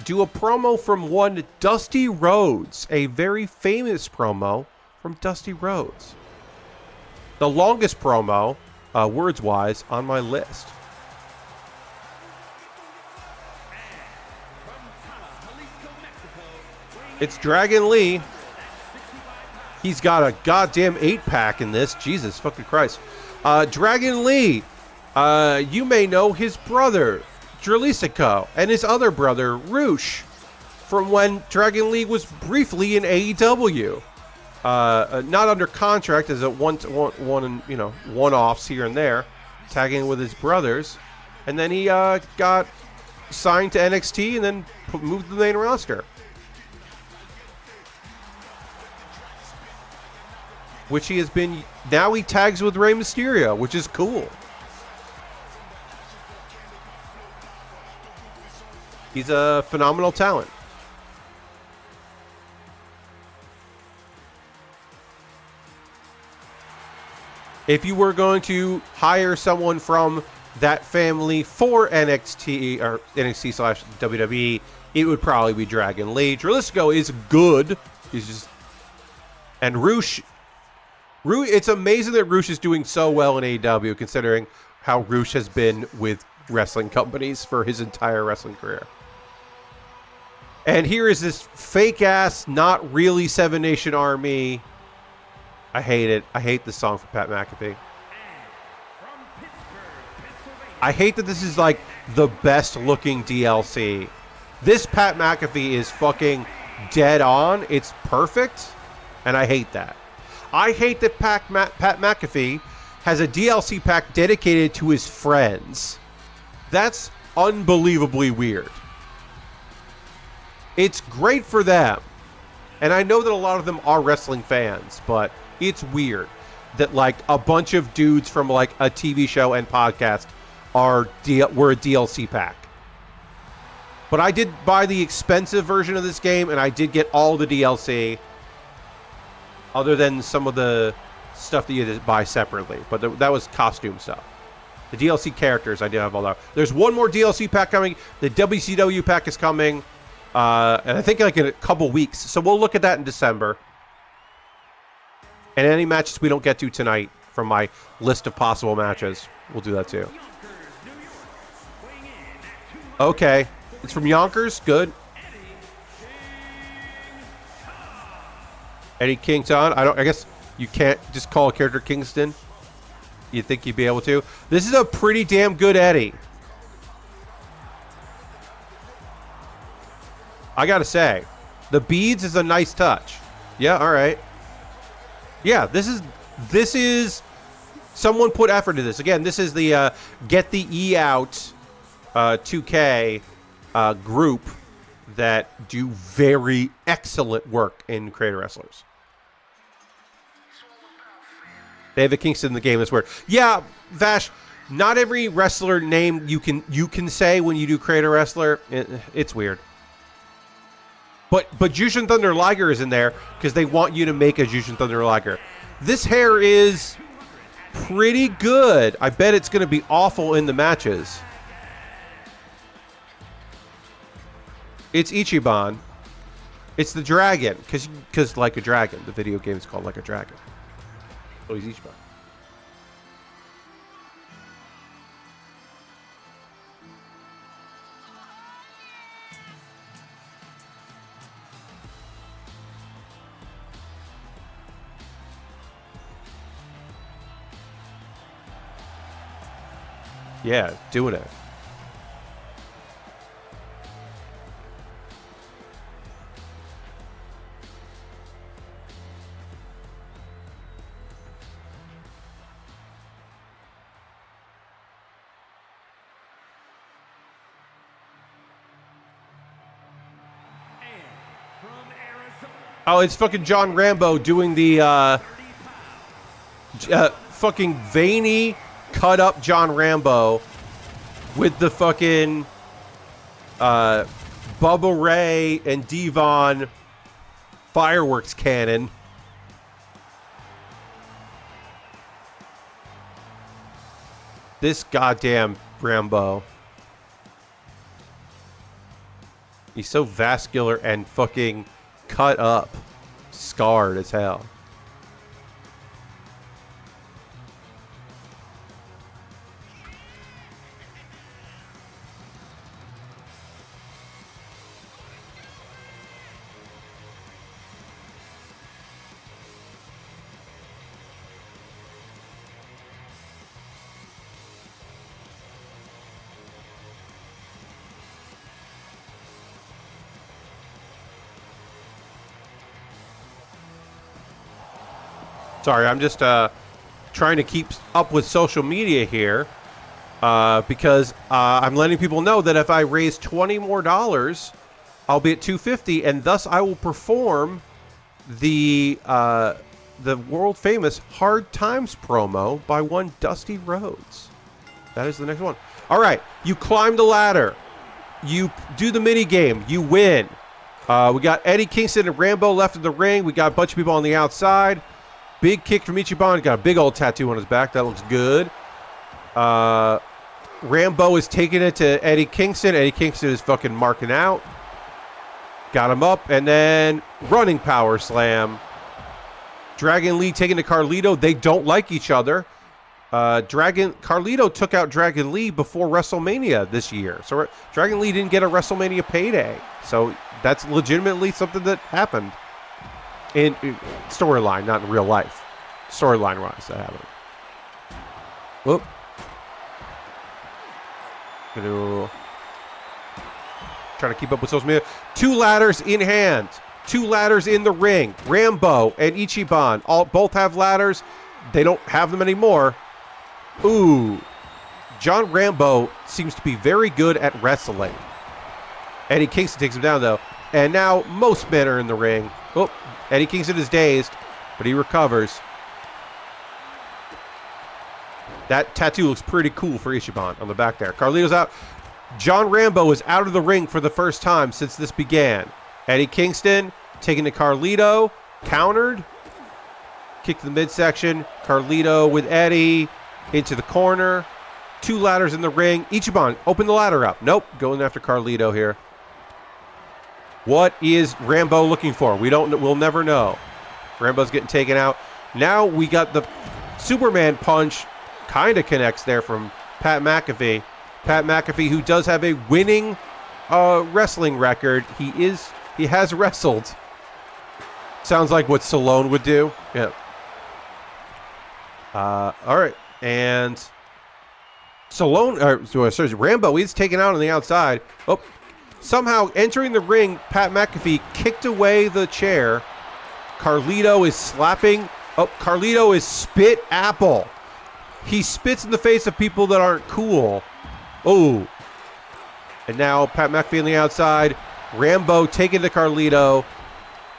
do a promo from one Dusty Rhodes, a very famous promo from Dusty Rhodes. The longest promo, words-wise, on my list. It's Dragon Lee. He's got a goddamn 8-pack in this. Jesus fucking Christ. Dragon Lee. You may know his brother, Dralisico, and his other brother, Roosh, from when Dragon Lee was briefly in AEW. Not under contract, as a one-offs here and there, tagging with his brothers, and then he got signed to NXT and then moved to the main roster, which he has been. Now he tags with Rey Mysterio, which is cool. He's a phenomenal talent. If you were going to hire someone from that family for NXT or NXT/WWE, it would probably be Dragon Lee. Dralisico is good. He's just, and Roosh. It's amazing that Roosh is doing so well in AEW, considering how Roosh has been with wrestling companies for his entire wrestling career. And here is this fake ass, not really Seven Nation Army. I hate it. I hate this song for Pat McAfee. I hate that this is like the best looking DLC. This Pat McAfee is fucking dead on. It's perfect. And I hate that. I hate that Pat McAfee has a DLC pack dedicated to his friends. That's unbelievably weird. It's great for them. And I know that a lot of them are wrestling fans, but it's weird that like a bunch of dudes from like a TV show and podcast were a DLC pack. But I did buy the expensive version of this game, and I did get all the DLC, other than some of the stuff that you had to buy separately. But that was costume stuff. The DLC characters, I did have all that. There's one more DLC pack coming. The WCW pack is coming, and I think like in a couple weeks. So we'll look at that in December. And any matches we don't get to tonight from my list of possible matches, we'll do that too. Okay. It's from Yonkers. Good. Eddie Kingston. I guess you can't just call a character Kingston. You think you'd be able to? This is a pretty damn good Eddie. I gotta say, the beads is a nice touch. Yeah. All right. Yeah. This is. Someone put effort into this. Again, this is the Get the E Out 2K group that do very excellent work in Creator Wrestlers. David Kingston in the game is weird. Yeah, Vash, not every wrestler name you can say when you do Creator Wrestler. It's weird. But Jushin Thunder Liger is in there because they want you to make a Jushin Thunder Liger. This hair is pretty good. I bet it's going to be awful in the matches. It's Ichiban. It's the dragon, because Like a Dragon. The video game is called Like a Dragon. Oh, he's Ichiban. Yeah, doing it. Oh, it's fucking John Rambo doing the fucking veiny cut up John Rambo with the fucking Bubba Ray and Devon fireworks cannon. This goddamn Rambo. He's so vascular and fucking cut up. Scarred as hell. Sorry, I'm just trying to keep up with social media here because I'm letting people know that if I raise $20 more, I'll be at $250, and thus I will perform the world famous Hard Times promo by one Dusty Rhodes. That is the next one. All right, you climb the ladder, you do the mini game, you win. We got Eddie Kingston and Rambo left in the ring. We got a bunch of people on the outside. Big kick from Ichiban. Got a big old tattoo on his back. That looks good. Rambo is taking it to Eddie Kingston. Eddie Kingston is fucking marking out. Got him up. And then running power slam. Dragon Lee taking to Carlito. They don't like each other. Carlito took out Dragon Lee before WrestleMania this year. So Dragon Lee didn't get a WrestleMania payday. So that's legitimately something that happened. In storyline, not in real life. Storyline wise, that happened. Whoop. Trying to keep up with social media. 2 ladders in hand. 2 ladders in the ring. Rambo and Ichiban both have ladders. They don't have them anymore. Ooh. John Rambo seems to be very good at wrestling. Eddie Kingston takes him down, though. And now most men are in the ring. Oh, Eddie Kingston is dazed, but he recovers. That tattoo looks pretty cool for Ichiban on the back there. Carlito's out. John Rambo is out of the ring for the first time since this began. Eddie Kingston taking to Carlito, countered, kick to the midsection. Carlito with Eddie into the corner. 2 ladders in the ring. Ichiban, open the ladder up. Nope, going after Carlito here. What is Rambo looking for? We'll never know. Rambo's getting taken out. Now we got the Superman punch. Kind of connects there from Pat McAfee. Pat McAfee, who does have a winning wrestling record. He has wrestled. Sounds like what Stallone would do. Yeah. All right. And Rambo is taken out on the outside. Oh, somehow entering the ring, Pat McAfee kicked away the chair. Carlito is slapping. Oh, Carlito is spit apple. He spits in the face of people that aren't cool. Oh. And now Pat McAfee on the outside. Rambo taking to Carlito.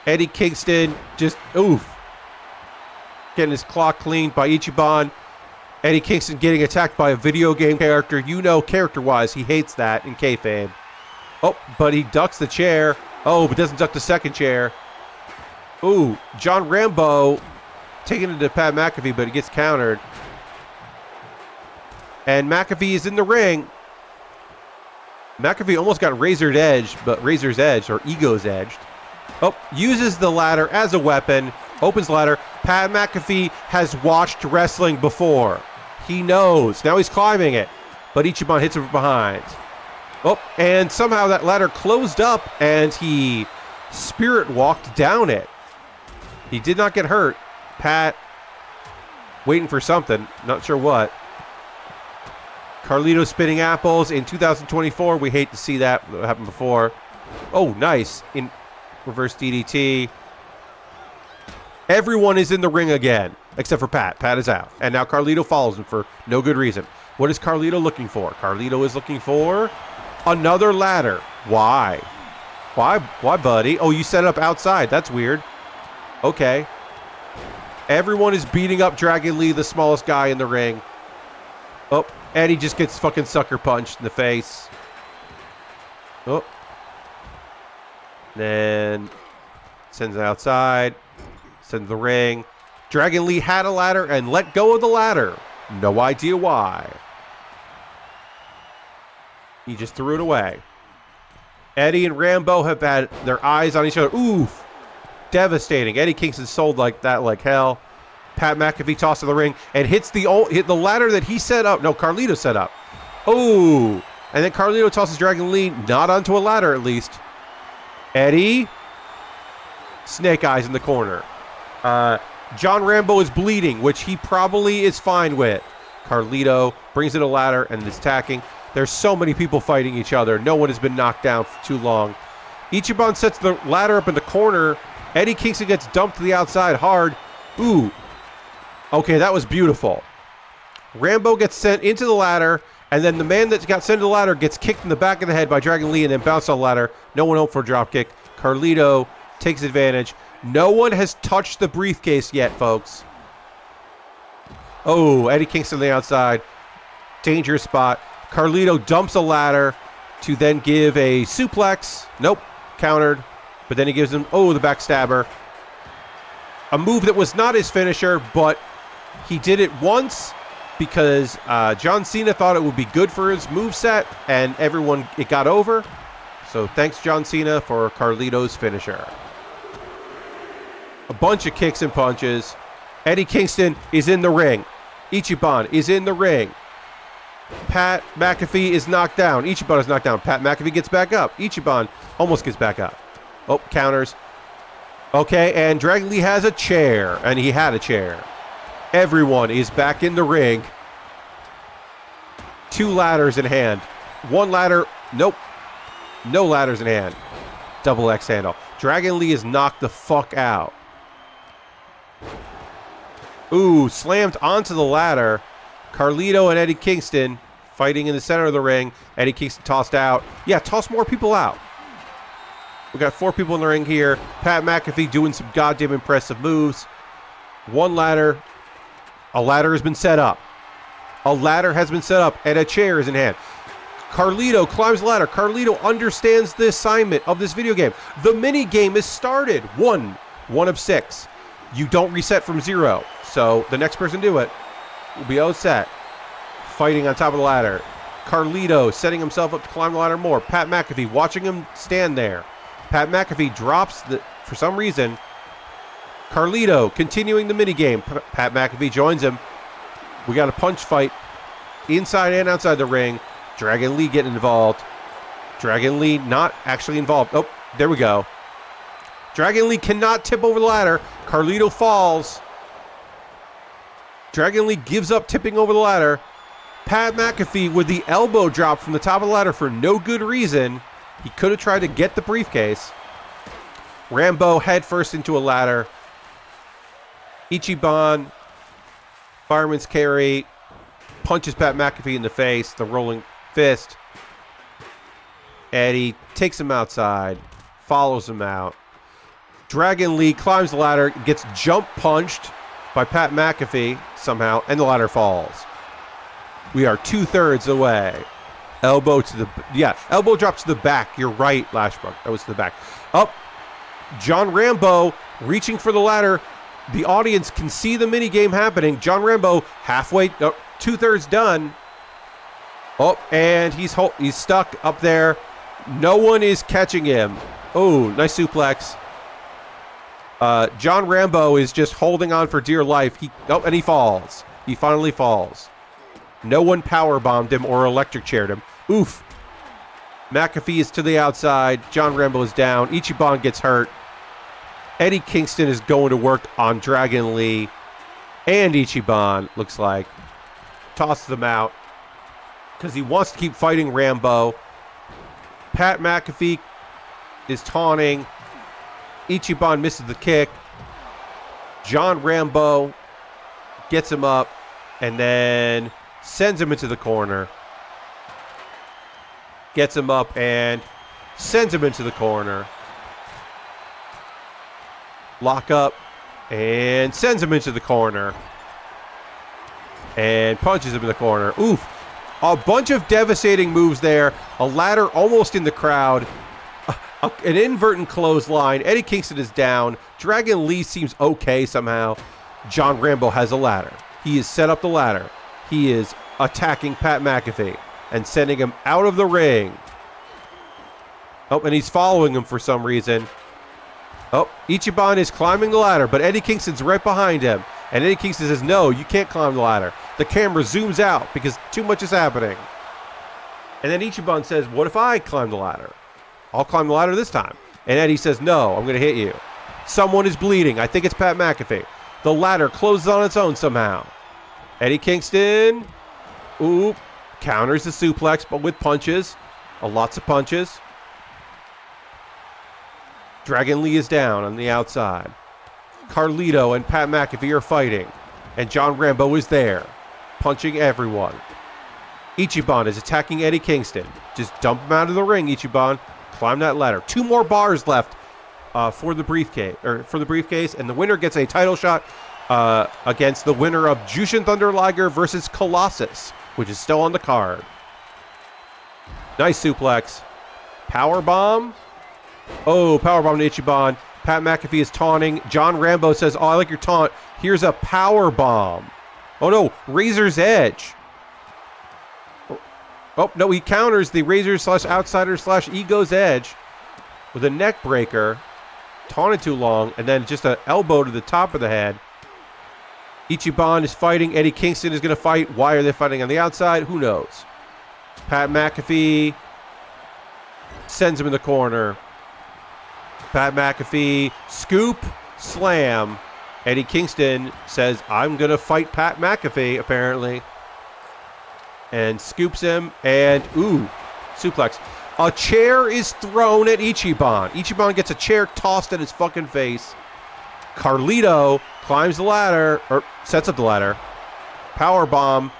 Eddie Kingston just, oof. Getting his clock cleaned by Ichiban. Eddie Kingston getting attacked by a video game character. You know, character-wise, he hates that in kayfabe. Oh, but he ducks the chair. Oh, but doesn't duck the second chair. Ooh, John Rambo taking it to Pat McAfee, but he gets countered. And McAfee is in the ring. McAfee almost got razor's edged, or ego's edged. Oh, uses the ladder as a weapon. Opens ladder. Pat McAfee has watched wrestling before. He knows. Now he's climbing it. But Ichiban hits him from behind. Oh, and somehow that ladder closed up and he spirit walked down it. He did not get hurt. Pat waiting for something. Not sure what. Carlito spitting apples in 2024. We hate to see that happen before. Oh, nice. In reverse DDT. Everyone is in the ring again, except for Pat. Pat is out. And now Carlito follows him for no good reason. What is Carlito looking for? Carlito is looking for another ladder. Why? Why, buddy? Oh, you set it up outside. That's weird. Okay. Everyone is beating up Dragon Lee, the smallest guy in the ring. Oh, Eddie just gets fucking sucker punched in the face. Oh. Then sends it outside. Sends the ring. Dragon Lee had a ladder and let go of the ladder. No idea why. He just threw it away. Eddie and Rambo have had their eyes on each other. Oof. Devastating. Eddie Kingston sold like that like hell. Pat McAfee tossed to the ring and hit the ladder that he set up. No, Carlito set up. Oh. And then Carlito tosses Dragon Lee not onto a ladder at least. Eddie. Snake eyes in the corner. John Rambo is bleeding, which he probably is fine with. Carlito brings in a ladder and is attacking. There's so many people fighting each other. No one has been knocked down for too long. Ichiban sets the ladder up in the corner. Eddie Kingston gets dumped to the outside hard. Ooh. Okay, that was beautiful. Rambo gets sent into the ladder, and then the man that got sent to the ladder gets kicked in the back of the head by Dragon Lee and then bounced on the ladder. No one home for a dropkick. Carlito takes advantage. No one has touched the briefcase yet, folks. Oh, Eddie Kingston on the outside. Dangerous spot. Carlito dumps a ladder to then give a suplex. Nope, countered. But then he gives him, the backstabber. A move that was not his finisher, but he did it once because John Cena thought it would be good for his moveset, and it got over. So thanks, John Cena, for Carlito's finisher. A bunch of kicks and punches. Eddie Kingston is in the ring. Ichiban is in the ring. Pat McAfee is knocked down. Ichiban is knocked down. Pat McAfee gets back up. Ichiban almost gets back up. Oh, counters. Okay, and Dragon Lee has a chair, and he had a chair. Everyone is back in the ring. 2 ladders in hand. 1 ladder. Nope. No ladders in hand. Double X handle. Dragon Lee is knocked the fuck out. Ooh, slammed onto the ladder. Carlito and Eddie Kingston fighting in the center of the ring. Eddie Kingston tossed out. Yeah, toss more people out. We got 4 people in the ring here. Pat McAfee doing some goddamn impressive moves. 1 ladder. A ladder has been set up. A ladder has been set up, and a chair is in hand. Carlito climbs the ladder. Carlito understands the assignment of this video game. The mini game is started. One of 6. You don't reset from 0. So the next person to do it will be all set. Fighting on top of the ladder. Carlito setting himself up to climb the ladder more. Pat McAfee watching him stand there. Pat McAfee drops for some reason. Carlito continuing the mini game. Pat McAfee joins him. We got a punch fight inside and outside the ring. Dragon Lee getting involved. Dragon Lee not actually involved. Oh, there we go. Dragon Lee cannot tip over the ladder. Carlito falls. Dragon Lee gives up tipping over the ladder. Pat McAfee with the elbow drop from the top of the ladder for no good reason. He could have tried to get the briefcase. Rambo head first into a ladder. Ichiban, fireman's carry, punches Pat McAfee in the face, the rolling fist. Eddie takes him outside, follows him out. Dragon Lee climbs the ladder, gets jump punched by Pat McAfee somehow, and the ladder falls. We are 2/3 away. Elbow drop to the back. You're right, Lashbrook. That was to the back. Up. John Rambo reaching for the ladder. The audience can see the minigame happening. John Rambo halfway, 2/3 done. Oh, and he's stuck up there. No one is catching him. Oh, nice suplex. John Rambo is just holding on for dear life. And he falls. He finally falls. No one power bombed him or electric chaired him. Oof. McAfee is to the outside. John Rambo is down. Ichiban gets hurt. Eddie Kingston is going to work on Dragon Lee and Ichiban, looks like. Tosses them out because he wants to keep fighting Rambo. Pat McAfee is taunting. Ichiban misses the kick. John Rambo gets him up and then sends him into the corner. Gets him up and sends him into the corner. Lock up and sends him into the corner. And punches him in the corner. Oof. A bunch of devastating moves there. A ladder almost in the crowd. An inverted clothesline. Eddie Kingston is down. Dragon Lee seems okay somehow. John Rambo has a ladder. He has set up the ladder. He is attacking Pat McAfee and sending him out of the ring. Oh, and he's following him for some reason. Oh, Ichiban is climbing the ladder, but Eddie Kingston's right behind him. And Eddie Kingston says, no, you can't climb the ladder. The camera zooms out because too much is happening. And then Ichiban says, what if I climb the ladder? I'll climb the ladder this time. And Eddie says, no, I'm going to hit you. Someone is bleeding. I think it's Pat McAfee. The ladder closes on its own somehow. Eddie Kingston, counters the suplex, but with punches. Lots of punches. Dragon Lee is down on the outside. Carlito and Pat McAfee are fighting. And John Rambo is there, punching everyone. Ichiban is attacking Eddie Kingston. Just dump him out of the ring, Ichiban. Climb that ladder. 2 more bars left for the briefcase, and the winner gets a title shot against the winner of Jushin Thunder Liger versus Colossus, which is still on the card. Nice suplex. Powerbomb. Oh, powerbomb to Ichiban. Pat McAfee is taunting. John Rambo says, oh, I like your taunt. Here's a powerbomb. Oh, no. Razor's Edge. Oh, no. He counters the Razor/Outsider/Ego's Edge with a neck breaker. Taunted too long. And then just an elbow to the top of the head. Ichiban is fighting. Eddie Kingston is going to fight. Why are they fighting on the outside? Who knows? Pat McAfee sends him in the corner. Pat McAfee, scoop, slam. Eddie Kingston says, I'm going to fight Pat McAfee, apparently. And scoops him, and, suplex. A chair is thrown at Ichiban. Ichiban gets a chair tossed at his fucking face. Carlito climbs the ladder, or sets up the ladder. Powerbomb.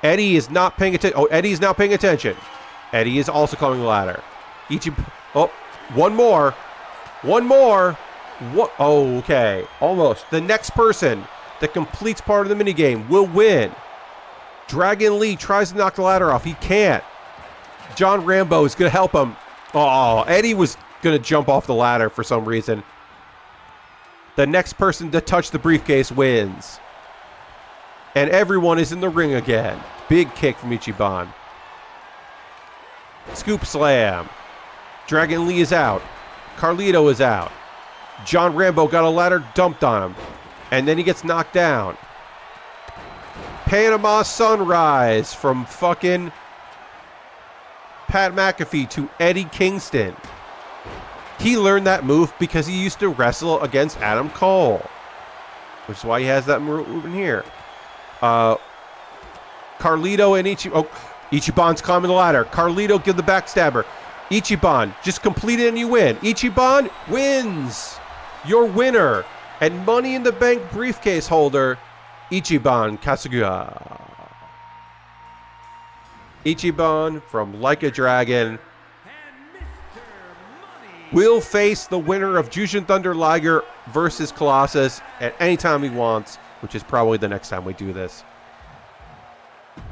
Eddie is not paying attention. Oh, Eddie is now paying attention. Eddie is also climbing the ladder. One more. One more. What? Oh, okay. Almost. The next person that completes part of the minigame will win. Dragon Lee tries to knock the ladder off. He can't. John Rambo is going to help him. Oh, Eddie was going to jump off the ladder for some reason. The next person to touch the briefcase wins. And everyone is in the ring again. Big kick from Ichiban. Scoop slam. Dragon Lee is out. Carlito is out. John Rambo got a ladder dumped on him. And then he gets knocked down. Panama Sunrise from fucking Pat McAfee to Eddie Kingston. He learned that move because he used to wrestle against Adam Cole. Which is why he has that move in here. Carlito and Ichiban's climbing the ladder. Carlito give the backstabber. Ichiban, just complete it and you win. Ichiban wins. Your winner and Money in the Bank briefcase holder, Ichiban Kasuga. Ichiban from Like a Dragon will face the winner of Jushin Thunder Liger versus Colossus at any time he wants, which is probably the next time we do this.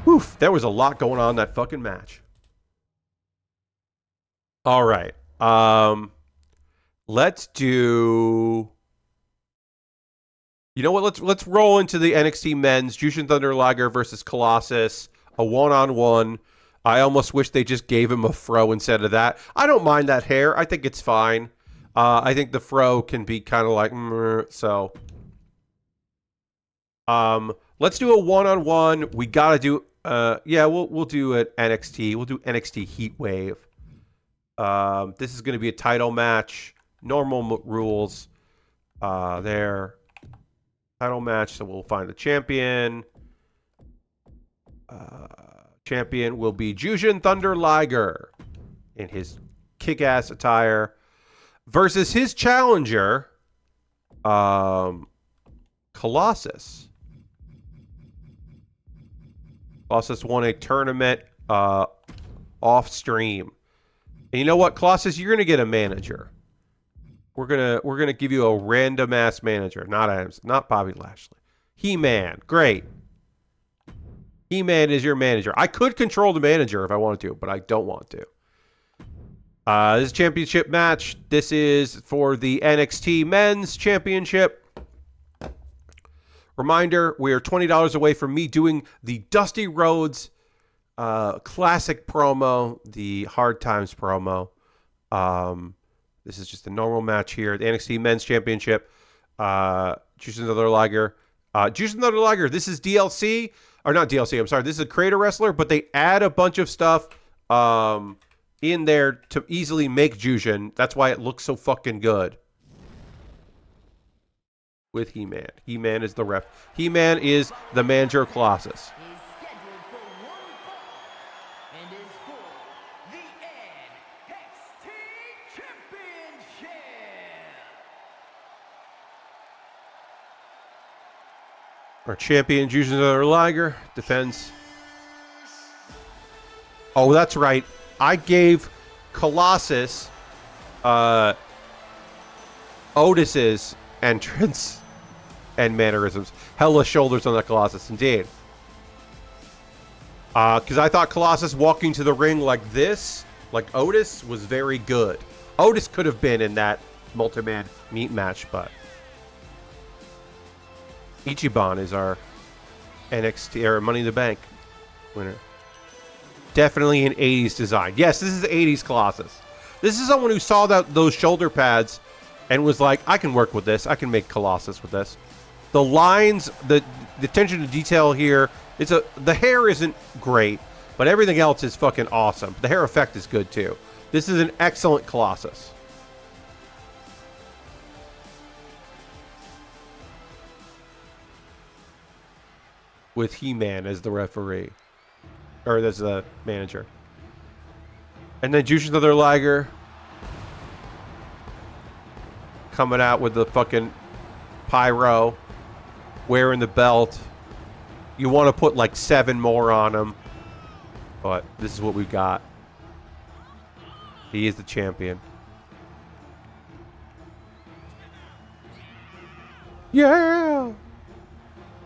Oof, there was a lot going on in that fucking match. All right. Let's do... You know what? Let's roll into the NXT Men's Jushin Thunder Liger versus Colossus, a one-on-one. I almost wish they just gave him a fro instead of that. I don't mind that hair. I think it's fine. I think the fro can be kind of like, so. Let's do a one-on-one. We gotta do. Yeah, we'll do it NXT. We'll do NXT Heat Wave. This is going to be a title match. Normal rules. There. Title match. So we'll find the champion. Champion will be Jushin Thunder Liger in his kick-ass attire versus his challenger, Colossus. Colossus won a tournament off stream. And you know what, Colossus, you're gonna get a manager. We're gonna give you a random ass manager, not Adams, not Bobby Lashley. He-Man, great. He-Man is your manager. I could control the manager if I wanted to, but I don't want to. This championship match. This is for the NXT Men's Championship. Reminder, we are $20 away from me doing the Dusty Rhodes classic promo, the Hard Times promo. This is just a normal match here. The NXT Men's Championship. Jushin Thunder Liger. Jushin Thunder Liger, this is DLC. Or not DLC, I'm sorry. This is a creator wrestler, but they add a bunch of stuff in there to easily make Jushin. That's why it looks so fucking good. With He-Man. He-Man is the ref. He-Man is the manager of Colossus. Is scheduled for one fall and is for the NXT Championship. Our champion, Jushin Thunder Liger, defends. Oh, that's right. I gave Colossus Otis's entrance and mannerisms. Hella shoulders on that Colossus, indeed. Because I thought Colossus walking to the ring like this, like Otis, was very good. Otis could have been in that multi-man meat match, but Ichiban is our NXT or Money in the Bank winner. Definitely an 80s design. Yes, this is the 80s Colossus. This is someone who saw those shoulder pads and was like, I can work with this. I can make Colossus with this. The lines, the attention to detail here, the hair isn't great, but everything else is fucking awesome. The hair effect is good too. This is an excellent Colossus. With He-Man as the referee. Or as the manager. And then Jushin Thunder Liger coming out with the fucking pyro. Wearing the belt. You want to put like 7 more on him. But this is what we got. He is the champion. Yeah!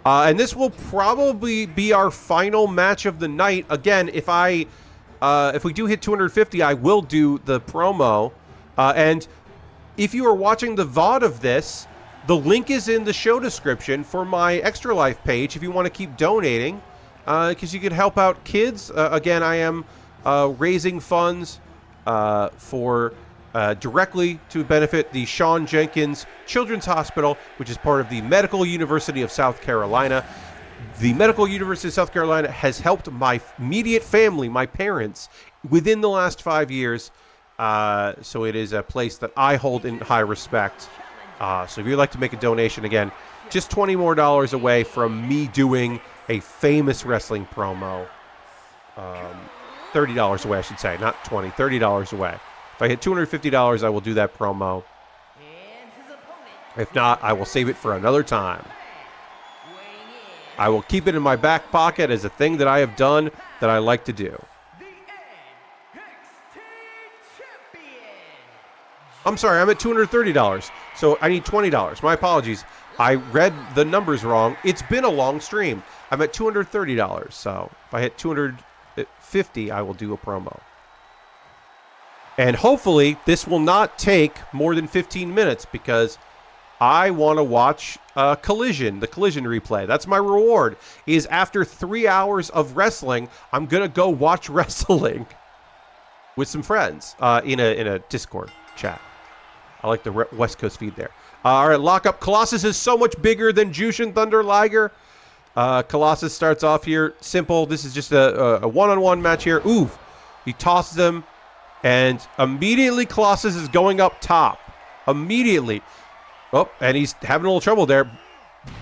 And this will probably be our final match of the night. Again, if I if we do hit 250, I will do the promo. And if you are watching the VOD of this, the link is in the show description for my Extra Life page if you want to keep donating, because you can help out kids. Again, I am raising funds for directly to benefit the Shawn Jenkins Children's Hospital, which is part of the Medical University of South Carolina. The Medical University of South Carolina has helped my immediate family, my parents, within the last 5 years. So it is a place that I hold in high respect. So if you'd like to make a donation, again, just $20 more away from me doing a famous wrestling promo. $30 away, I should say, not $20, $30 away. If I hit $250, I will do that promo. If not, I will save it for another time. I will keep it in my back pocket as a thing that I have done that I like to do. I'm sorry, I'm at $230, so I need $20. My apologies. I read the numbers wrong. It's been a long stream. I'm at $230, so if I hit 250, I will do a promo. And hopefully, this will not take more than 15 minutes because I want to watch Collision, the Collision replay. That's my reward, is after 3 hours of wrestling, I'm going to go watch wrestling with some friends in a Discord chat. I like the West Coast feed there. All right, lock up. Colossus is so much bigger than Jushin Thunder Liger. Colossus starts off here simple. This is just a one-on-one match here. Oof. He tosses him, and immediately Colossus is going up top. Immediately. Oh, and he's having a little trouble there.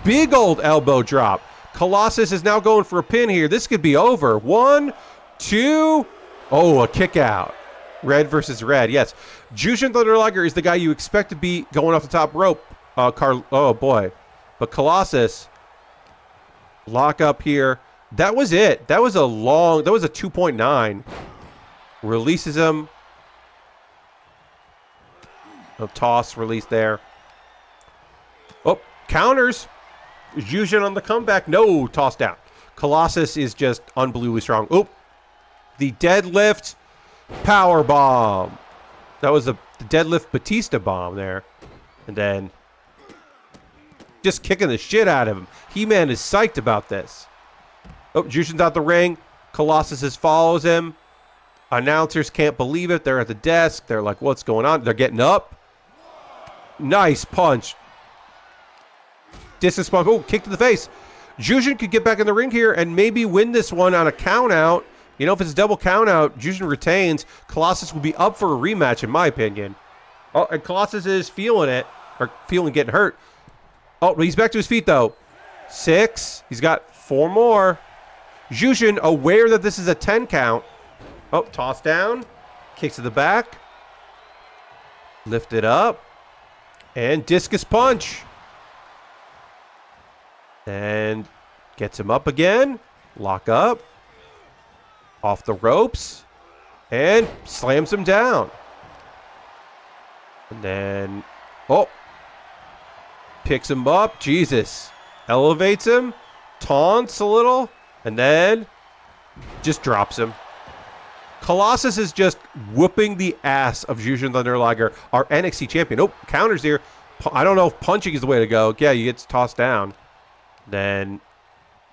Big old elbow drop. Colossus is now going for a pin here. This could be over. 1, 2. Oh, a kick out. Red versus red, yes. Jushin Thunder Liger is the guy you expect to be going off the top rope. Oh, boy. But Colossus, lock up here. That was it. That was a 2.9. Releases him. A toss, release there. Oh, counters. Jushin on the comeback. No, toss down. Colossus is just unbelievably strong. Oh, the deadlift. Power bomb. That was the deadlift Batista bomb there. And then just kicking the shit out of him. He-Man is psyched about this. Oh, Jushin's out the ring. Colossus follows him. Announcers can't believe it. They're at the desk. They're like, what's going on? They're getting up. Nice punch. Distance punch. Oh, kick to the face. Jushin could get back in the ring here and maybe win this one on a count out. You know, if it's a double count out, Jushin retains. Colossus will be up for a rematch, in my opinion. Oh, and Colossus is feeling it, or feeling getting hurt. Oh, he's back to his feet, though. 6. He's got 4 more. Jushin, aware that this is a 10 count. Oh, toss down. Kicks to the back. Lift it up. And discus punch. And gets him up again. Lock up. Off the ropes, and slams him down. And then, oh, picks him up. Jesus. Elevates him, taunts a little, and then just drops him. Colossus is just whooping the ass of Jushin Thunder Liger, our NXT champion. Oh, counters here. I don't know if punching is the way to go. Yeah, he gets tossed down. Then,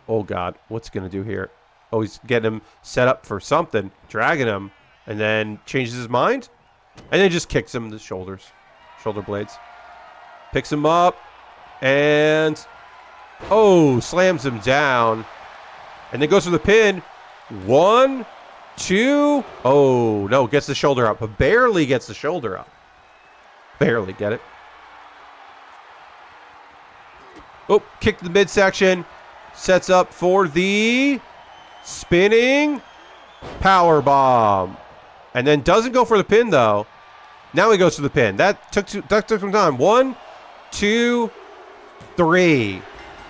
oh, God, what's he going to do here? Oh, he's getting him set up for something, dragging him, and then changes his mind, and then just kicks him in the shoulders, shoulder blades. Picks him up, and, oh, slams him down, and then goes for the pin. 1, 2, oh, no, gets the shoulder up, but barely gets the shoulder up. Barely, get it? Oh, kick to the midsection, sets up for the spinning power bomb, and then doesn't go for the pin though. Now he goes for the pin. That took some time. 1, 2, 3.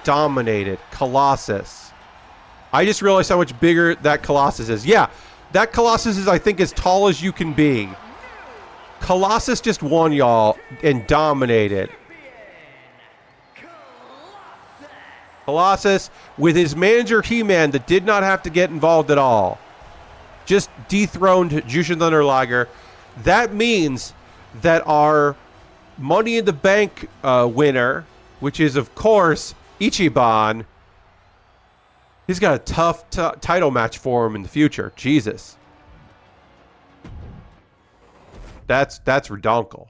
Dominated. Colossus. I just realized how much bigger that Colossus is. Yeah, that Colossus is, I think, as tall as you can be. Colossus just won, y'all, and dominated. Colossus with his manager He-Man that did not have to get involved at all. just dethroned Jushin Thunder Liger. That means that our Money in the Bank winner, which is, of course, Ichiban, he's got a tough title match for him in the future. Jesus. That's redonkel.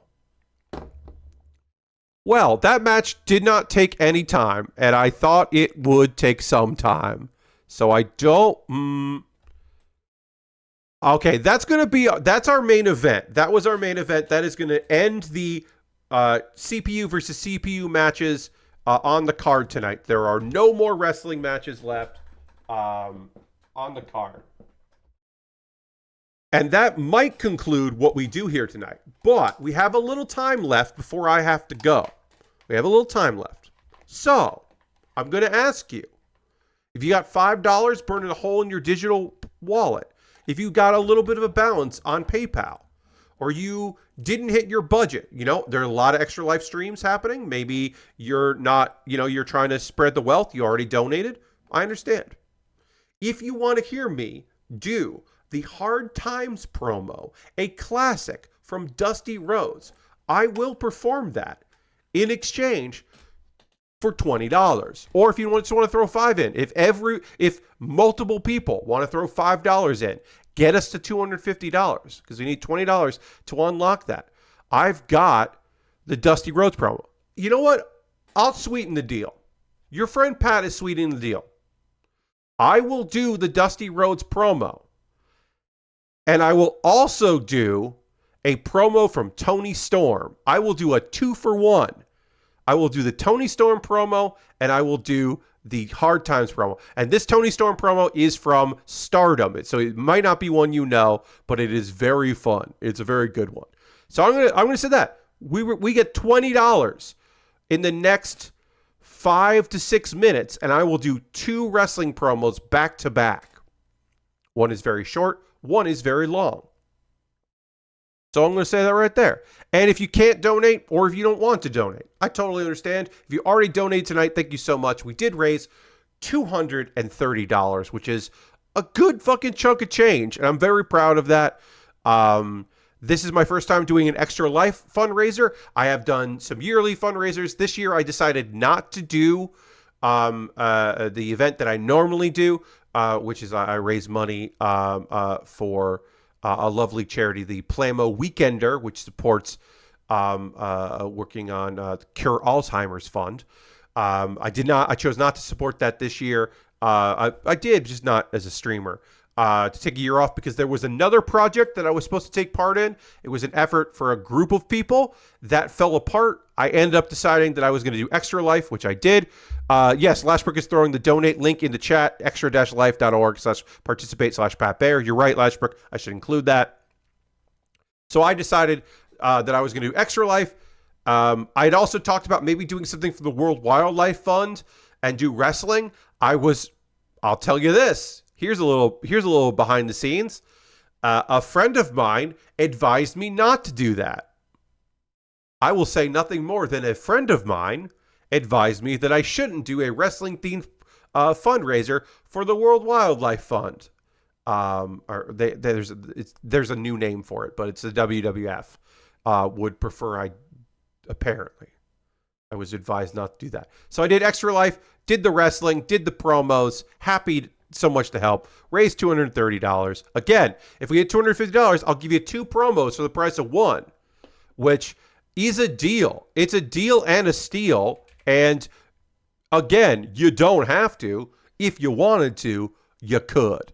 Well, that match did not take any time, and I thought it would take some time. So I don't... Okay, that's our main event. That was our main event. That is going to end the CPU versus CPU matches on the card tonight. There are no more wrestling matches left on the card. And that might conclude what we do here tonight. But we have a little time left before I have to go. We have a little time left. So, I'm going to ask you, if you got $5 burning a hole in your digital wallet, if you got a little bit of a balance on PayPal, or you didn't hit your budget, there are a lot of Extra Life streams happening. Maybe you're not, you're trying to spread the wealth. You already donated. I understand. If you want to hear me do the Hard Times promo, a classic from Dusty Rhodes, I will perform that in exchange for $20. Or if you just want to throw $5 in, if multiple people want to throw $5 in, get us to $250 because we need $20 to unlock that. I've got the Dusty Rhodes promo. You know what? I'll sweeten the deal. Your friend Pat is sweetening the deal. I will do the Dusty Rhodes promo. And I will also do a promo from Tony Storm. I will do a 2-for-1. I will do the Tony Storm promo, and I will do the Hard Times promo. And this Tony Storm promo is from Stardom. So it might not be one but it is very fun. It's a very good one. So I'm gonna say that. We get $20 in the next 5 to 6 minutes, and I will do 2 wrestling promos back to back. One is very short. One is very long. So I'm going to say that right there. And if you can't donate or if you don't want to donate, I totally understand. If you already donated tonight, thank you so much. We did raise $230, which is a good fucking chunk of change. And I'm very proud of that. This is my first time doing an Extra Life fundraiser. I have done some yearly fundraisers. This year I decided not to do the event that I normally do. Which is I raise money for a lovely charity, the Plamo Weekender, which supports working on Cure Alzheimer's Fund. I chose not to support that this year. I did, just not as a streamer. To take a year off because there was another project that I was supposed to take part in. It was an effort for a group of people that fell apart. I ended up deciding that I was going to do Extra Life, which I did. Yes, Lashbrook is throwing the donate link in the chat, extra-life.org/participate/Pat Bear. You're right, Lashbrook. I should include that. So I decided that I was going to do Extra Life. I had also talked about maybe doing something for the World Wildlife Fund and do wrestling. I'll tell you this. Here's a little behind the scenes. A friend of mine advised me not to do that. I will say nothing more than a friend of mine advised me that I shouldn't do a wrestling-themed fundraiser for the World Wildlife Fund. There's a new name for it, but it's the WWF. Would prefer apparently. I was advised not to do that. So I did Extra Life, did the wrestling, did the promos, happy so much to help, raised $230. Again, if we get $250, I'll give you 2 promos for the price of 1, which is a deal. It's a deal and a steal. And again, you don't have to. If you wanted to, you could.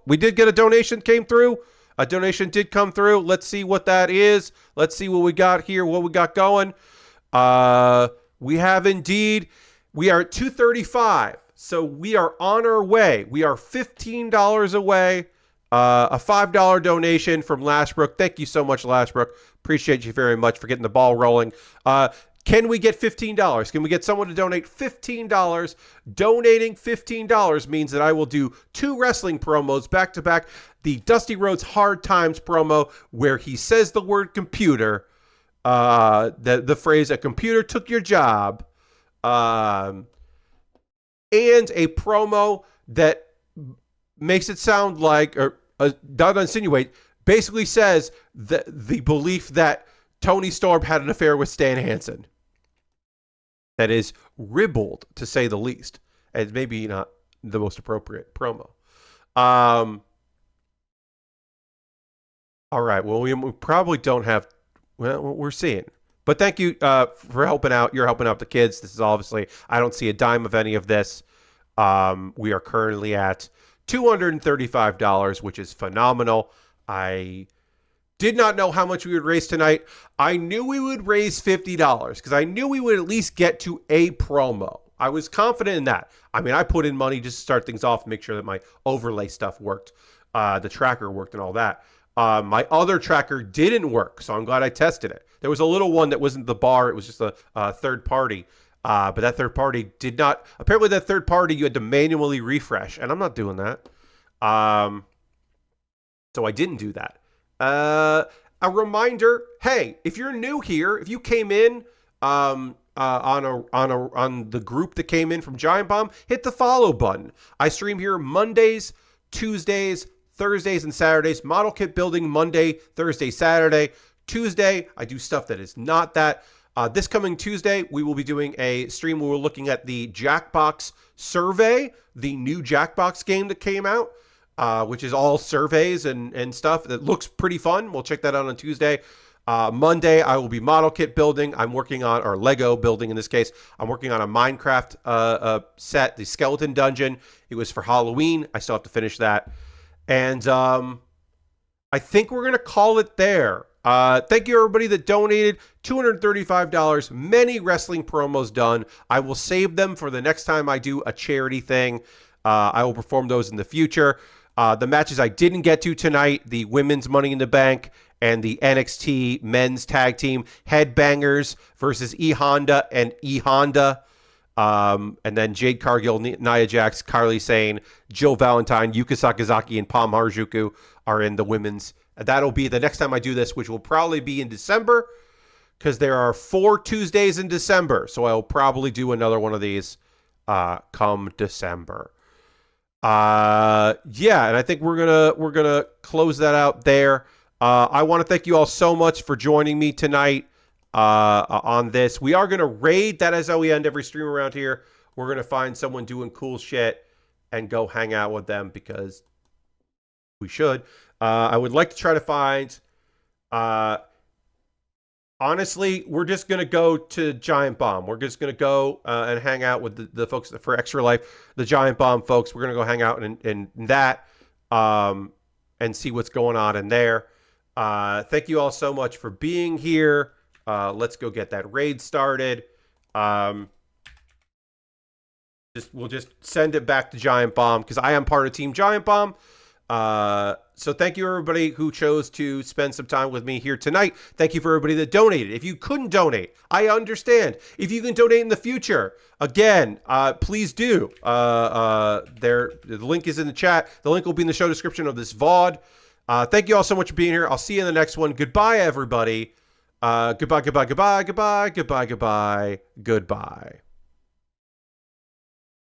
We did get a donation came through. A donation did come through. Let's see what that is. Let's see what we got here, what we got going. We have indeed. We are at $235. So we are on our way. We are $15 away. A $5 donation from Lashbrook. Thank you so much, Lashbrook. Appreciate you very much for getting the ball rolling. Can we get $15? Can we get someone to donate $15? Donating $15 means that I will do 2 wrestling promos back to back. The Dusty Rhodes Hard Times promo where he says the word computer, the phrase "a computer took your job," and a promo that makes it sound like, or not insinuate, basically says that the belief that Tony Storm had an affair with Stan Hansen. That is ribald, to say the least. And maybe not the most appropriate promo. All right. Well, we probably don't have. Well, we're seeing. But thank you for helping out. You're helping out the kids. This is obviously, I don't see a dime of any of this. We are currently at $235, which is phenomenal. I did not know how much we would raise tonight. I knew we would raise $50 because I knew we would at least get to a promo. I was confident in that. I mean, I put in money just to start things off, make sure that my overlay stuff worked, the tracker worked and all that. My other tracker didn't work, so I'm glad I tested it. There was a little one that wasn't the bar. It was just a third party. But that third party did not. Apparently, that third party, you had to manually refresh, and I'm not doing that. So I didn't do that. A reminder, hey, if you're new here, if you came in on the group that came in from Giant Bomb, hit the follow button. I stream here Mondays, Tuesdays, Thursdays, and Saturdays. Model kit building Monday, Thursday, Saturday. Tuesday, I do stuff that is not that. This coming Tuesday, we will be doing a stream where we're looking at the Jackbox survey, the new Jackbox game that came out, which is all surveys and stuff. That looks pretty fun. We'll check that out on Tuesday. Monday, I will be model kit building. I'm working on, or Lego building in this case. I'm working on a Minecraft set, the Skeleton Dungeon. It was for Halloween. I still have to finish that. And I think we're going to call it there. Thank you, everybody that donated. $235. Many wrestling promos done. I will save them for the next time I do a charity thing. I will perform those in the future. The matches I didn't get to tonight, the women's Money in the Bank and the NXT men's tag team Headbangers versus E-Honda and E-Honda. And then Jade Cargill, Nia Jax, Carly Sane, Jill Valentine, Yuka Sakazaki, and Pam Harajuku are in the women's. That'll be the next time I do this, which will probably be in December, because there are 4 Tuesdays in December. So I'll probably do another one of these come December. Yeah, and I think we're gonna close that out there. I want to thank you all so much for joining me tonight on this. We are gonna raid. That is how we end every stream around here. We're gonna find someone doing cool shit and go hang out with them because we should. I would like to try to find. Honestly, we're just going to go to Giant Bomb. We're just going to go and hang out with the folks for Extra Life, the Giant Bomb folks. We're going to go hang out in that and see what's going on in there. Thank you all so much for being here. Let's go get that raid started. We'll just send it back to Giant Bomb because I am part of Team Giant Bomb. So thank you, everybody who chose to spend some time with me here tonight. Thank you for everybody that donated. If you couldn't donate, I understand. If you can donate in the future, again, please do. The link is in the chat. The link will be in the show description of this VOD. Thank you all so much for being here. I'll see you in the next one. Goodbye, everybody. Goodbye, goodbye, goodbye, goodbye, goodbye, goodbye, goodbye.